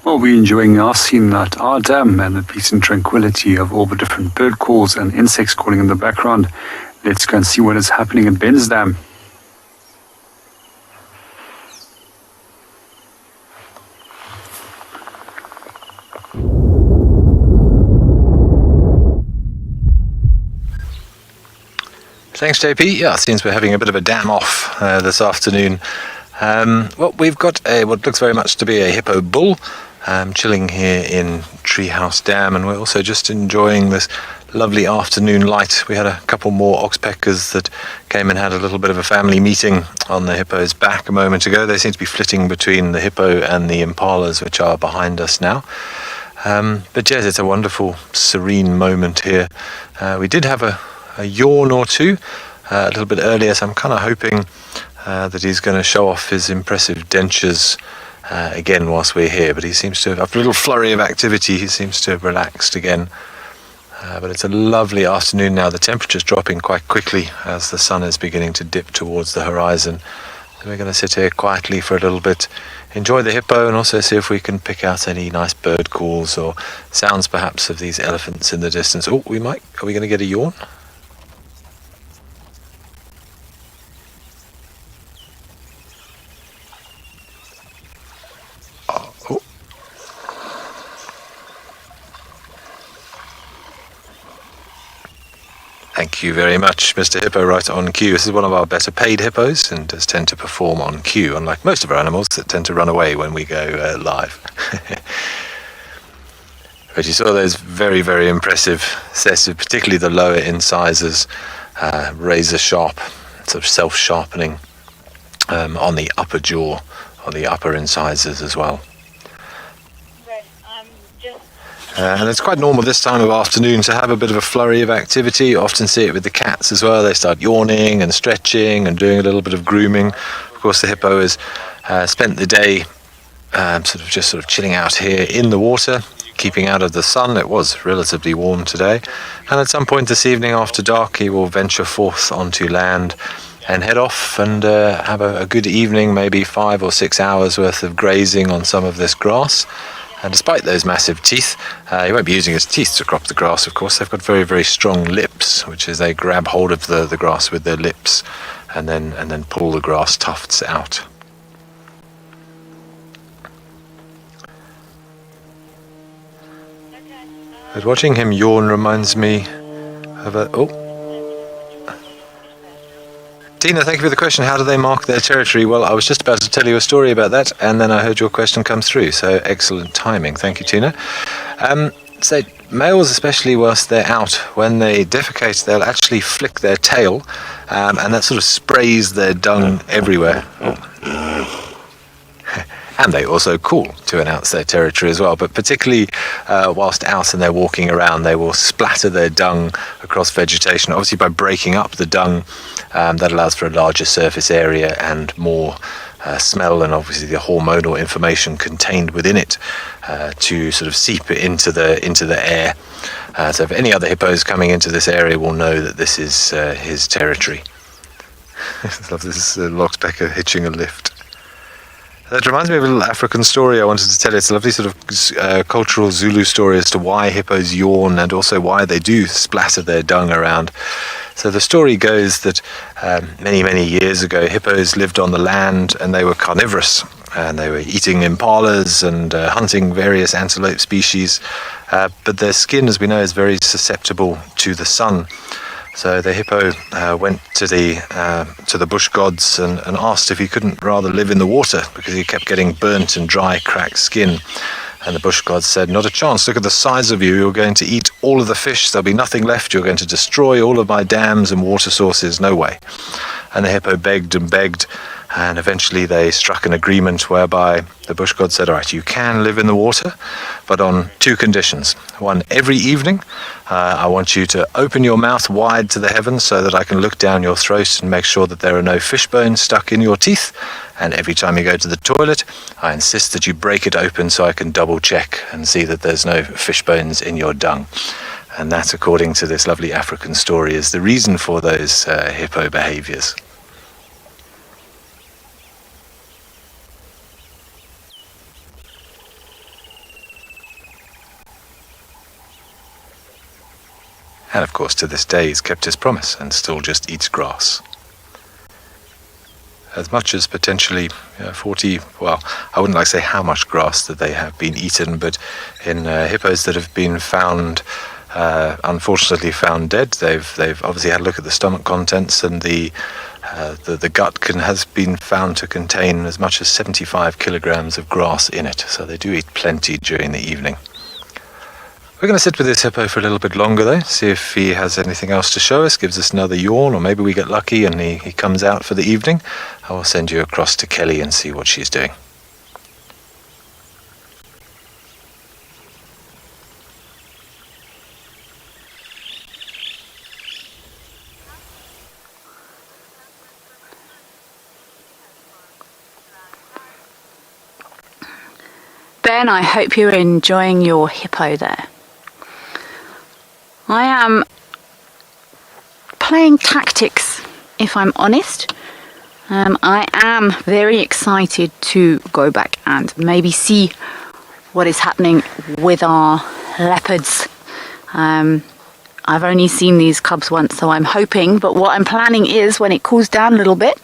Well, we're enjoying our scene at our dam and the peace and tranquility of all the different bird calls and insects calling in the background. Let's go and see what is happening at Ben's Dam. Thanks, JP. Yeah, it seems we're having a bit of a dam off this afternoon. Well, we've got what looks very much to be a hippo bull chilling here in Treehouse Dam, and we're also just enjoying this lovely afternoon light. We had a couple more oxpeckers that came and had a little bit of a family meeting on the hippo's back a moment ago. They seem to be flitting between the hippo and the impalas, which are behind us now. But yes, it's a wonderful, serene moment here. We did have a yawn or two a little bit earlier, so I'm kind of hoping that he's going to show off his impressive dentures again whilst we're here. But he seems to have, after a little flurry of activity, he seems to have relaxed again. But it's a lovely afternoon now. The temperature's dropping quite quickly as the sun is beginning to dip towards the horizon. So we're going to sit here quietly for a little bit, enjoy the hippo, and also see if we can pick out any nice bird calls or sounds perhaps of these elephants in the distance. Oh, we might. Are we going to get a yawn? Thank you very much, Mr. Hippo, right on cue. This is one of our better paid hippos and does tend to perform on cue, unlike most of our animals that tend to run away when we go live. But you saw those very, very impressive sets, particularly the lower incisors, razor sharp, sort of self-sharpening on the upper jaw, on the upper incisors as well. And it's quite normal this time of afternoon to have a bit of a flurry of activity. You often see it with the cats as well. They start yawning and stretching and doing a little bit of grooming. Of course, the hippo has spent the day sort of chilling out here in the water, keeping out of the sun. It was relatively warm today. And at some point this evening after dark, he will venture forth onto land and head off and have a good evening, maybe 5 or 6 hours worth of grazing on some of this grass. And despite those massive teeth, he won't be using his teeth to crop the grass, of course. They've got very, very strong lips, which is they grab hold of the grass with their lips and then pull the grass tufts out. But watching him yawn reminds me of a... Oh. Tina, thank you for the question. How do they mark their territory? Well, I was just about to tell you a story about that, and then I heard your question come through. So excellent timing. Thank you, Tina. So males, especially whilst they're out, when they defecate, they'll actually flick their tail, and that sort of sprays their dung everywhere. And they also call to announce their territory as well. But particularly whilst out and they're walking around, they will splatter their dung across vegetation. Obviously, by breaking up the dung, that allows for a larger surface area and more smell, and obviously the hormonal information contained within it to sort of seep it into the air. So if any other hippos coming into this area will know that this is his territory. I love this Loxbecker hitching a lift. That reminds me of a little African story I wanted to tell. It's a lovely sort of cultural Zulu story as to why hippos yawn and also why they do splatter their dung around. So the story goes that many, many years ago, hippos lived on the land and they were carnivorous. And they were eating impalas and hunting various antelope species. But their skin, as we know, is very susceptible to the sun. So the hippo went to the bush gods and asked if he couldn't rather live in the water because he kept getting burnt and dry, cracked skin. And the bush gods said, "Not a chance. Look at the size of you. You're going to eat all of the fish. There'll be nothing left. You're going to destroy all of my dams and water sources. No way." And the hippo begged and begged. And eventually they struck an agreement whereby the bush god said, "All right, you can live in the water, but on two conditions. One, every evening, I want you to open your mouth wide to the heavens so that I can look down your throat and make sure that there are no fish bones stuck in your teeth. And every time you go to the toilet, I insist that you break it open so I can double check and see that there's no fish bones in your dung." And that, according to this lovely African story, is the reason for those hippo behaviors. And of course, to this day, he's kept his promise and still just eats grass. As much as potentially 40, well, I wouldn't like to say how much grass that they have been eaten, but in hippos that have been found, unfortunately found dead, they've obviously had a look at the stomach contents, and the gut has been found to contain as much as 75 kilograms of grass in it. So they do eat plenty during the evening. We're going to sit with this hippo for a little bit longer though, see if he has anything else to show us, gives us another yawn, or maybe we get lucky and he comes out for the evening. I will send you across to Kelly and see what she's doing. Ben, I hope you're enjoying your hippo there. I am playing tactics, if I'm honest. I am very excited to go back and maybe see what is happening with our leopards. I've only seen these cubs once, so I'm hoping, but what I'm planning is when it cools down a little bit,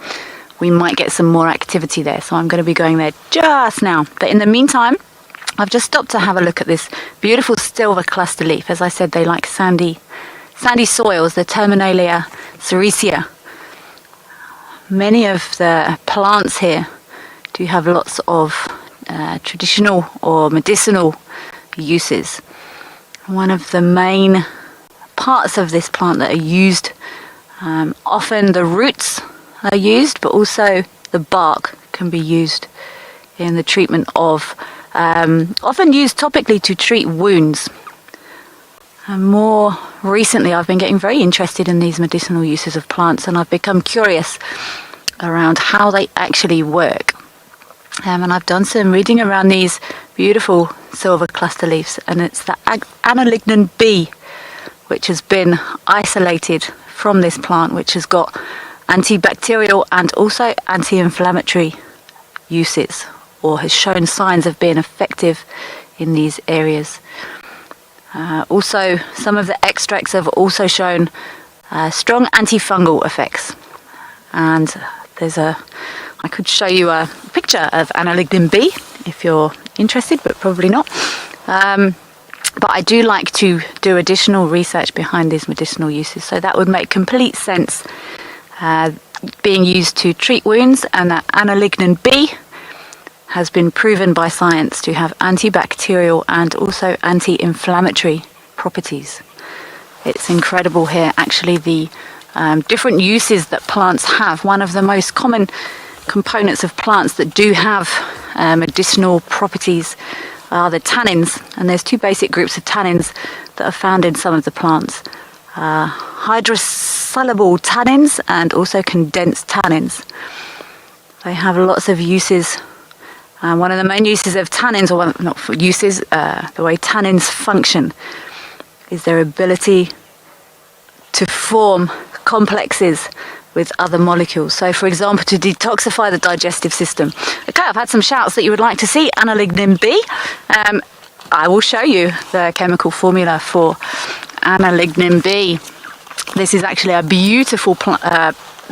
we might get some more activity there. So I'm going to be going there just now. But in the meantime, I've just stopped to have a look at this beautiful silver cluster leaf. As I said, they like sandy soils, the Terminalia sericea. Many of the plants here do have lots of traditional or medicinal uses. One of the main parts of this plant that are used, often the roots are used, but also the bark can be used in the treatment of often used topically to treat wounds. And more recently I've been getting very interested in these medicinal uses of plants, and I've become curious around how they actually work. And I've done some reading around these beautiful silver cluster leaves, and it's the Analignan B which has been isolated from this plant, which has got antibacterial and also anti-inflammatory uses, or has shown signs of being effective in these areas. Also, some of the extracts have also shown strong antifungal effects. And I could show you a picture of Analignan B if you're interested, but probably not. But I do like to do additional research behind these medicinal uses, so that would make complete sense. Being used to treat wounds, and that Analignan B has been proven by science to have antibacterial and also anti-inflammatory properties. It's incredible here, actually, the different uses that plants have. One of the most common components of plants that do have medicinal properties are the tannins, and there's two basic groups of tannins that are found in some of the plants. Hydrosoluble tannins and also condensed tannins. They have lots of uses. One of the main uses of tannins, or not for uses, the way tannins function is their ability to form complexes with other molecules. So, for example, to detoxify the digestive system. Okay, I've had some shouts that you would like to see analignin B. I will show you the chemical formula for analignin B. This is actually a beautiful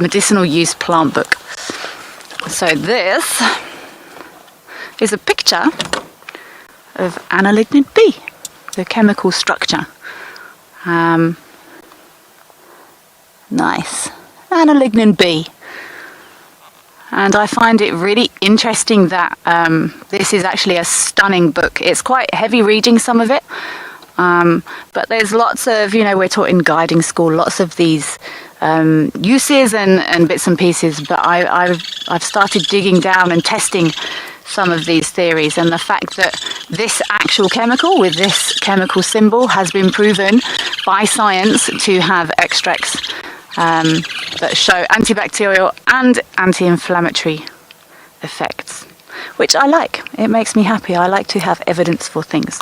medicinal use plant book. So this is a picture of analignin B, the chemical structure. Nice. Analignin B. And I find it really interesting that this is actually a stunning book. It's quite heavy reading, some of it. But there's lots of, we're taught in guiding school, lots of these uses and bits and pieces. But I've started digging down and testing some of these theories, and the fact that this actual chemical with this chemical symbol has been proven by science to have extracts that show antibacterial and anti-inflammatory effects, which I like. It makes me happy. I like to have evidence for things.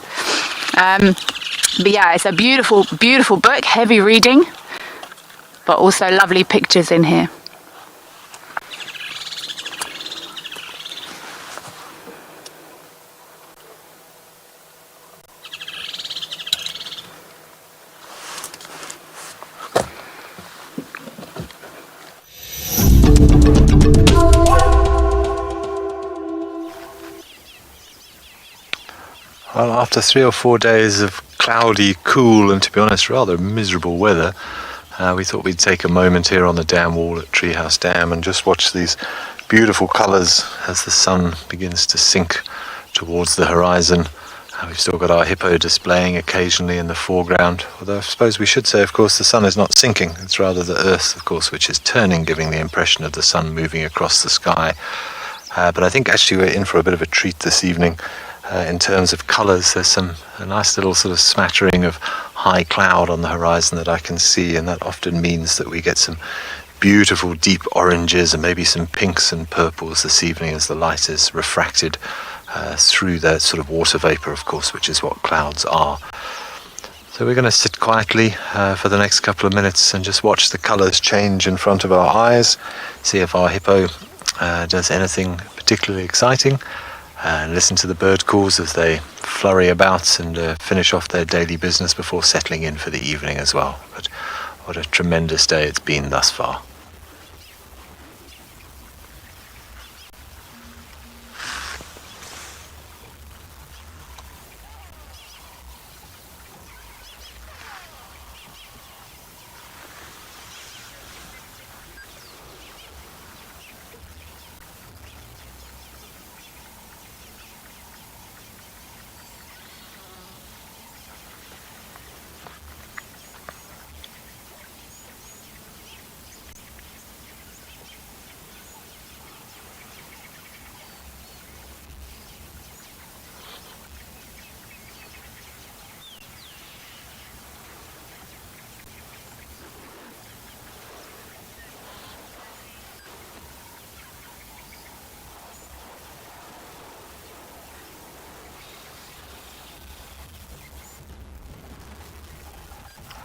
But yeah, it's a beautiful, beautiful book, heavy reading, but also lovely pictures in here. Well, after 3 or 4 days of cloudy, cool, and to be honest, rather miserable weather, we thought we'd take a moment here on the dam wall at Treehouse Dam and just watch these beautiful colours as the sun begins to sink towards the horizon. We've still got our hippo displaying occasionally in the foreground, although I suppose we should say, of course, the sun is not sinking. It's rather the Earth, of course, which is turning, giving the impression of the sun moving across the sky. But I think actually we're in for a bit of a treat this evening. In terms of colours, there's a nice little sort of smattering of high cloud on the horizon that I can see, and that often means that we get some beautiful deep oranges and maybe some pinks and purples this evening as the light is refracted through that sort of water vapour, of course, which is what clouds are. So we're going to sit quietly for the next couple of minutes and just watch the colours change in front of our eyes, see if our hippo does anything particularly exciting, and listen to the bird calls as they flurry about and finish off their daily business before settling in for the evening as well. But what a tremendous day it's been thus far.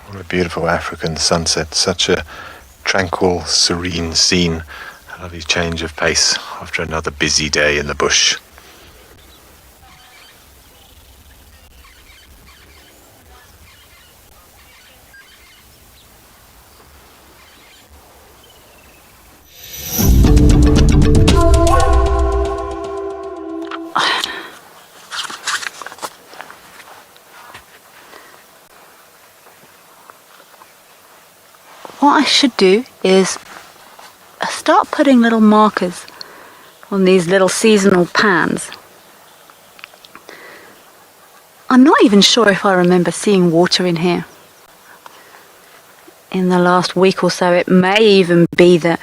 What a beautiful African sunset, such a tranquil, serene scene, a lovely change of pace after another busy day in the bush. What I should do is start putting little markers on these little seasonal pans. I'm not even sure if I remember seeing water in here in the last week or so. It may even be that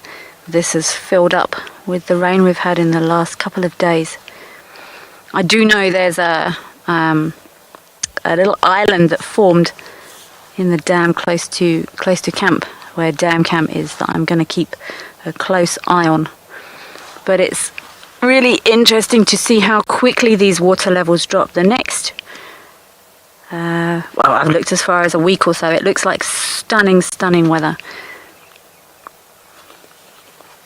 this has filled up with the rain we've had in the last couple of days. I do know there's a little island that formed in the dam close to camp, where dam camp is, that I'm going to keep a close eye on. But it's really interesting to see how quickly these water levels drop. The next, well, I've looked as far as a week or so. It looks like stunning weather.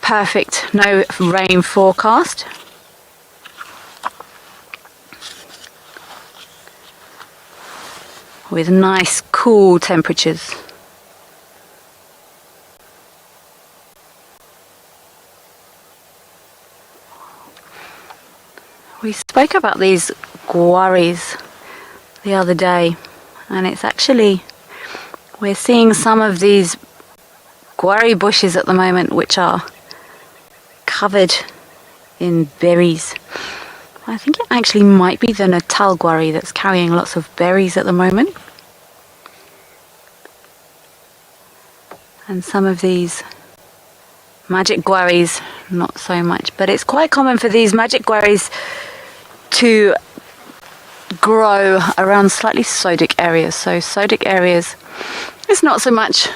Perfect, no rain forecast. With nice cool temperatures. We spoke about these guaris the other day, and it's actually, we're seeing some of these guari bushes at the moment which are covered in berries. I think it actually might be the Natal guari that's carrying lots of berries at the moment. And some of these magic guaris, not so much. But it's quite common for these magic guaris to grow around slightly sodic areas. So sodic areas, it's not so much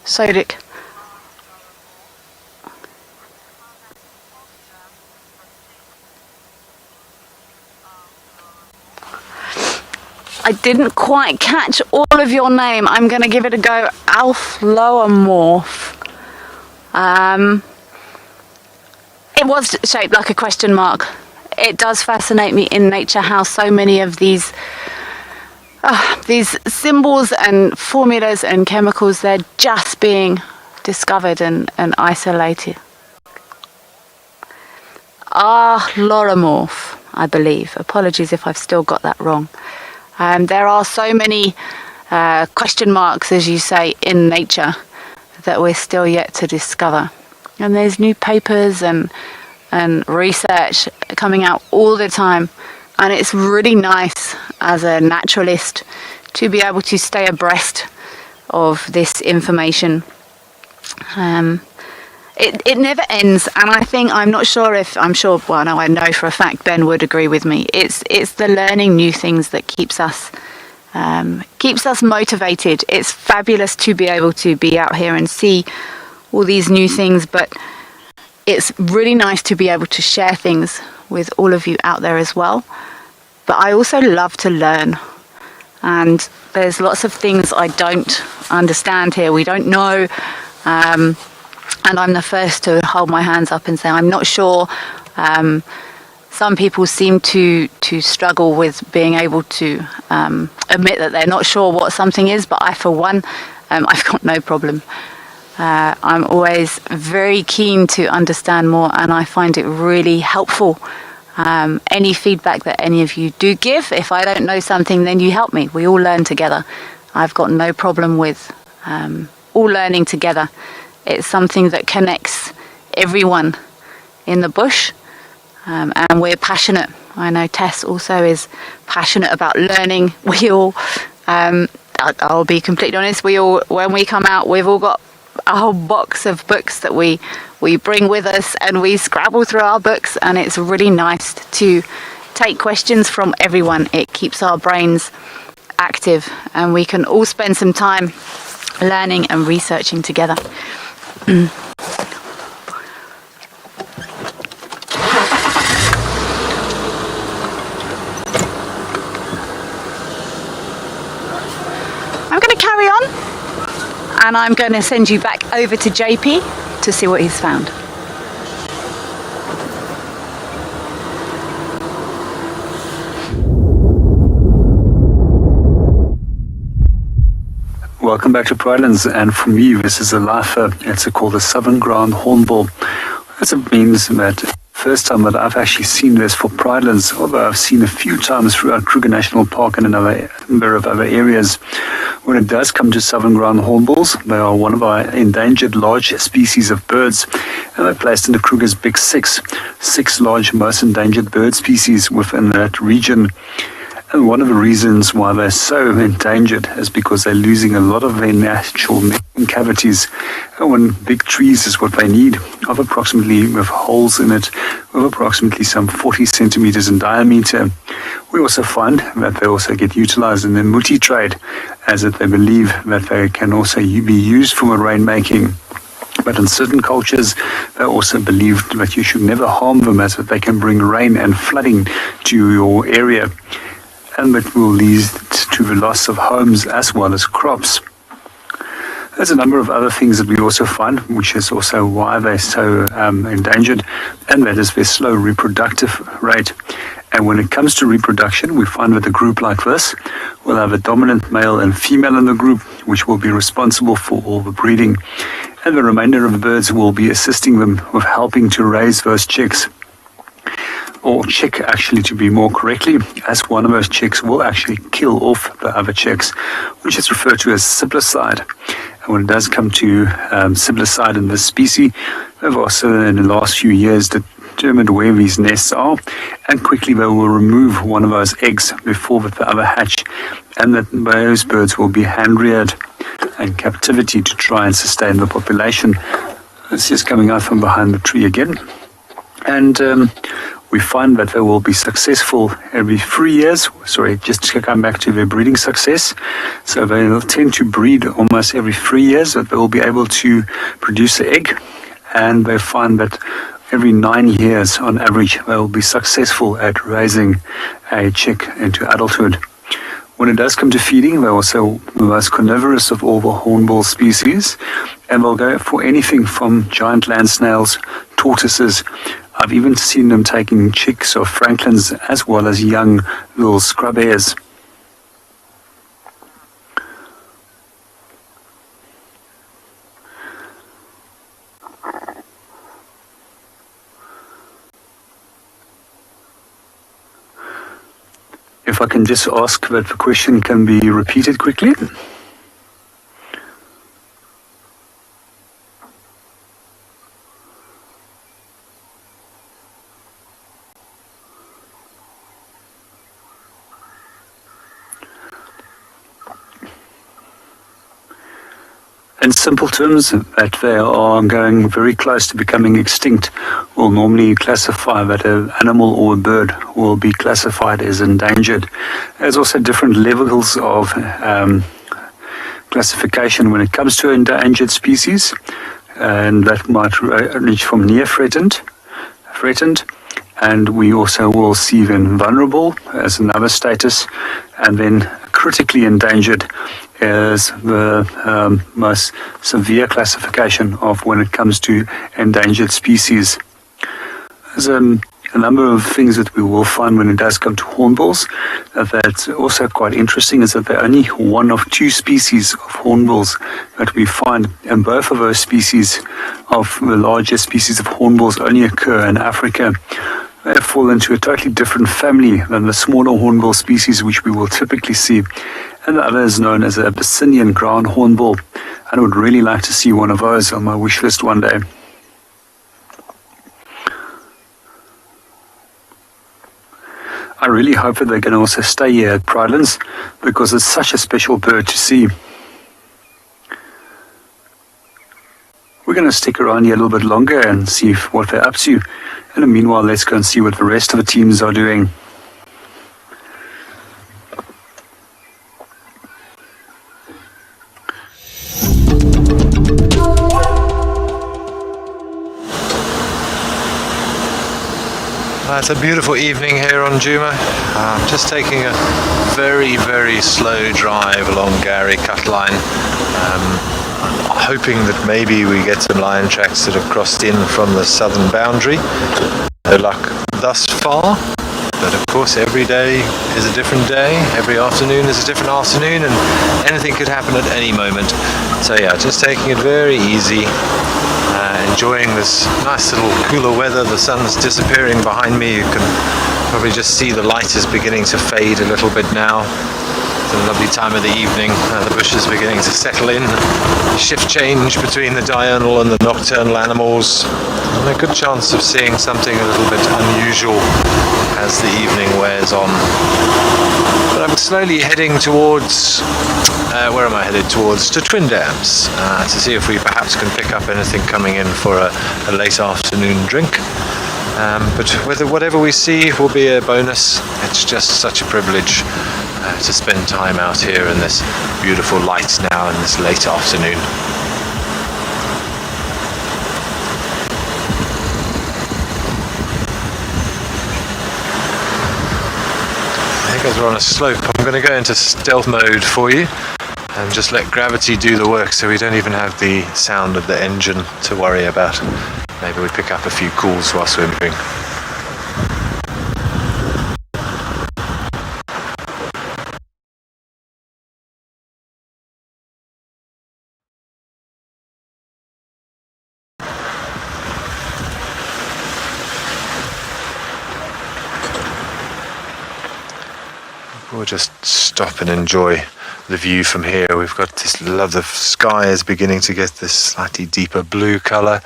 sodic. I didn't quite catch all of your name. I'm going to give it a go. Alfloamorph. It was shaped like a question mark. It does fascinate me in nature how so many of these symbols and formulas and chemicals, they're just being discovered and isolated. Alfloamorph, I believe. Apologies if I've still got that wrong. There are so many question marks, as you say, in nature that we're still yet to discover. And there's new papers and research coming out all the time. And it's really nice as a naturalist to be able to stay abreast of this information. It never ends, and I know for a fact Ben would agree with me. It's the learning new things that keeps us motivated. It's fabulous to be able to be out here and see all these new things, but it's really nice to be able to share things with all of you out there as well. But I also love to learn, and there's lots of things I don't understand here. We don't know. And I'm the first to hold my hands up and say, I'm not sure. Some people seem to struggle with being able to admit that they're not sure what something is, but I, for one, I've got no problem. I'm always very keen to understand more, and I find it really helpful. Any feedback that any of you do give, if I don't know something, then you help me. We all learn together. I've got no problem with all learning together. It's something that connects everyone in the bush, and we're passionate. I know Tess also is passionate about learning. We all, I'll be completely honest, when we come out, we've all got a whole box of books that we bring with us, and we scrabble through our books, and it's really nice to take questions from everyone. It keeps our brains active, and we can all spend some time learning and researching together. I'm going to carry on, and I'm going to send you back over to JP to see what he's found. Welcome back to Pridelands, and for me this is a lifer. It's called the Southern Ground Hornbill. That means that first time that I've actually seen this for Pridelands, although I've seen a few times throughout Kruger National Park and another number of other areas. When it does come to Southern Ground Hornbills, they are one of our endangered large species of birds, and they're placed in the Kruger's Big Six large most endangered bird species within that region. And one of the reasons why they're so endangered is because they're losing a lot of their natural nesting cavities. And when big trees is what they need, of approximately, with holes in it, of approximately some 40 centimeters in diameter. We also find that they also get utilized in the muti trade, as that they believe that they can also be used for rainmaking. But in certain cultures, they also believe that you should never harm them, as that they can bring rain and flooding to your area. And that will lead to the loss of homes as well as crops. There's a number of other things that we also find, which is also why they're so endangered, and that is their slow reproductive rate. And when it comes to reproduction, we find that a group like this will have a dominant male and female in the group, which will be responsible for all the breeding. And the remainder of the birds will be assisting them with helping to raise those chicks. Or chick, actually, to be more correctly, as one of those chicks will actually kill off the other chicks, which is referred to as siblicide. And when it does come to siblicide in this species, they've also in the last few years determined where these nests are, and quickly they will remove one of those eggs before the other hatch, and that those birds will be hand-reared in captivity to try and sustain the population. It's just coming out from behind the tree again. And we find that they will be successful every 3 years. Sorry, just to come back to their breeding success. So they will tend to breed almost every 3 years, that they will be able to produce an egg. And they find that every 9 years on average, they will be successful at raising a chick into adulthood. When it does come to feeding, they're also the most carnivorous of all the hornbill species, and they'll go for anything from giant land snails, tortoises. I've even seen them taking chicks of francolins as well as young little scrub hares. If I can just ask that the question can be repeated quickly. In simple terms, that they are going very close to becoming extinct, will normally classify that an animal or a bird will be classified as endangered. There's also different levels of classification when it comes to endangered species, and that might range from near threatened, and we also will see then vulnerable as another status, and then critically endangered is the most severe classification of when it comes to endangered species. There's a number of things that we will find when it does come to hornbills. That's also quite interesting, is that there are only one of two species of hornbills that we find, and both of those species of the larger species of hornbills only occur in Africa. They fall into a totally different family than the smaller hornbill species which we will typically see. And the other is known as a Abyssinian ground hornbill. I would really like to see one of those on my wish list one day. I really hope that they can also stay here at Pridelands, because it's such a special bird to see. We're going to stick around here a little bit longer and see what they're up to. And meanwhile, let's go and see what the rest of the teams are doing. It's a beautiful evening here on Djuma. I'm just taking a very, very slow drive along Gary Cut Line. Hoping that maybe we get some lion tracks that have crossed in from the southern boundary. No luck thus far, but of course every day is a different day, every afternoon is a different afternoon, and anything could happen at any moment. So yeah, just taking it very easy, enjoying this nice little cooler weather. The sun's disappearing behind me. You can probably just see the light is beginning to fade a little bit now. It's a lovely time of the evening. The bush is beginning to settle in. Shift change between the diurnal and the nocturnal animals. And a good chance of seeing something a little bit unusual as the evening wears on. But I'm slowly heading towards, where am I headed towards? To Twin Dams, to see if we perhaps can pick up anything coming in for a late afternoon drink. But whatever we see will be a bonus. It's just such a privilege to spend time out here in this beautiful light now in this late afternoon. Because we're on a slope, I'm going to go into stealth mode for you and just let gravity do the work so we don't even have the sound of the engine to worry about. Maybe we pick up a few calls whilst we're moving. We'll just stop and enjoy the view from here. We've got this love, the sky is beginning to get this slightly deeper blue colour.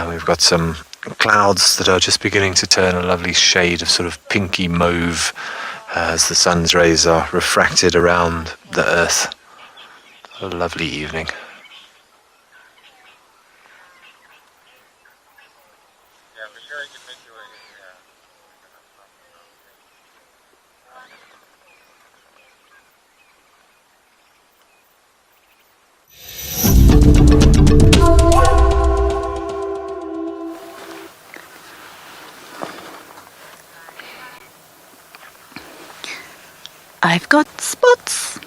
We've got some clouds that are just beginning to turn a lovely shade of sort of pinky mauve as the sun's rays are refracted around the earth. A lovely evening. I've got spots.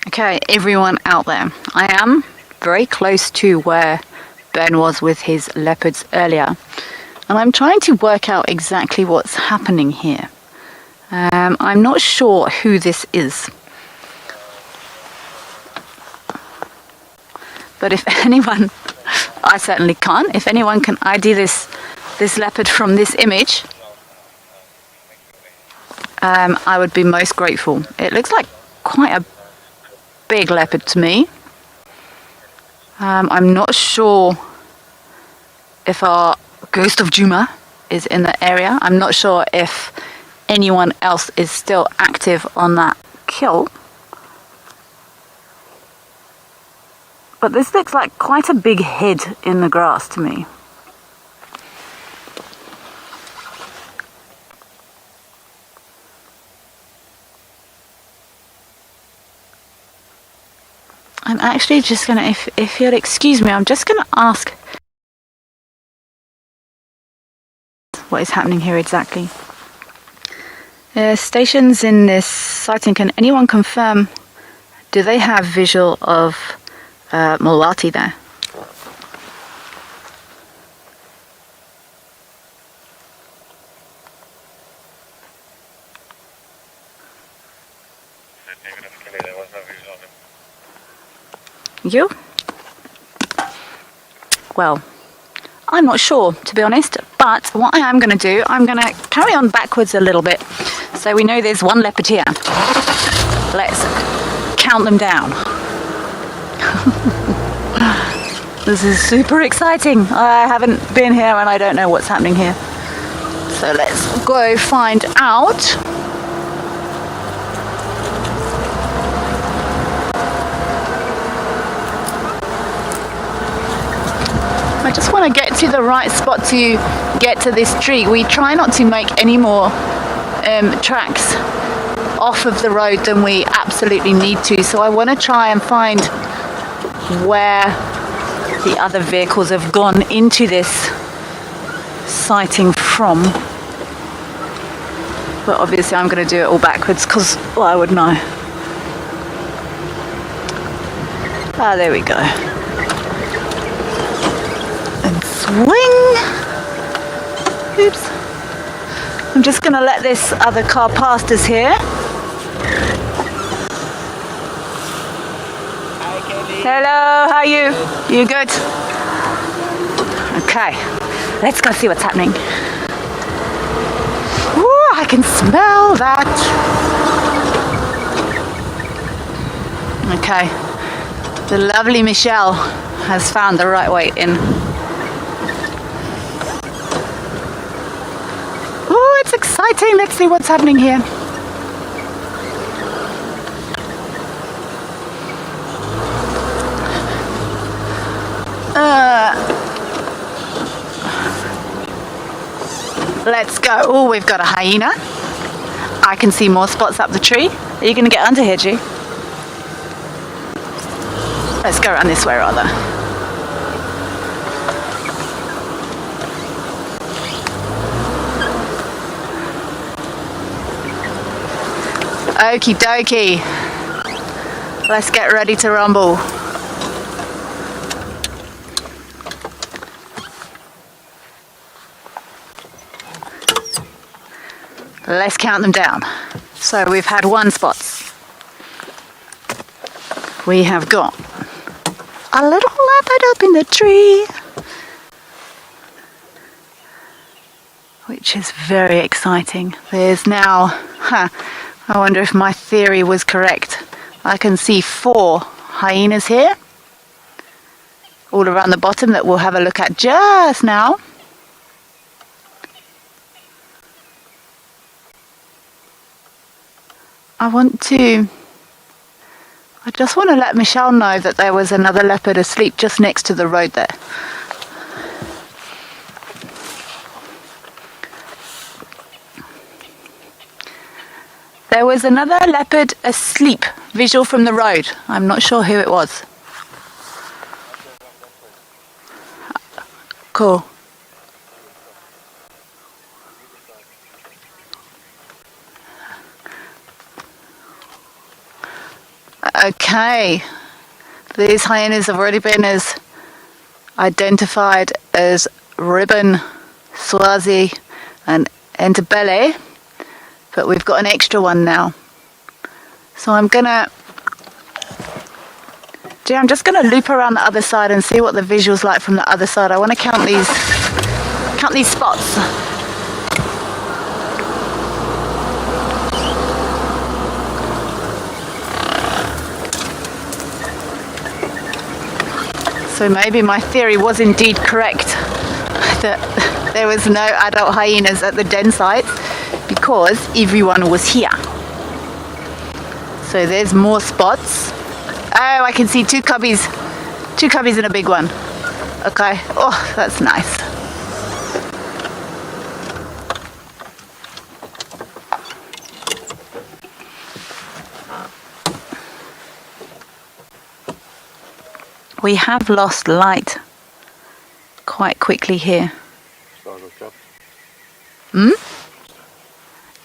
Okay, everyone out there, I am very close to where Ben was with his leopards earlier, and I'm trying to work out exactly what's happening here. I'm not sure who this is. But if anyone, I certainly can't, if anyone can ID this leopard from this image, I would be most grateful. It looks like quite a big leopard to me. I'm not sure if our Ghost of Juma is in the area. I'm not sure if anyone else is still active on that kill. But this looks like quite a big head in the grass to me. I'm actually just gonna, if you'll excuse me, I'm just gonna ask what is happening here exactly. Stations in this sighting, can anyone confirm, do they have visual of Mulwati there? You? Well, I'm not sure, to be honest, but what I am going to do, I'm going to carry on backwards a little bit. So we know there's one leopard here. Let's count them down. This is super exciting. I haven't been here and I don't know what's happening here. So let's go find out. I just want to get to the right spot to get to this tree. We try not to make any more tracks off of the road than we absolutely need to. So I want to try and find where the other vehicles have gone into this sighting from. But obviously I'm going to do it all backwards because, well, I would know. Ah, there we go. And swing. Oops. I'm just going to let this other car past us here. Hi, Kelly. Hello, how are you? You good? Okay, let's go see what's happening. Ooh, I can smell that. Okay, the lovely Michelle has found the right way in. Ooh, it's exciting. Let's see what's happening here. Let's go. Oh, we've got a hyena. I can see more spots up the tree. Are you going to get under here, G? Let's go around this way rather. Okie dokie. Let's get ready to rumble. Let's count them down. So we've had 1 spot. We have got a little leopard up in the tree, which is very exciting. There's now, I wonder if my theory was correct. I can see 4 hyenas here, all around the bottom that we'll have a look at just now. I just want to let Michelle know that there was another leopard asleep just next to the road there. There was another leopard asleep, visual from the road. I'm not sure who it was. Cool. Okay, these hyenas have already been identified as Ribbon, Swazi and Entebele, but we've got an extra one now. So I'm just gonna loop around the other side and see what the visual's like from the other side. I want to count these spots. So maybe my theory was indeed correct, that there was no adult hyenas at the den site because everyone was here. So there's more spots. Oh, I can see 2 cubbies and a big one. Okay, oh, that's nice. We have lost light quite quickly here.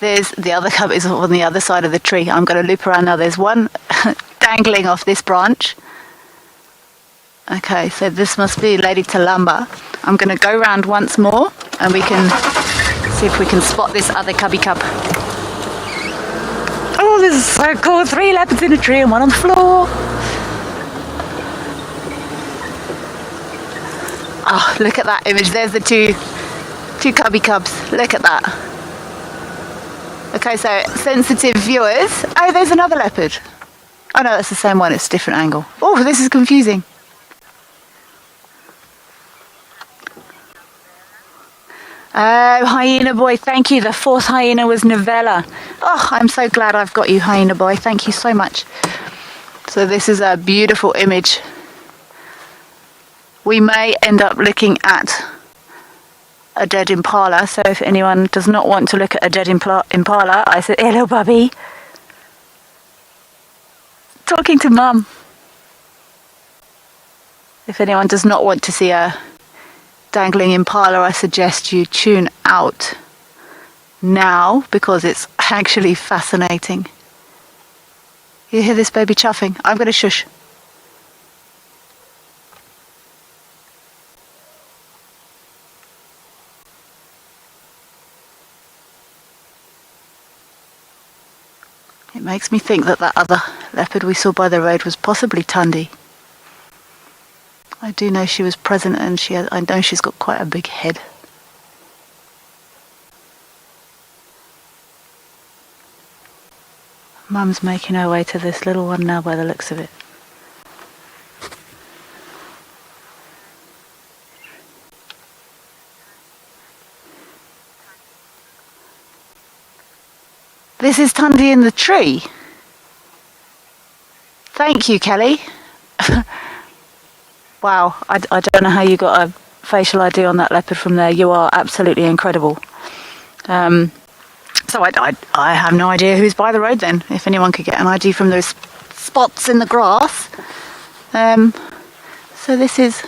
There's the other cub is on the other side of the tree. I'm going to loop around now. There's one dangling off this branch. Okay, so this must be Lady Talamba. I'm going to go round once more and we can see if we can spot this other cubby cub. Oh, this is so cool. 3 leopards in a tree and 1 on the floor. Oh, look at that image. There's the two cubby cubs. Look at that. Okay, so sensitive viewers. Oh, there's another leopard. Oh no, that's the same one. It's a different angle. Oh, this is confusing. Oh, hyena boy, thank you. The 4th hyena was Novella. Oh, I'm so glad I've got you, hyena boy. Thank you so much. So this is a beautiful image. We may end up looking at a dead impala, so if anyone does not want to look at a dead impala, I said, hello, Bubby. Talking to Mum. If anyone does not want to see a dangling impala, I suggest you tune out now because it's actually fascinating. You hear this baby chuffing? I'm going to shush. It makes me think that other leopard we saw by the road was possibly Tundi. I do know she was present, and I know she's got quite a big head. Mum's making her way to this little one now by the looks of it. This is Tundi in the tree. Thank you, Kelly. Wow, I don't know how you got a facial ID on that leopard from there. You are absolutely incredible. So I have no idea who's by the road then, if anyone could get an ID from those spots in the grass. So this is...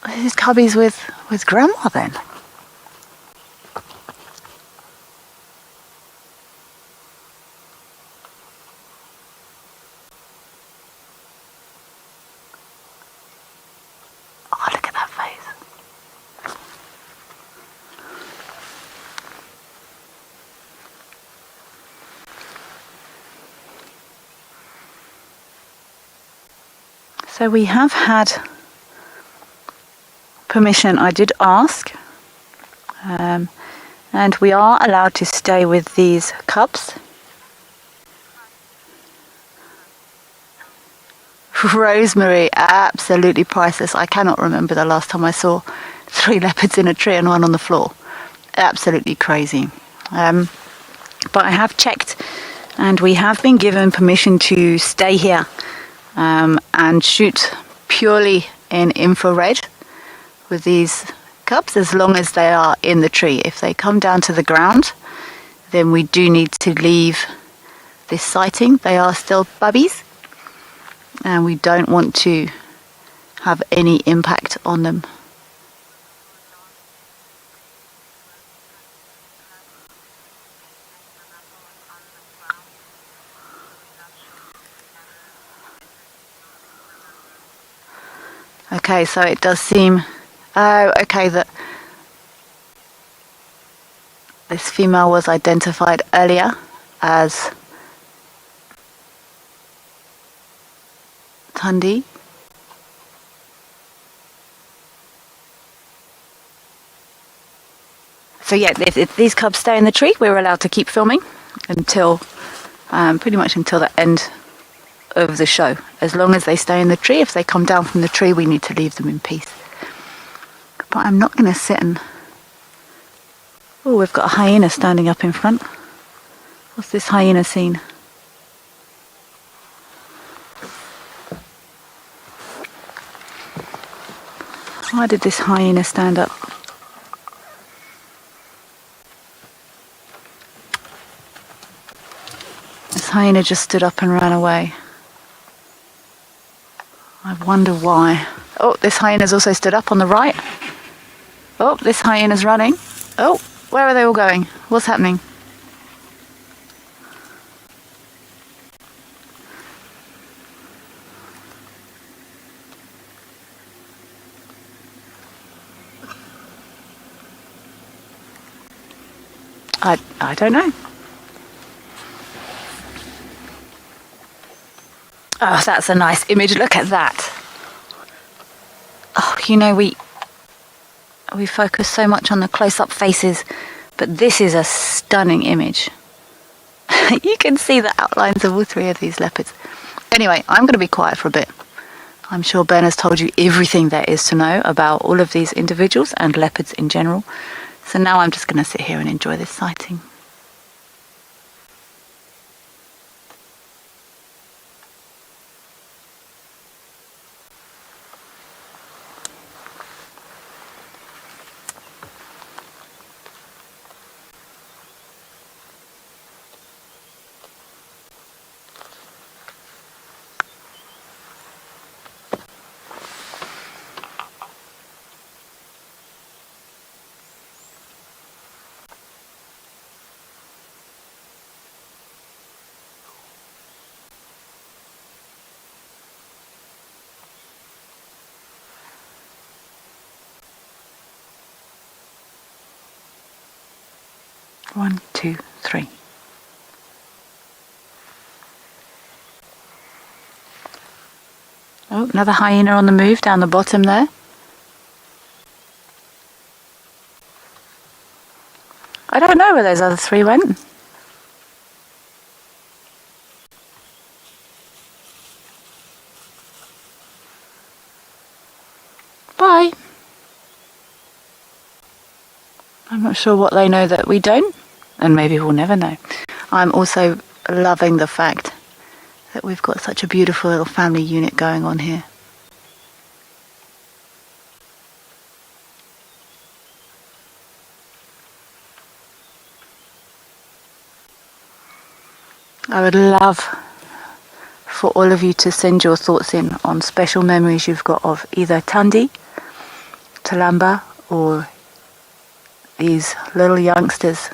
This is Cubby's with Grandma then. Oh, look at that face. So we have had permission. I did ask, and we are allowed to stay with these cubs. Rosemary, absolutely priceless. I cannot remember the last time I saw 3 leopards in a tree and 1 on the floor. Absolutely crazy. But I have checked, and we have been given permission to stay here and shoot purely in infrared with these cubs, as long as they are in the tree. If they come down to the ground, then we do need to leave this sighting. They are still bubbies, and we don't want to have any impact on them. Okay, so it does seem... Oh, okay, that this female was identified earlier as Tundi. So yeah, if these cubs stay in the tree, we're allowed to keep filming until pretty much until the end of the show. As long as they stay in the tree. If they come down from the tree, we need to leave them in peace. But I'm not going to sit and... Oh, we've got a hyena standing up in front. What's this hyena scene? Why did this hyena stand up? This hyena just stood up and ran away. I wonder why. Oh, this hyena's also stood up on the right. Oh, this hyena's running. Oh, where are they all going? What's happening? I don't know. Oh, that's a nice image. Look at that. Oh, you know, we focus so much on the close-up faces, but this is a stunning image. You can see the outlines of all 3 of these leopards. Anyway, I'm going to be quiet for a bit. I'm sure Ben has told you everything there is to know about all of these individuals and leopards in general. So now I'm just going to sit here and enjoy this sighting. One, two, three. Oh, another hyena on the move down the bottom there. I don't know where those other three went. Bye. I'm not sure what they know that we don't, and maybe we'll never know. I'm also loving the fact that we've got such a beautiful little family unit going on here. I would love for all of you to send your thoughts in on special memories you've got of either Tundi, Talamba, or these little youngsters.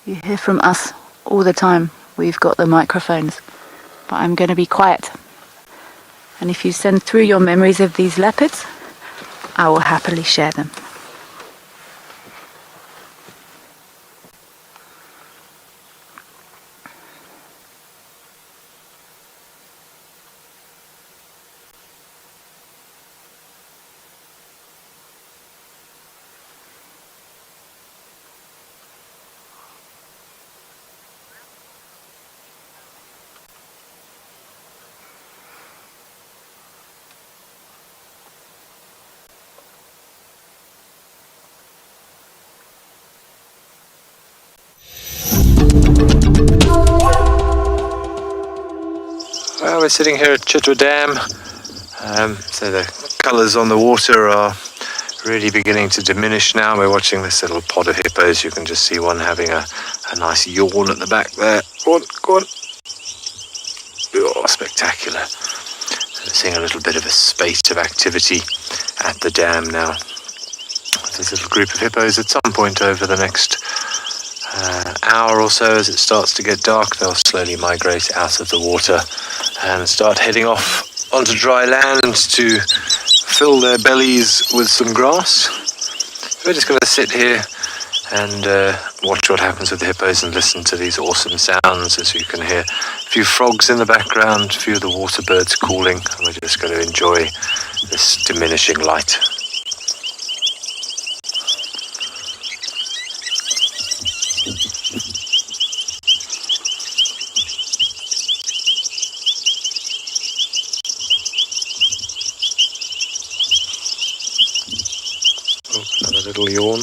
You hear from us all the time. We've got the microphones, but I'm going to be quiet. And if you send through your memories of these leopards, I will happily share them. Well, we're sitting here at Chitwa Dam, so the colours on the water are really beginning to diminish now. We're watching this little pod of hippos. You can just see one having a nice yawn at the back there. Go on, go on. Oh, spectacular. We're seeing a little bit of a spate of activity at the dam now. This little group of hippos at some point over the next hour or so, as it starts to get dark, they'll slowly migrate out of the water and start heading off onto dry land to fill their bellies with some grass. We're just going to sit here and watch what happens with the hippos and listen to these awesome sounds. As you can hear, a few frogs in the background, a few of the water birds calling, and we're just going to enjoy this diminishing light. Another little yawn.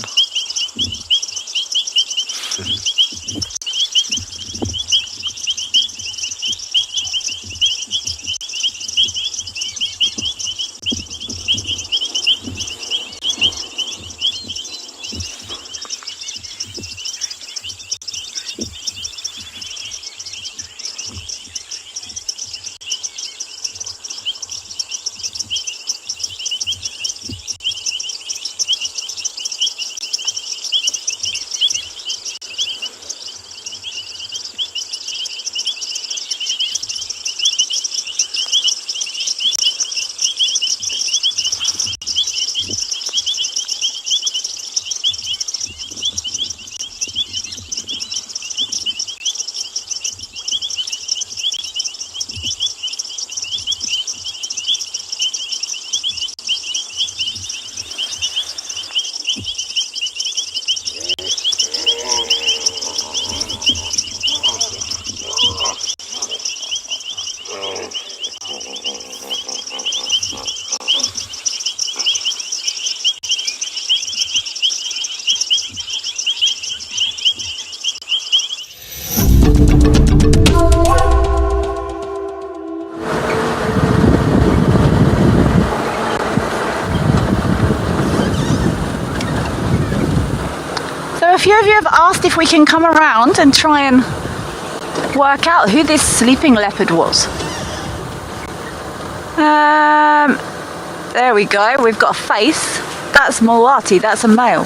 A few of you have asked if we can come around and try and work out who this sleeping leopard was. There we go, we've got a face. That's Moati, that's a male.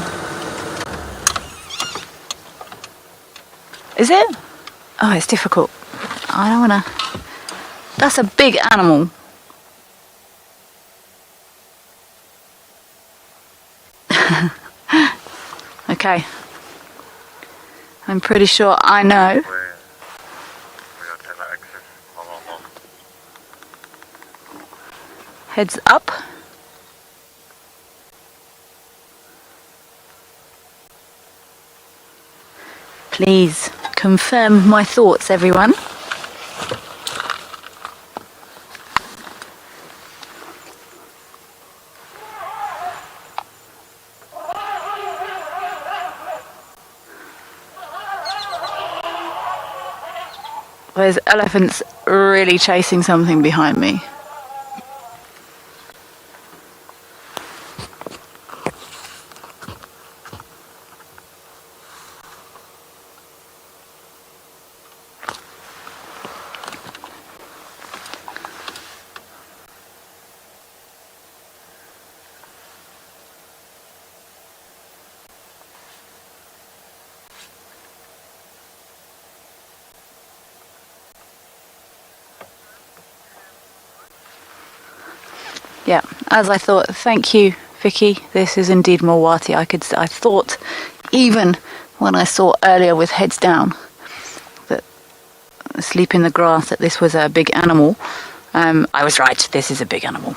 Is it? Oh, it's difficult. I don't wanna... That's a big animal. Okay. I'm pretty sure I know. We are heads up. Please confirm my thoughts, everyone. There's elephants really chasing something behind me. Yeah, as I thought. Thank you, Vicky. This is indeed Mulwati. I thought, even when I saw earlier with heads down, that asleep in the grass, that this was a big animal. I was right. This is a big animal.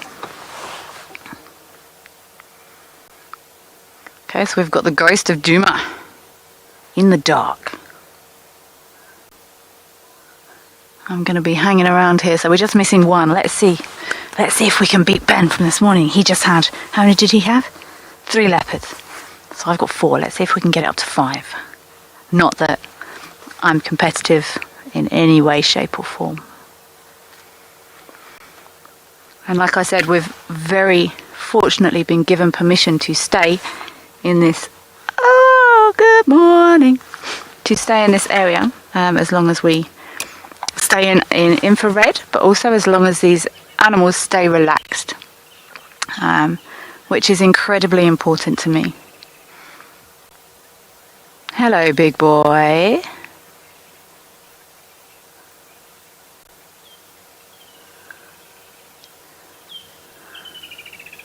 Okay, so we've got the ghost of Duma in the dark. I'm going to be hanging around here, so we're just missing one. Let's see if we can beat Ben from this morning. He just had, how many did he have? 3 leopards. So I've got 4. Let's see if we can get it up to 5. Not that I'm competitive in any way, shape or form. And like I said, we've very fortunately been given permission to stay in this, good morning, to stay in this area as long as we stay in infrared, but also as long as these animals stay relaxed, which is incredibly important to me. Hello, big boy.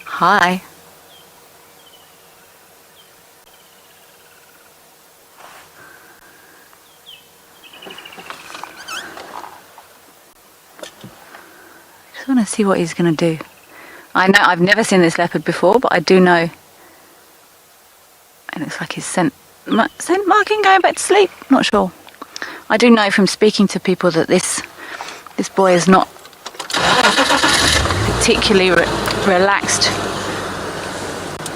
Hi. I want to see what he's going to do. I know I've never seen this leopard before, but I do know. It looks like his scent marking going back to sleep. Not sure. I do know from speaking to people that this boy is not particularly relaxed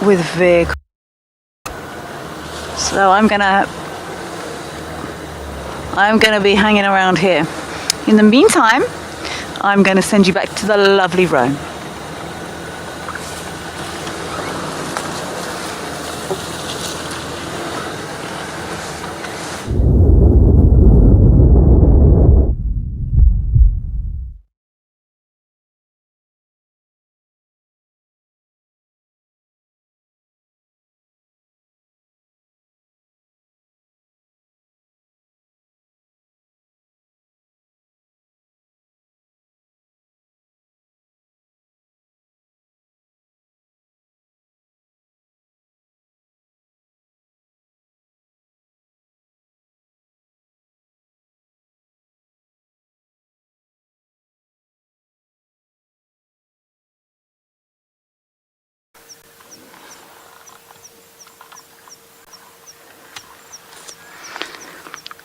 with vehicle. So I'm gonna be hanging around here. In the meantime, I'm going to send you back to the lovely Rome.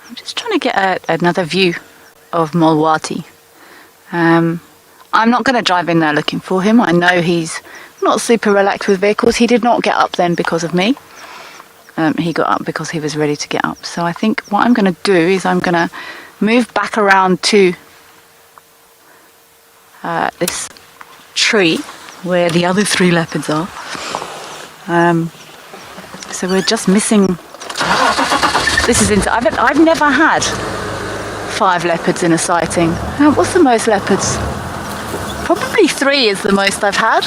I'm just trying to get another view of Mulwati. I'm not going to drive in there looking for him. I know he's not super relaxed with vehicles. He did not get up then because of me. He got up because he was ready to get up. So I think what I'm going to do is I'm going to move back around to this tree where the other 3 leopards are. So we're just missing. This is I've never had 5 leopards in a sighting. What's the most leopards? Probably 3 is the most I've had.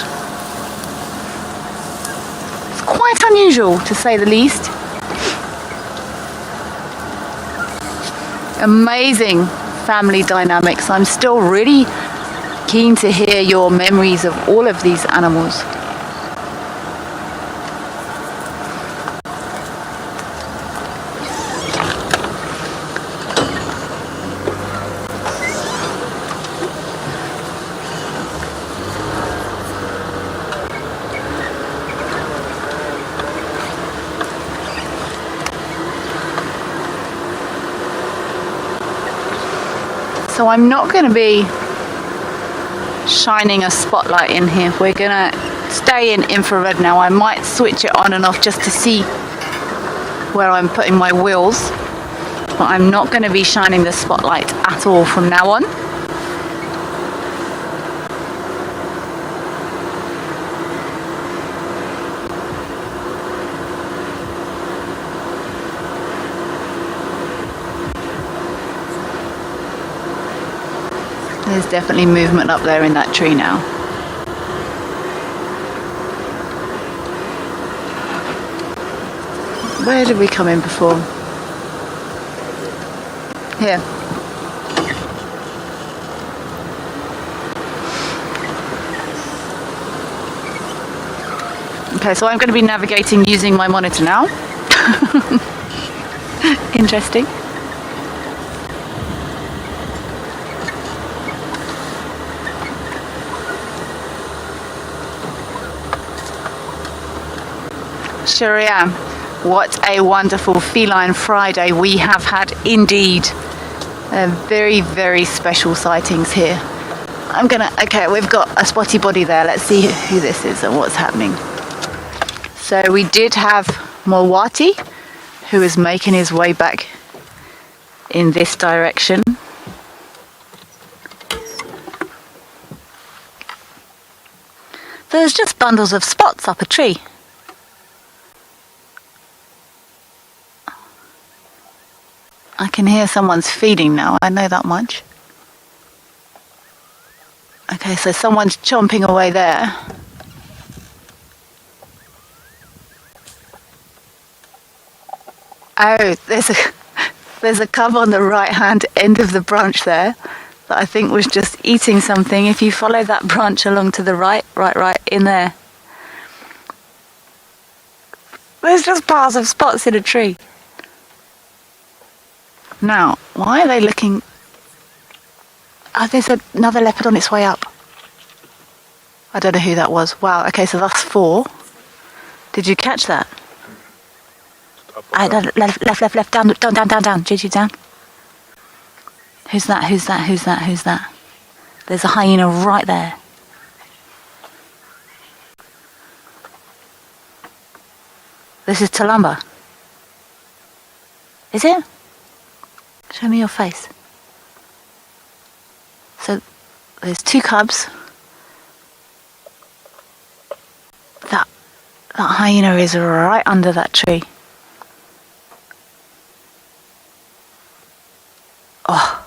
It's quite unusual, to say the least. Amazing family dynamics. I'm still really keen to hear your memories of all of these animals. So I'm not going to be shining a spotlight in here. We're going to stay in infrared now. I might switch it on and off just to see where I'm putting my wheels, but I'm not going to be shining the spotlight at all from now on. There's definitely movement up there in that tree now. Where did we come in before? Here. Okay, so I'm going to be navigating using my monitor now. Interesting. Sure am. What a wonderful feline Friday we have had indeed. Very, very special sightings here. Okay, we've got a spotty body there. Let's see who this is and what's happening. So we did have Mowati, who is making his way back in this direction. There's just bundles of spots up a tree. I can hear someone's feeding now, I know that much. Okay, so someone's chomping away there. Oh, there's a cub on the right hand end of the branch there that I think was just eating something. If you follow that branch along to the right in there. There's just piles of spots in a tree. Now, why are they looking? Oh, there's another leopard on its way up. I don't know who that was. Wow, okay, so that's 4. Did you catch that? Left, down. Gigi, down. Who's that? There's a hyena right there. This is Talamba. Is it? Show me your face. So there's 2 cubs. That hyena is right under that tree. Oh.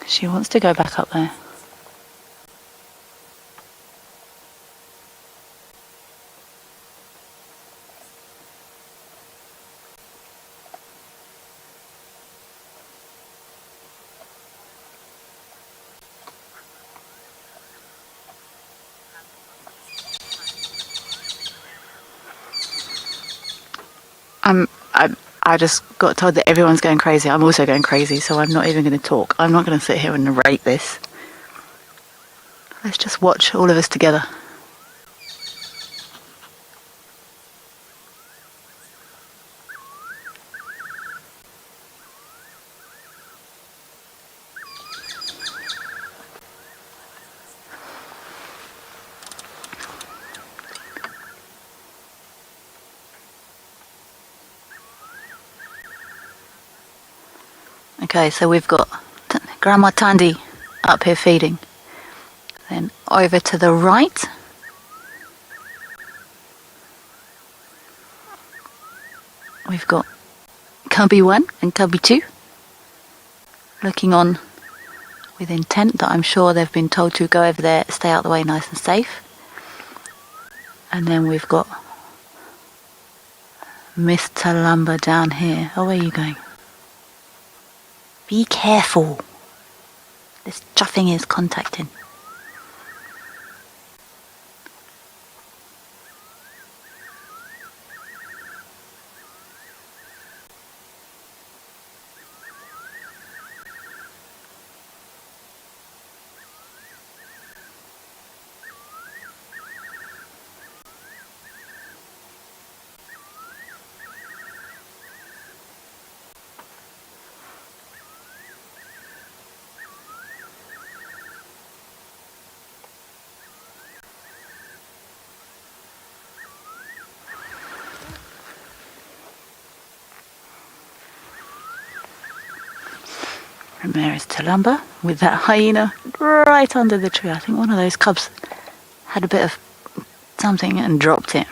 She wants to go back up there. I just got told that everyone's going crazy. I'm also going crazy, so I'm not even going to talk. I'm not going to sit here and narrate this. Let's just watch all of us together. Okay, so we've got Grandma Tandy up here feeding. Then over to the right, we've got Cubby 1 and Cubby 2 looking on with intent that I'm sure they've been told to go over there, stay out of the way, nice and safe. And then we've got Miss Talumba down here. Oh, where are you going? Be careful. This chuffing is contacting. And there is Talumba with that hyena right under the tree. I think one of those cubs had a bit of something and dropped it.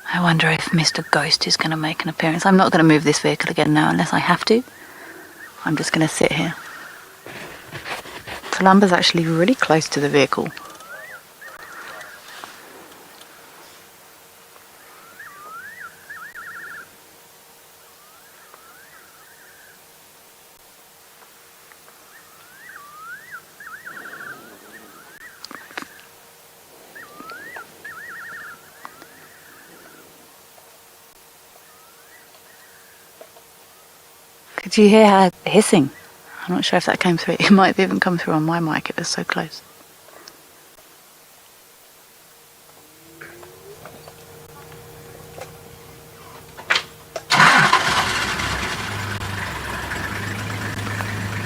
I wonder if Mr. Ghost is going to make an appearance. I'm not going to move this vehicle again now unless I have to. I'm just going to sit here. Talumba's actually really close to the vehicle. Could you hear her hissing? I'm not sure if that came through. It might have even come through on my mic. It was so close.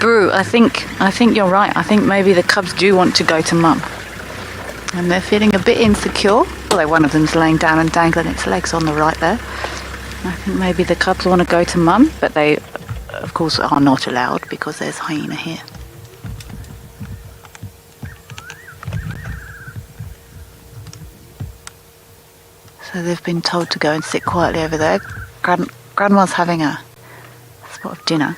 Brew, I think you're right. I think maybe the cubs do want to go to mum. And they're feeling a bit insecure. Although one of them's laying down and dangling its legs on the right there. I think maybe the cubs want to go to mum, but they, of course, are not allowed because there's hyena here. So they've been told to go and sit quietly over there. Grandma's having a spot of dinner.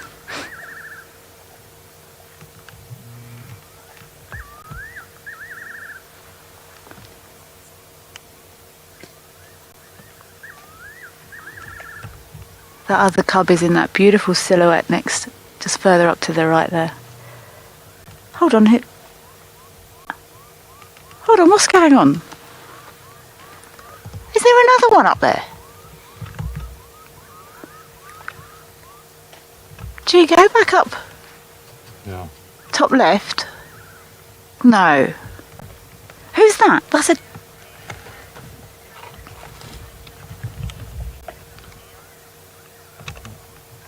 The other cub is in that beautiful silhouette next, just further up to the right there. Hold on, what's going on? Is there another one up there? Gee, go back up. Yeah. Top left. No. Who's that? That's a...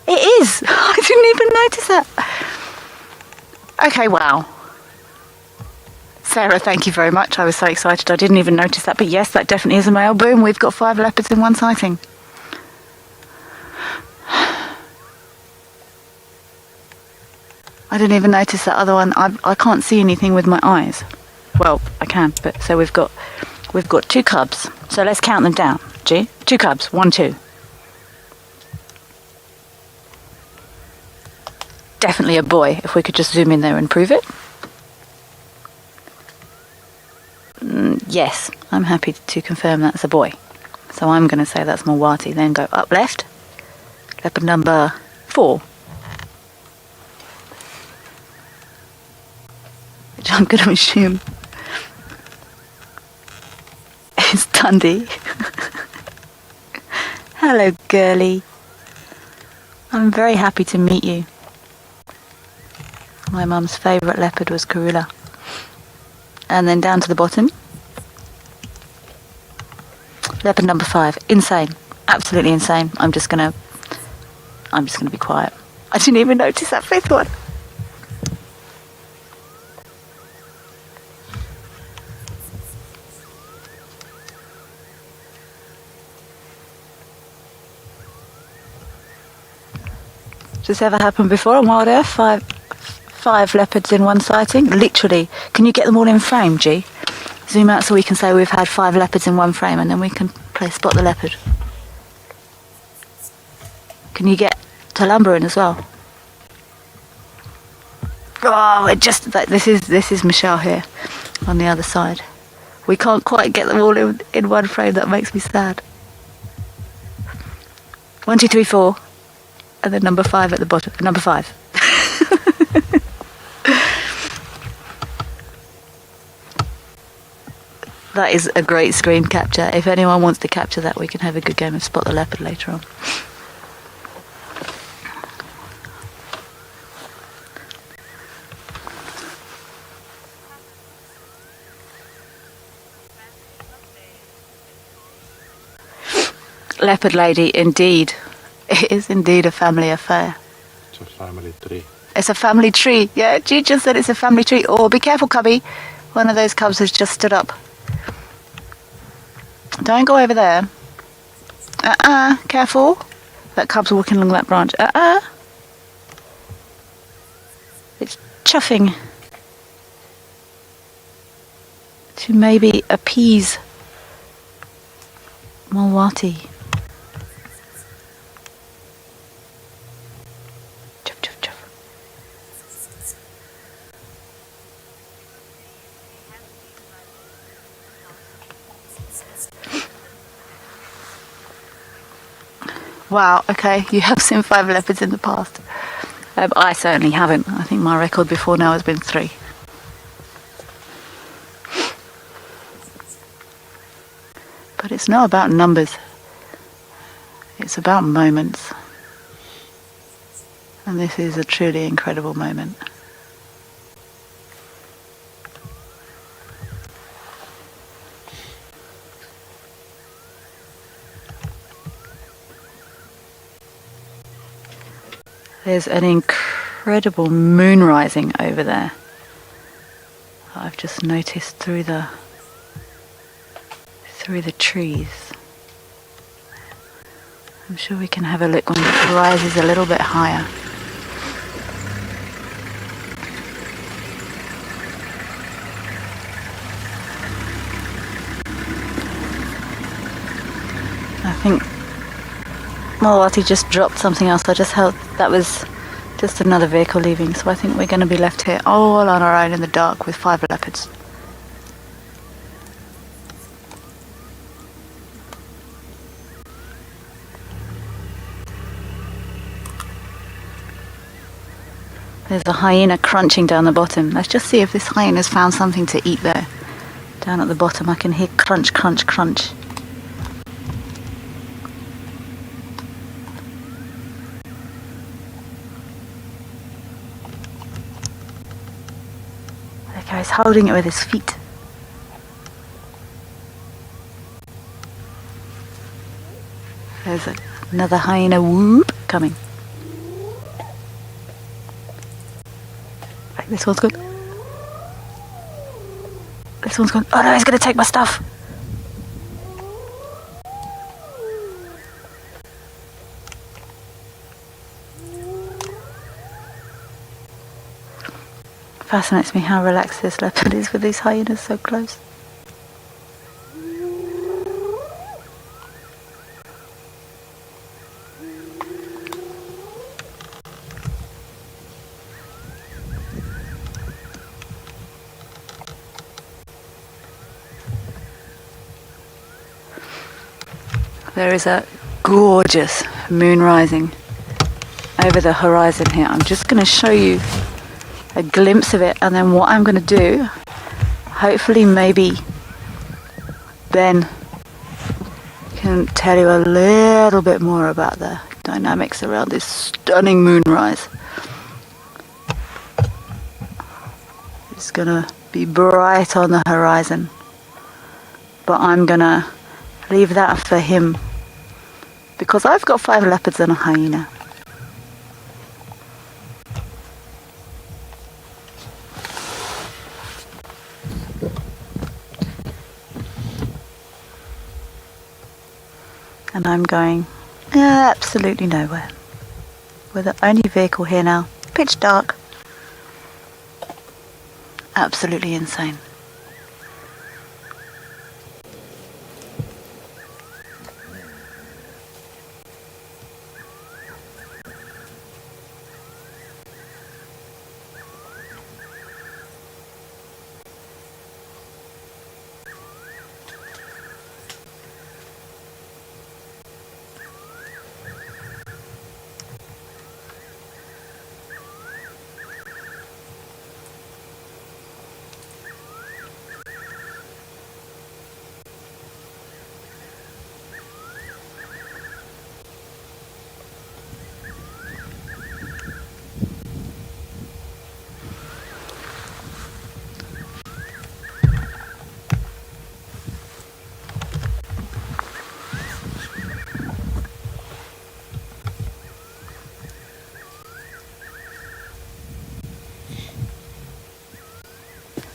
It is! I didn't even notice that. Okay, wow. Sarah, thank you very much. I was so excited I didn't even notice that. But yes, that definitely is a male. Boom, we've got 5 leopards in one sighting. I didn't even notice that other one. I can't see anything with my eyes. Well, I can, but so we've got 2 cubs. So let's count them down. G, 2 cubs. 1, 2. Definitely a boy, if we could just zoom in there and prove it. Yes, I'm happy to confirm that's a boy. So I'm going to say that's Mulwati. Then go up left. Leopard number 4. Which I'm going to assume is Dundee. Hello, girlie. I'm very happy to meet you. My mum's favourite leopard was Karula. And then down to the bottom. Leopard number 5. Insane. Absolutely insane. I'm just gonna be quiet. I didn't even notice that 5th one. Has this ever happened before on WildEarth? 5 leopards in one sighting? Literally. Can you get them all in frame, G? Zoom out so we can say we've had 5 leopards in one frame and then we can play Spot the Leopard. Can you get Talumba in as well? Oh, it just like this is Michelle here on the other side. We can't quite get them all in one frame. That makes me sad. 1, 2, 3, 4, and then number 5 at the bottom. Number 5. That is a great screen capture. If anyone wants to capture that, we can have a good game of Spot the Leopard later on. Leopard lady, indeed. It is indeed a family affair. It's a family tree. It's a family tree. Yeah, G just said it's a family tree. Oh, be careful, cubby. One of those cubs has just stood up. Don't go over there. Careful. That cub's walking along that branch. It's chuffing to maybe appease Malwati. Chuff, chuff, chuff. Wow, okay, you have seen 5 leopards in the past. I certainly haven't. I think my record before now has been 3. But it's not about numbers. It's about moments. And this is a truly incredible moment. There's an incredible moon rising over there. I've just noticed through the trees. I'm sure we can have a look when it rises a little bit higher. I think Malwati just dropped something else. I just held, that was just another vehicle leaving, so I think we're going to be left here all on our own in the dark with 5 leopards. There's a hyena crunching down the bottom. Let's just see if this hyena's found something to eat there. Down at the bottom I can hear crunch, crunch, crunch. Okay, he's holding it with his feet. There's another hyena whoop coming. Right, this one's good. This one's gone. Oh no, he's going to take my stuff. Fascinates me how relaxed this leopard is with these hyenas so close. There is a gorgeous moon rising over the horizon here. I'm just going to show you a glimpse of it, and then what I'm going to do, hopefully maybe Ben can tell you a little bit more about the dynamics around this stunning moonrise. It's going to be bright on the horizon, but I'm going to leave that for him because I've got 5 leopards and a hyena. And I'm going absolutely nowhere. We're the only vehicle here now. Pitch dark. Absolutely insane.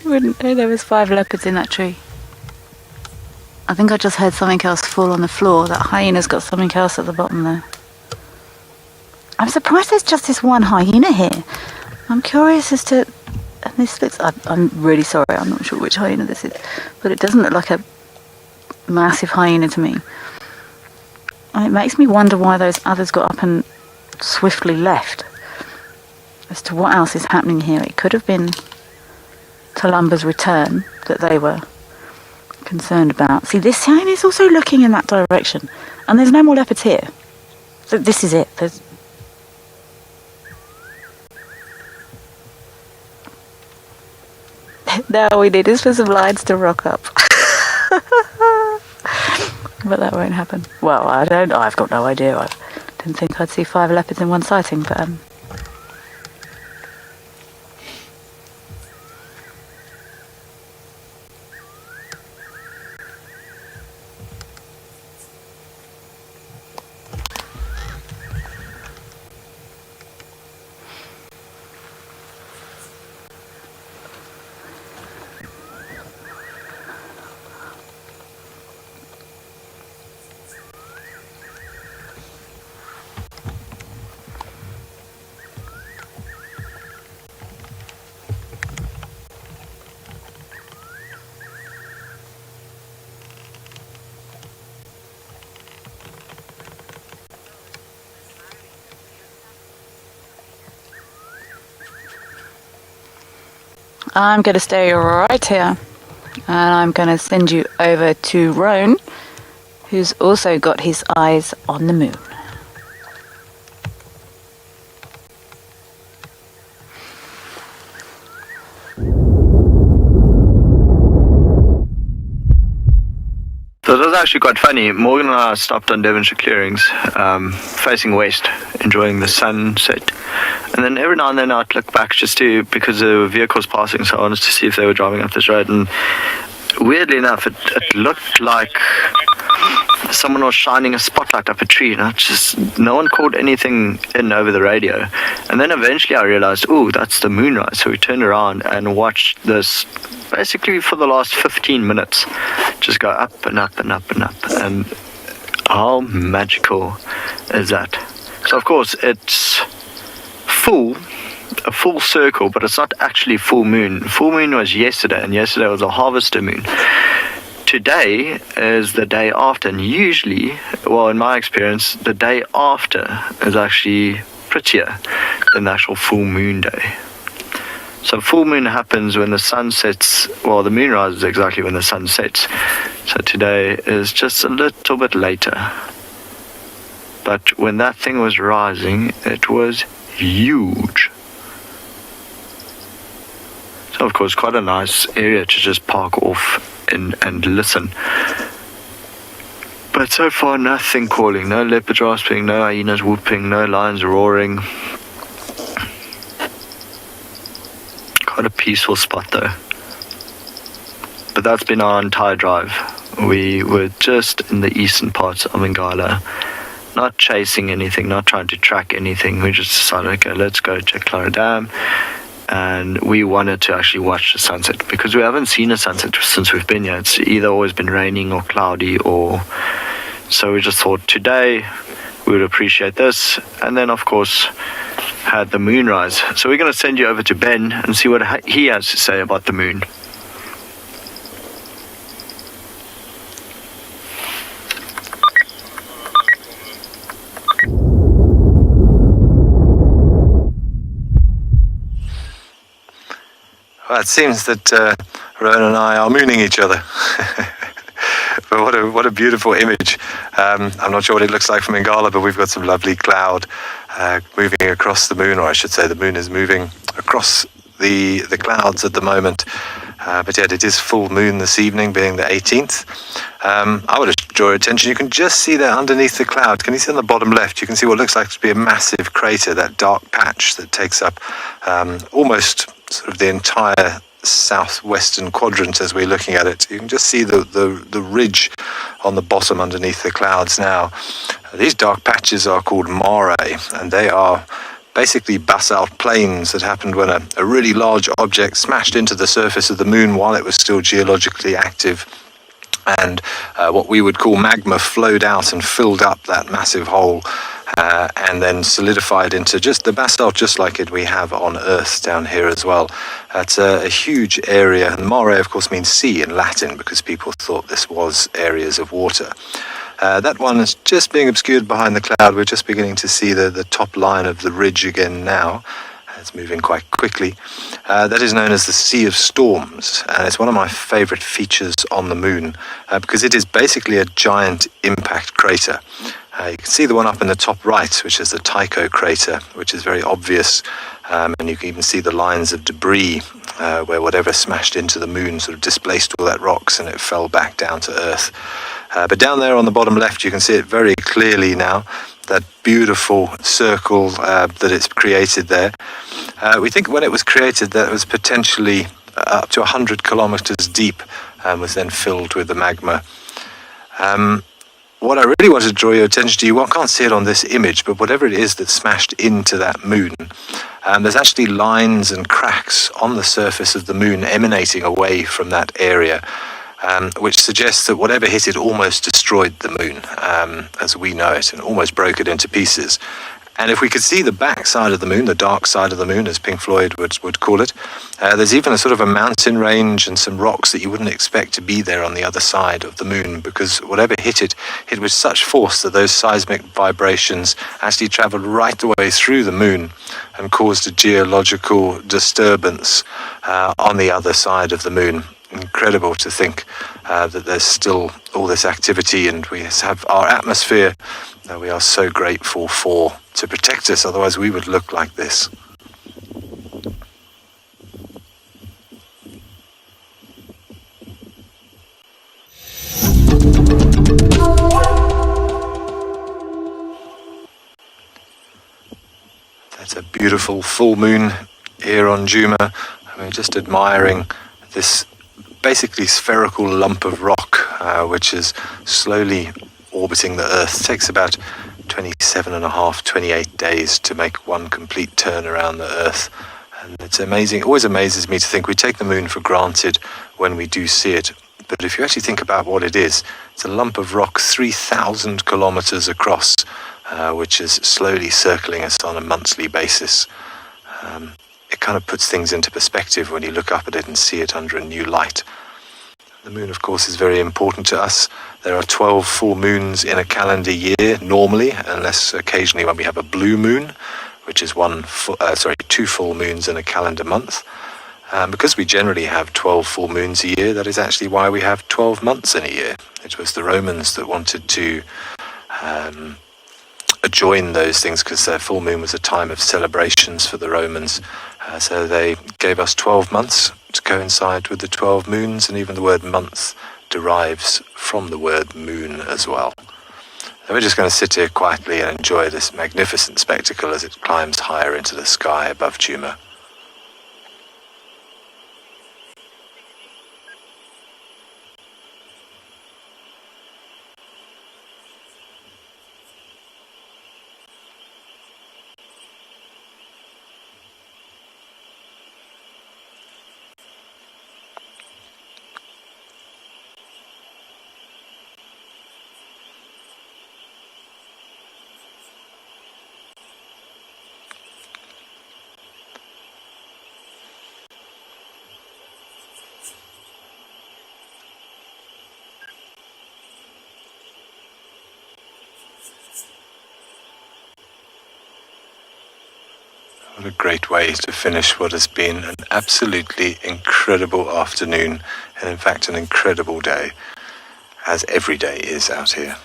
Wouldn't know there was 5 leopards in that tree. I think I just heard something else fall on the floor. That hyena's got something else at the bottom there. I'm surprised there's just this one hyena here. I'm curious as to... And this looks... I'm really sorry, I'm not sure which hyena this is. But it doesn't look like a massive hyena to me. And it makes me wonder why those others got up and swiftly left. As to what else is happening here. It could have been Talumba's return that they were concerned about. See, this hyena is also looking in that direction. And there's no more leopards here. So this is it. Now all we need is for some lions to rock up. But that won't happen. Well, I've got no idea. I didn't think I'd see 5 leopards in one sighting, but I'm going to stay right here, and I'm going to send you over to Roan, who's also got his eyes on the moon. So it was actually quite funny. Morgan and I stopped on Devonshire Clearings, facing west, enjoying the sunset. And then every now and then I'd look back just because there were vehicles passing, so I wanted to see if they were driving up this road. And weirdly enough, it looked like someone was shining a spotlight up a tree. No one called anything in over the radio. And then eventually I realized, oh, that's the moonrise. So we turned around and watched this basically for the last 15 minutes just go up and up and up and up. And how magical is that? So of course it's a full circle, but it's not actually full moon. Full moon was yesterday, and yesterday was a harvester moon. Today is the day after, and usually, well, in my experience, the day after is actually prettier than the actual full moon day. So full moon happens when the sun sets, well, the moon rises exactly when the sun sets. So today is just a little bit later. But when that thing was rising, it was huge. So of course, quite a nice area to just park off and listen. But so far, nothing calling. No leopards rasping, no hyenas whooping, no lions roaring. Quite a peaceful spot though. But that's been our entire drive. We were just in the eastern parts of Ngala, not chasing anything, not trying to track anything. We just decided, okay, let's go check Clara Dam. And we wanted to actually watch the sunset because we haven't seen a sunset since we've been here. It's either always been raining or cloudy, so we just thought today we would appreciate this. And then of course had the moonrise. So we're going to send you over to Ben and see what he has to say about the moon. Well, it seems that Rowan and I are mooning each other. But what a beautiful image. I'm not sure what it looks like from Ngala, but we've got some lovely cloud moving across the moon, or I should say the moon is moving across the clouds at the moment. But yet it is full moon this evening, being the 18th. I would draw your attention. You can just see there underneath the cloud. Can you see on the bottom left? You can see what looks like to be a massive crater, that dark patch that takes up almost sort of the entire southwestern quadrant as we're looking at it. You can just see the ridge on the bottom underneath the clouds now. These dark patches are called mare, and they are basically basalt plains that happened when a really large object smashed into the surface of the moon while it was still geologically active. And what we would call magma flowed out and filled up that massive hole and then solidified into just the basalt, just like we have on Earth down here as well. It's a huge area, and mare of course means sea in Latin because people thought this was areas of water. That one is just being obscured behind the cloud. We're just beginning to see the top line of the ridge again now. It's moving quite quickly. That is known as the Sea of Storms, and it's one of my favorite features on the moon because it is basically a giant impact crater. You can see the one up in the top right, which is the Tycho crater, which is very obvious, and you can even see the lines of debris where whatever smashed into the moon sort of displaced all that rocks and it fell back down to Earth. But down there on the bottom left, you can see it very clearly now, that beautiful circle that it's created there. We think when it was created that it was potentially up to 100 kilometers deep and was then filled with the magma. What I really want to draw your attention to, I can't see it on this image, but whatever it is that smashed into that moon, there's actually lines and cracks on the surface of the moon emanating away from that area, which suggests that whatever hit it almost destroyed the moon as we know it and almost broke it into pieces. And if we could see the back side of the moon, the dark side of the moon, as Pink Floyd would call it, there's even a sort of a mountain range and some rocks that you wouldn't expect to be there on the other side of the moon, because whatever hit it with such force that those seismic vibrations actually traveled right the way through the moon and caused a geological disturbance on the other side of the moon. Incredible to think that there's still all this activity, and we have our atmosphere that we are so grateful for to protect us, otherwise we would look like this. That's a beautiful full moon here on Juma. I mean, just admiring this basically spherical lump of rock which is slowly orbiting the Earth. It takes about 28 days to make one complete turn around the Earth. And it's amazing. It always amazes me to think we take the moon for granted when we do see it. But if you actually think about what it is, it's a lump of rock 3,000 kilometers across, which is slowly circling us on a monthly basis. It kind of puts things into perspective when you look up at it and see it under a new light. The moon, of course, is very important to us. There are 12 full moons in a calendar year normally, unless occasionally when we have a blue moon, which is 2 full moons in a calendar month. Because we generally have 12 full moons a year, that is actually why we have 12 months in a year. It was the Romans that wanted to join those things because their full moon was a time of celebrations for the Romans. So they gave us 12 months to coincide with the 12 moons, and even the word month derives from the word moon as well. So we're just going to sit here quietly and enjoy this magnificent spectacle as it climbs higher into the sky above Juma. What a great way to finish what has been an absolutely incredible afternoon, and in fact an incredible day, as every day is out here.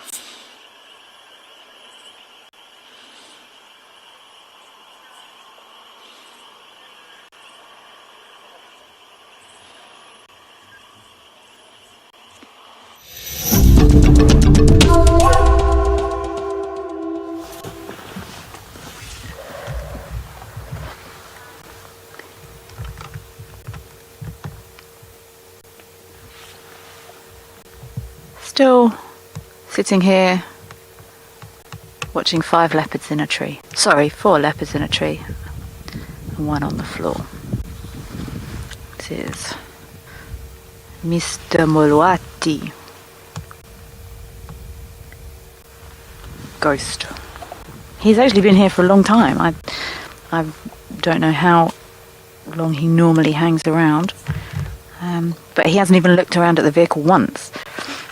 Still sitting here watching 5 leopards in a tree. Sorry, 4 leopards in a tree and 1 on the floor. It is Mr. Moluati. Ghost. He's actually been here for a long time. I don't know how long he normally hangs around, but he hasn't even looked around at the vehicle once,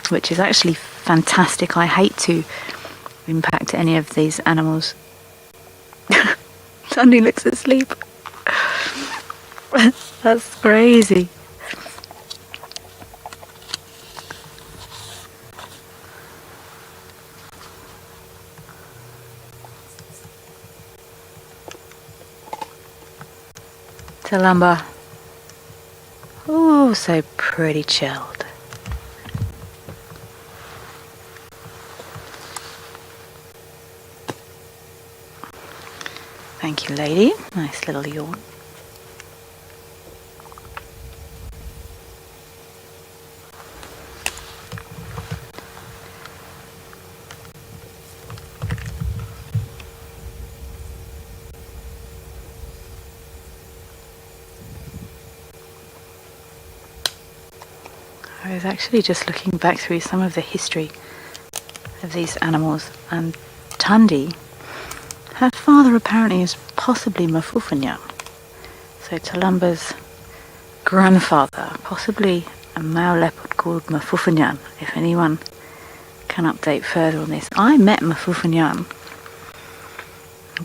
which is actually fantastic. I hate to impact any of these animals. Sandy looks asleep. That's crazy. Talamba. Oh, so pretty chilled. Thank you, lady. Nice little yawn. I was actually just looking back through some of the history of these animals, and Tandi, her father apparently is possibly Mafufanya. So Talamba's grandfather, possibly a male leopard called Mafufanyan, if anyone can update further on this. I met Mafufanyan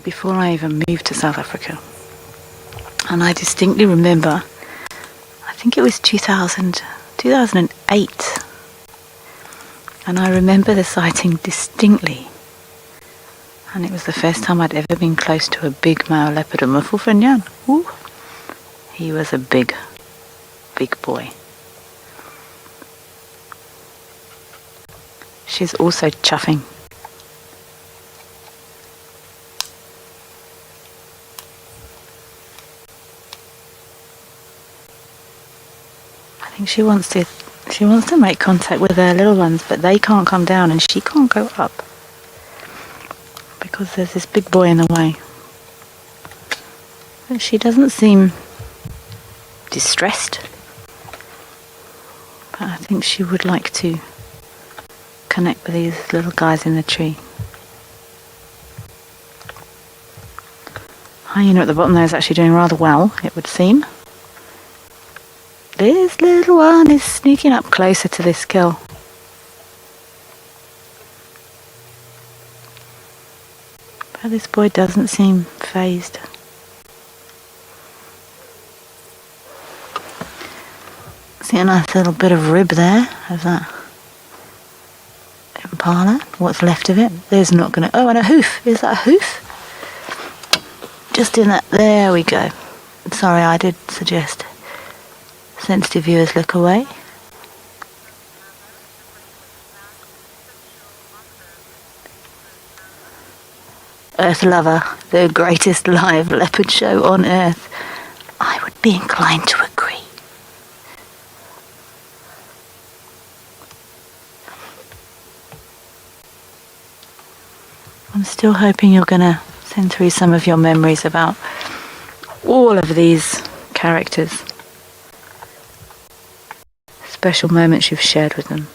before I even moved to South Africa, and I distinctly remember, I think it was 2008, and I remember the sighting distinctly, and it was the first time I'd ever been close to a big male leopard of Mafufanyan. Ooh, he was a big boy. She's also chuffing. I think she wants to make contact with her little ones, but they can't come down and she can't go up because there's this big boy in the way. But she doesn't seem distressed, but I think she would like to connect with these little guys in the tree. Hyena at the bottom there is actually doing rather well, it would seem. This little one is sneaking up closer to this kill. But this boy doesn't seem fazed. See a nice little bit of rib there of that impala. What's left of it? There's not gonna. Oh, and a hoof. Is that a hoof? Just in that. There we go. Sorry, I did suggest sensitive viewers look away. Earth Lover, the greatest live leopard show on Earth. I would be inclined to agree. I'm still hoping you're going to send through some of your memories about all of these characters. Special moments you've shared with them.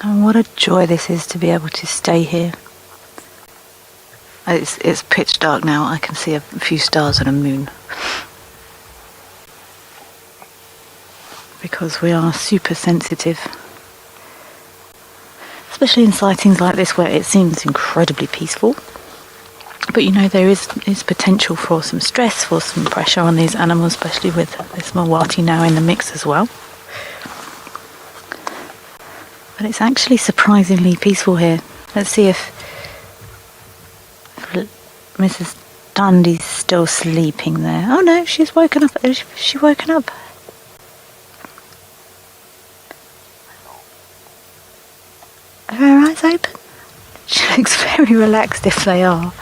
And what a joy this is to be able to stay here. It's pitch dark now. I can see a few stars and a moon. because we are super sensitive, especially in sightings like this where it seems incredibly peaceful. But you know, there is potential for some stress, for some pressure on these animals, especially with this Mawati now in the mix as well. But it's actually surprisingly peaceful here. Let's see if Mrs. Dundee's still sleeping there. Oh no, she's woken up. Has she woken up? Are her eyes open? She looks very relaxed if they are.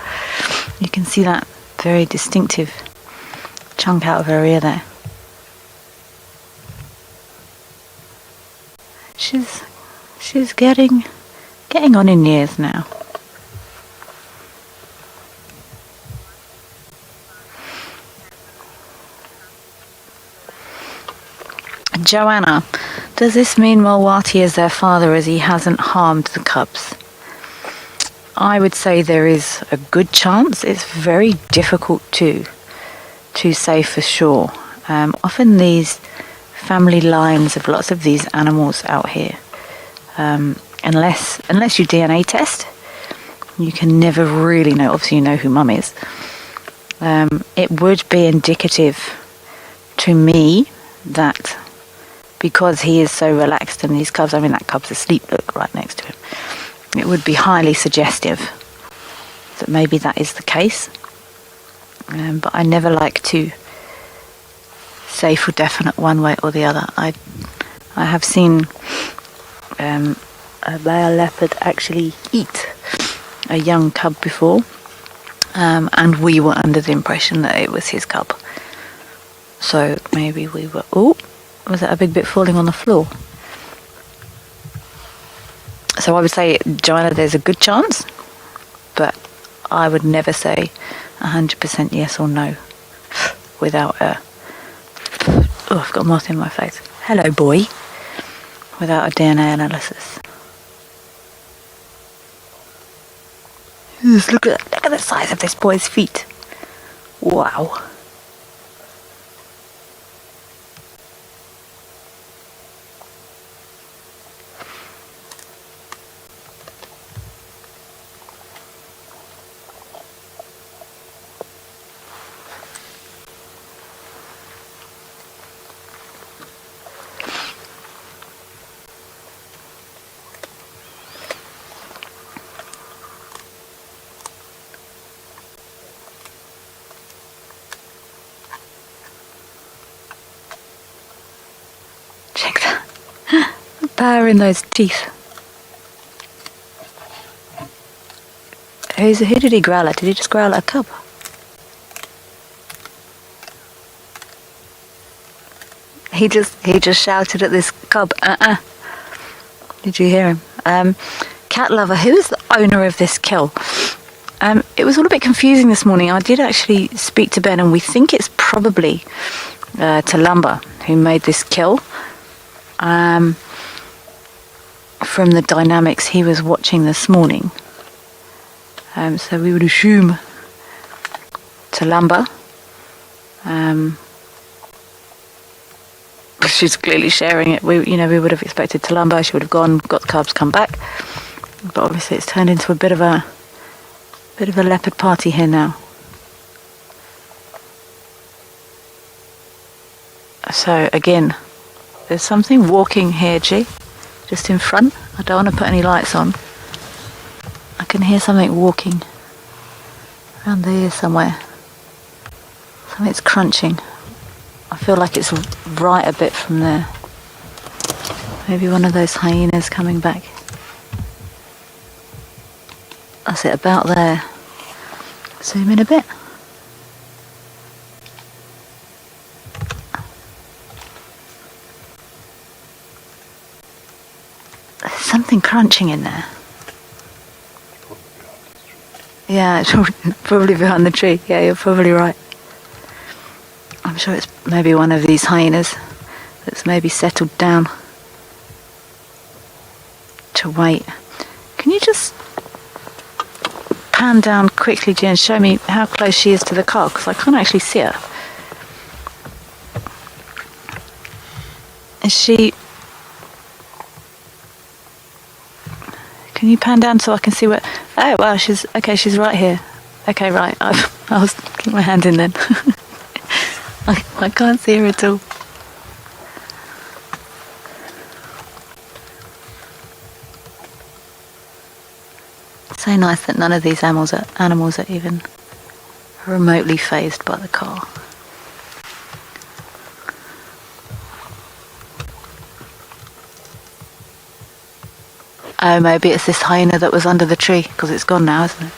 You can see that very distinctive chunk out of her ear there. She's getting on in years now. Joanna, does this mean Mawati is their father as he hasn't harmed the cubs? I would say there is a good chance. It's very difficult to say for sure. Often these family lines of lots of these animals out here, unless you DNA test, you can never really know. Obviously, you know who mum is. It would be indicative to me that because he is so relaxed and these cubs, I mean that cub's asleep, look, right next to him. It would be highly suggestive that maybe that is the case. But I never like to say for definite one way or the other. I have seen a male leopard actually eat a young cub before, and we were under the impression that it was his cub. So maybe we were... Oh, was that a big bit falling on the floor? So I would say, Joanna, there's a good chance, but I would never say 100% yes or no without a... Oh, I've got moth in my face. Hello, boy. Without a DNA analysis. Look at the size of this boy's feet. Wow. Check that. The power in those teeth. Who did he growl at? Did he just growl at a cub? He just shouted at this cub, Did you hear him? Cat Lover, who is the owner of this kill? It was all a bit confusing this morning. I did actually speak to Ben, and we think it's probably Talumba who made this kill. From the dynamics he was watching this morning. So we would assume Talumba. She's clearly sharing it. We would have expected Talumba. She would have gone, got the cubs, come back. But obviously it's turned into a bit of a leopard party here now. So again, there's something walking here, G, just in front. I don't want to put any lights on. I can hear something walking around there somewhere. Something's crunching. I feel like it's right a bit from there. Maybe one of those hyenas coming back. That's it, about there. Zoom in a bit. There's something crunching in there. Yeah, it's probably behind the tree. Yeah, you're probably right. I'm sure it's maybe one of these hyenas that's maybe settled down to wait. Can you just pan down quickly, G, and show me how close she is to the car? Because I can't actually see her. Is she... Can you pan down so I can see where... Oh, wow, she's right here. Okay, right. I'll keep my hand in then. I can't see her at all. So nice that none of these animals are even remotely fazed by the car. Oh, maybe it's this hyena that was under the tree, because it's gone now, isn't it?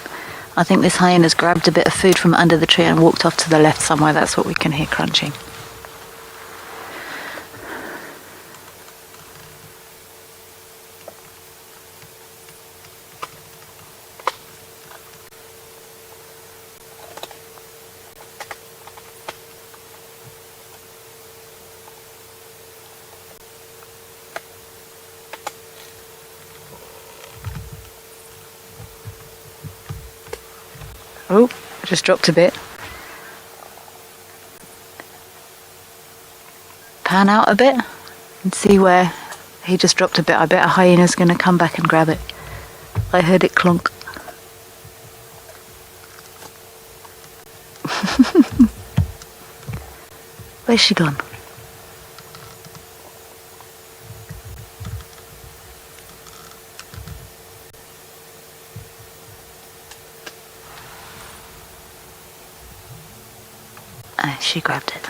I think this hyena's grabbed a bit of food from under the tree and walked off to the left somewhere. That's what we can hear crunching. Oh, I just dropped a bit. Pan out a bit and see where he just dropped a bit. I bet a hyena's going to come back and grab it. I heard it clonk. Where's she gone? She grabbed it.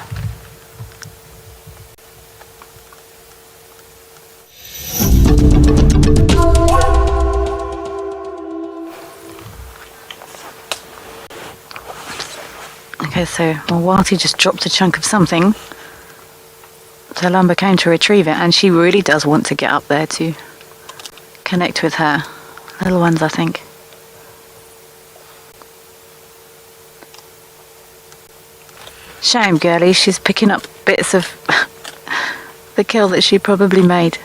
Okay, so Walty just dropped a chunk of something. So Lumber came to retrieve it, and she really does want to get up there to connect with her little ones, I think. Shame, girlie, she's picking up bits of the kill that she probably made.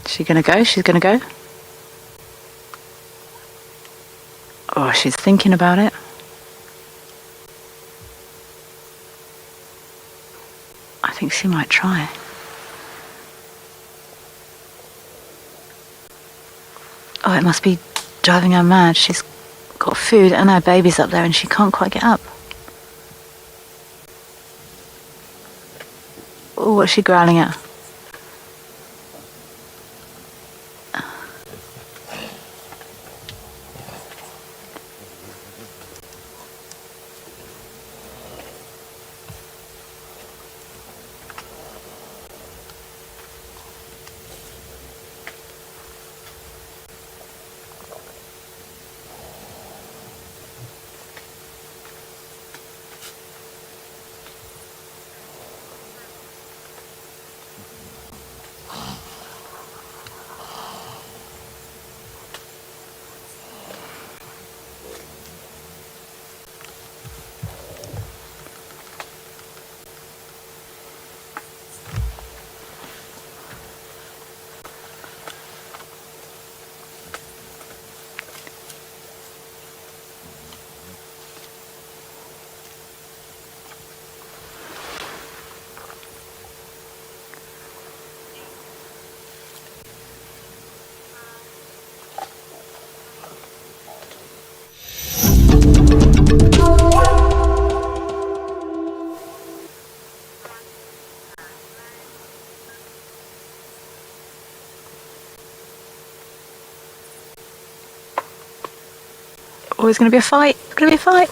Is she gonna go? She's gonna go? Oh, she's thinking about it. I think she might try. Oh, it must be driving her mad. She's got food and her baby's up there and she can't quite get up. Oh, what's she growling at? Oh, it's going to be a fight. It's going to be a fight.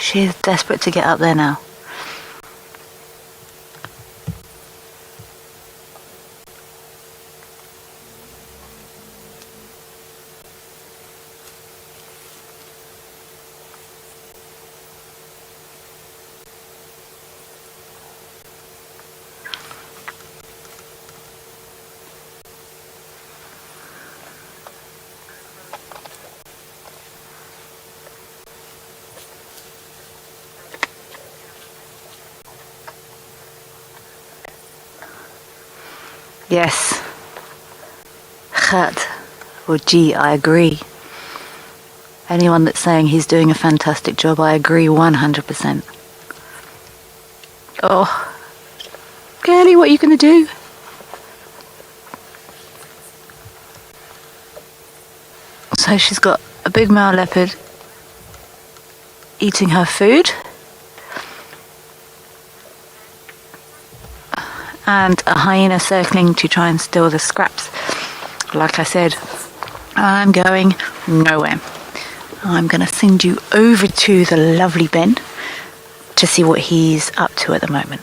She is desperate to get up there now. Yes. Khat, or gee, I agree. Anyone that's saying he's doing a fantastic job, I agree 100%. Oh, Kelly, what are you going to do? So she's got a big male leopard eating her food. And a hyena circling to try and steal the scraps. Like I said, I'm going nowhere. I'm going to send you over to the lovely Ben to see what he's up to at the moment.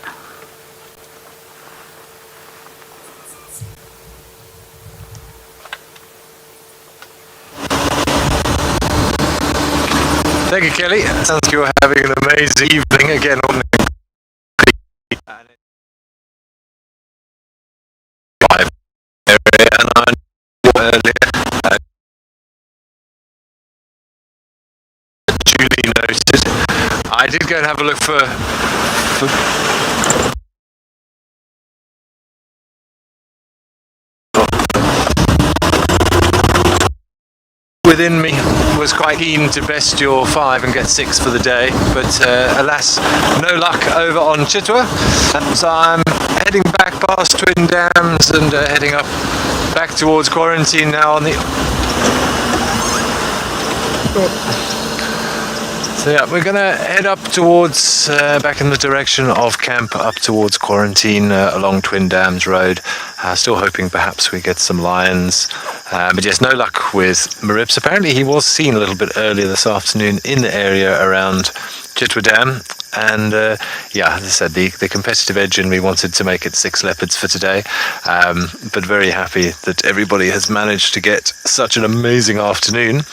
Thank you, Kelly. Sounds like you're having an amazing evening again on live area, and I knew earlier Julie noted. I did go and have a look for within me was quite keen to best your 5 and get 6 for the day, but alas, no luck over on Chitwa. So I'm heading back past Twin Dams and heading up back towards quarantine now on the... So yeah, we're gonna head up towards, back in the direction of camp, up towards quarantine along Twin Dams Road. Still hoping perhaps we get some lions. But yes, no luck with Marips. Apparently he was seen a little bit earlier this afternoon in the area around Chitwa Dam. And yeah, as I said, the competitive edge in me wanted to make it 6 leopards for today. But very happy that everybody has managed to get such an amazing afternoon.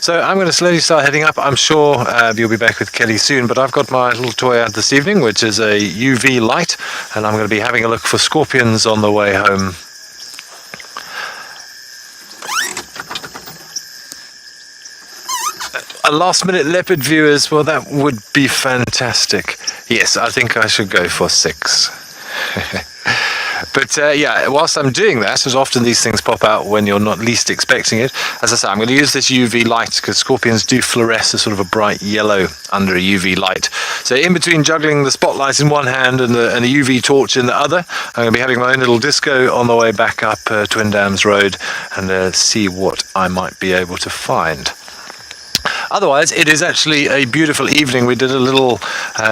So I'm going to slowly start heading up. I'm sure you'll be back with Kelly soon, but I've got my little toy out this evening, which is a UV light, and I'm going to be having a look for scorpions on the way home. A last minute leopard viewers, well, that would be fantastic. Yes, I think I should go for 6. But yeah, whilst I'm doing that, as often these things pop out when you're not least expecting it, as I say, I'm going to use this UV light because scorpions do fluoresce as sort of a bright yellow under a UV light. So in between juggling the spotlight in one hand and the UV torch in the other, I'm going to be having my own little disco on the way back up Twin Dams Road and see what I might be able to find. Otherwise, it is actually a beautiful evening. We did a little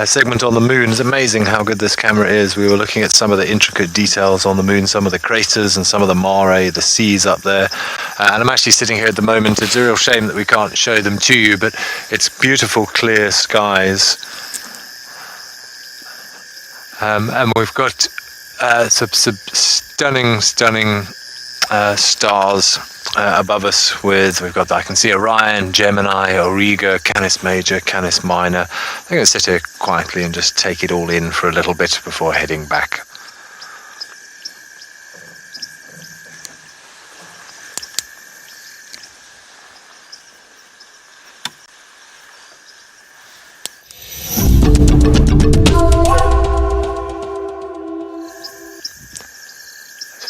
segment on the moon. It's amazing how good this camera is. We were looking at some of the intricate details on the moon, some of the craters and some of the mare, the seas up there. And I'm actually sitting here at the moment. It's a real shame that we can't show them to you, but it's beautiful, clear skies. And we've got some stunning stars above us. We've got, I can see Orion, Gemini, Auriga, Canis Major, Canis Minor. I'm going to sit here quietly and just take it all in for a little bit before heading back.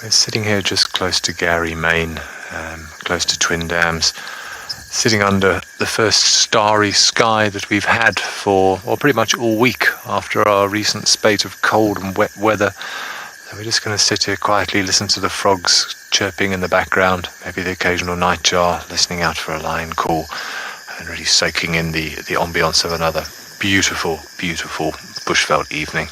We're sitting here just close to Gary, Maine, close to Twin Dams, sitting under the first starry sky that we've had for, well, pretty much all week after our recent spate of cold and wet weather. So we're just going to sit here quietly, listen to the frogs chirping in the background, maybe the occasional nightjar listening out for a lion call, and really soaking in the ambience of another beautiful, beautiful bushveld evening.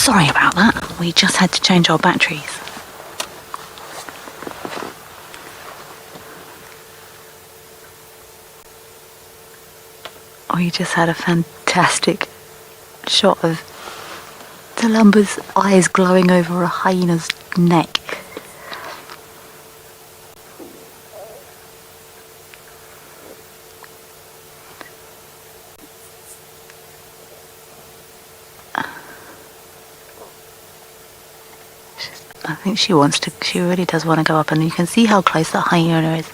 Sorry about that. We just had to change our batteries. We just had a fantastic shot of Talumba's eyes glowing over a hyena's neck. I think she really does want to go up, and you can see how close that hyena is.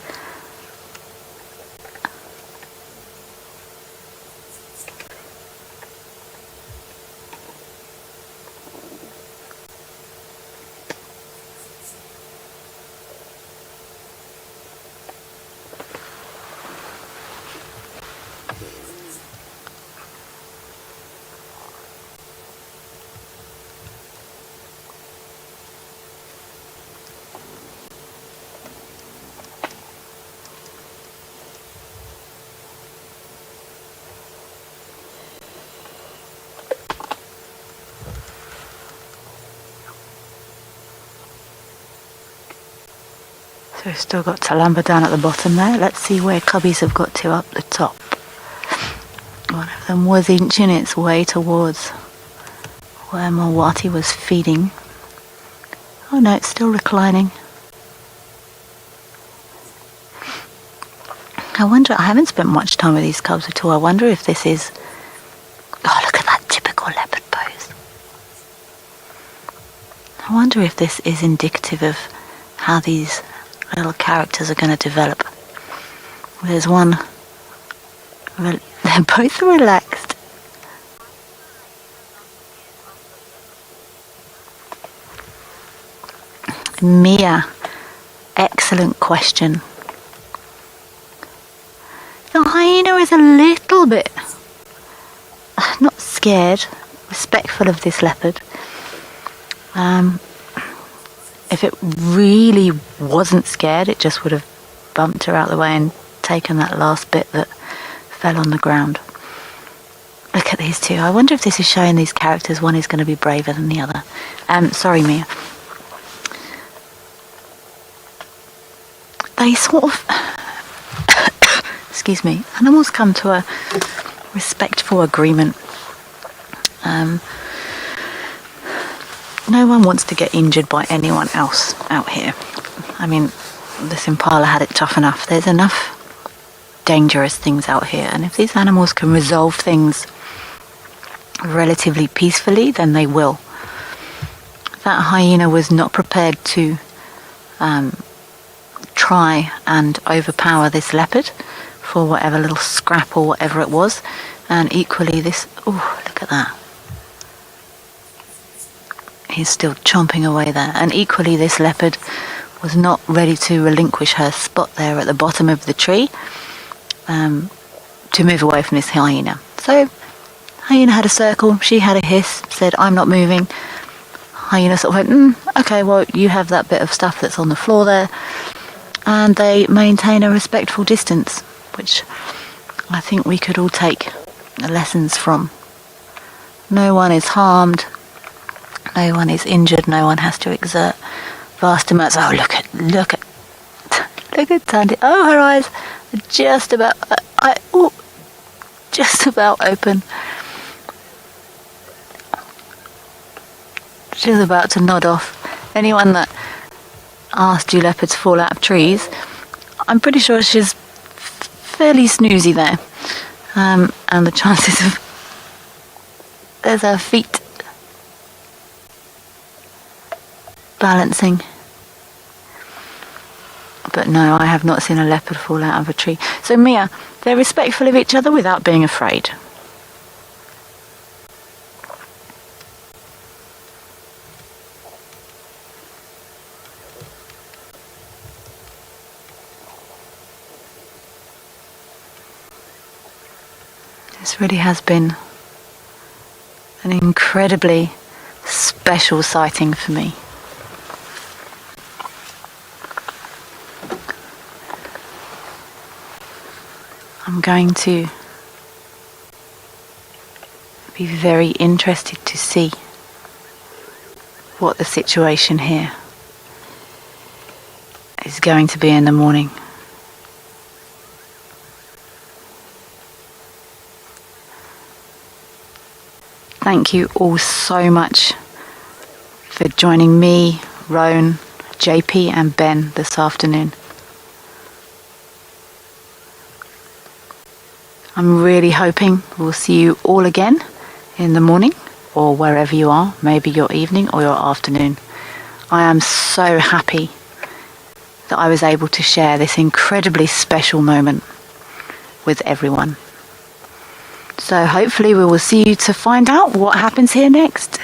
So we've still got Talamba down at the bottom there. Let's see where cubbies have got to up the top. One of them was inching its way towards where Mawati was feeding. Oh no, it's still reclining. I haven't spent much time with these cubs at all. I wonder if this is... Oh, look at that typical leopard pose. I wonder if this is indicative of how these little characters are going to develop. There's one... They're both relaxed. Mia, excellent question. The hyena is a little bit, not scared, respectful of this leopard. If it really wasn't scared, it just would have bumped her out the way and taken that last bit that fell on the ground. Look at these two. I wonder if this is showing these characters one is going to be braver than the other. Sorry, Mia. They sort of... excuse me. Animals come to a respectful agreement. No one wants to get injured by anyone else out here. I mean, this impala had it tough enough. There's enough dangerous things out here, and if these animals can resolve things relatively peacefully, then they will. That hyena was not prepared to try and overpower this leopard for whatever little scrap or whatever it was, and equally this... Oh, look at that. He's still chomping away there, and equally this leopard was not ready to relinquish her spot there at the bottom of the tree to move away from this hyena. So hyena had a circle, she had a hiss, said I'm not moving. Hyena sort of went, okay, well you have that bit of stuff that's on the floor there, and they maintain a respectful distance, which I think we could all take lessons from. No one is harmed, no one is injured, no one has to exert vast amounts. Oh, look at Tandy. Oh, her eyes are just about open. She's about to nod off. Anyone that asked, do leopards fall out of trees? I'm pretty sure she's fairly snoozy there. And the chances of... There's her feet balancing. But no, I have not seen a leopard fall out of a tree. So Mia, they're respectful of each other without being afraid. This really has been an incredibly special sighting for me. I'm going to be very interested to see what the situation here is going to be in the morning. Thank you all so much for joining me, Roan, JP and Ben this afternoon. I'm really hoping we'll see you all again in the morning or wherever you are, maybe your evening or your afternoon. I am so happy that I was able to share this incredibly special moment with everyone. So hopefully we will see you to find out what happens here next.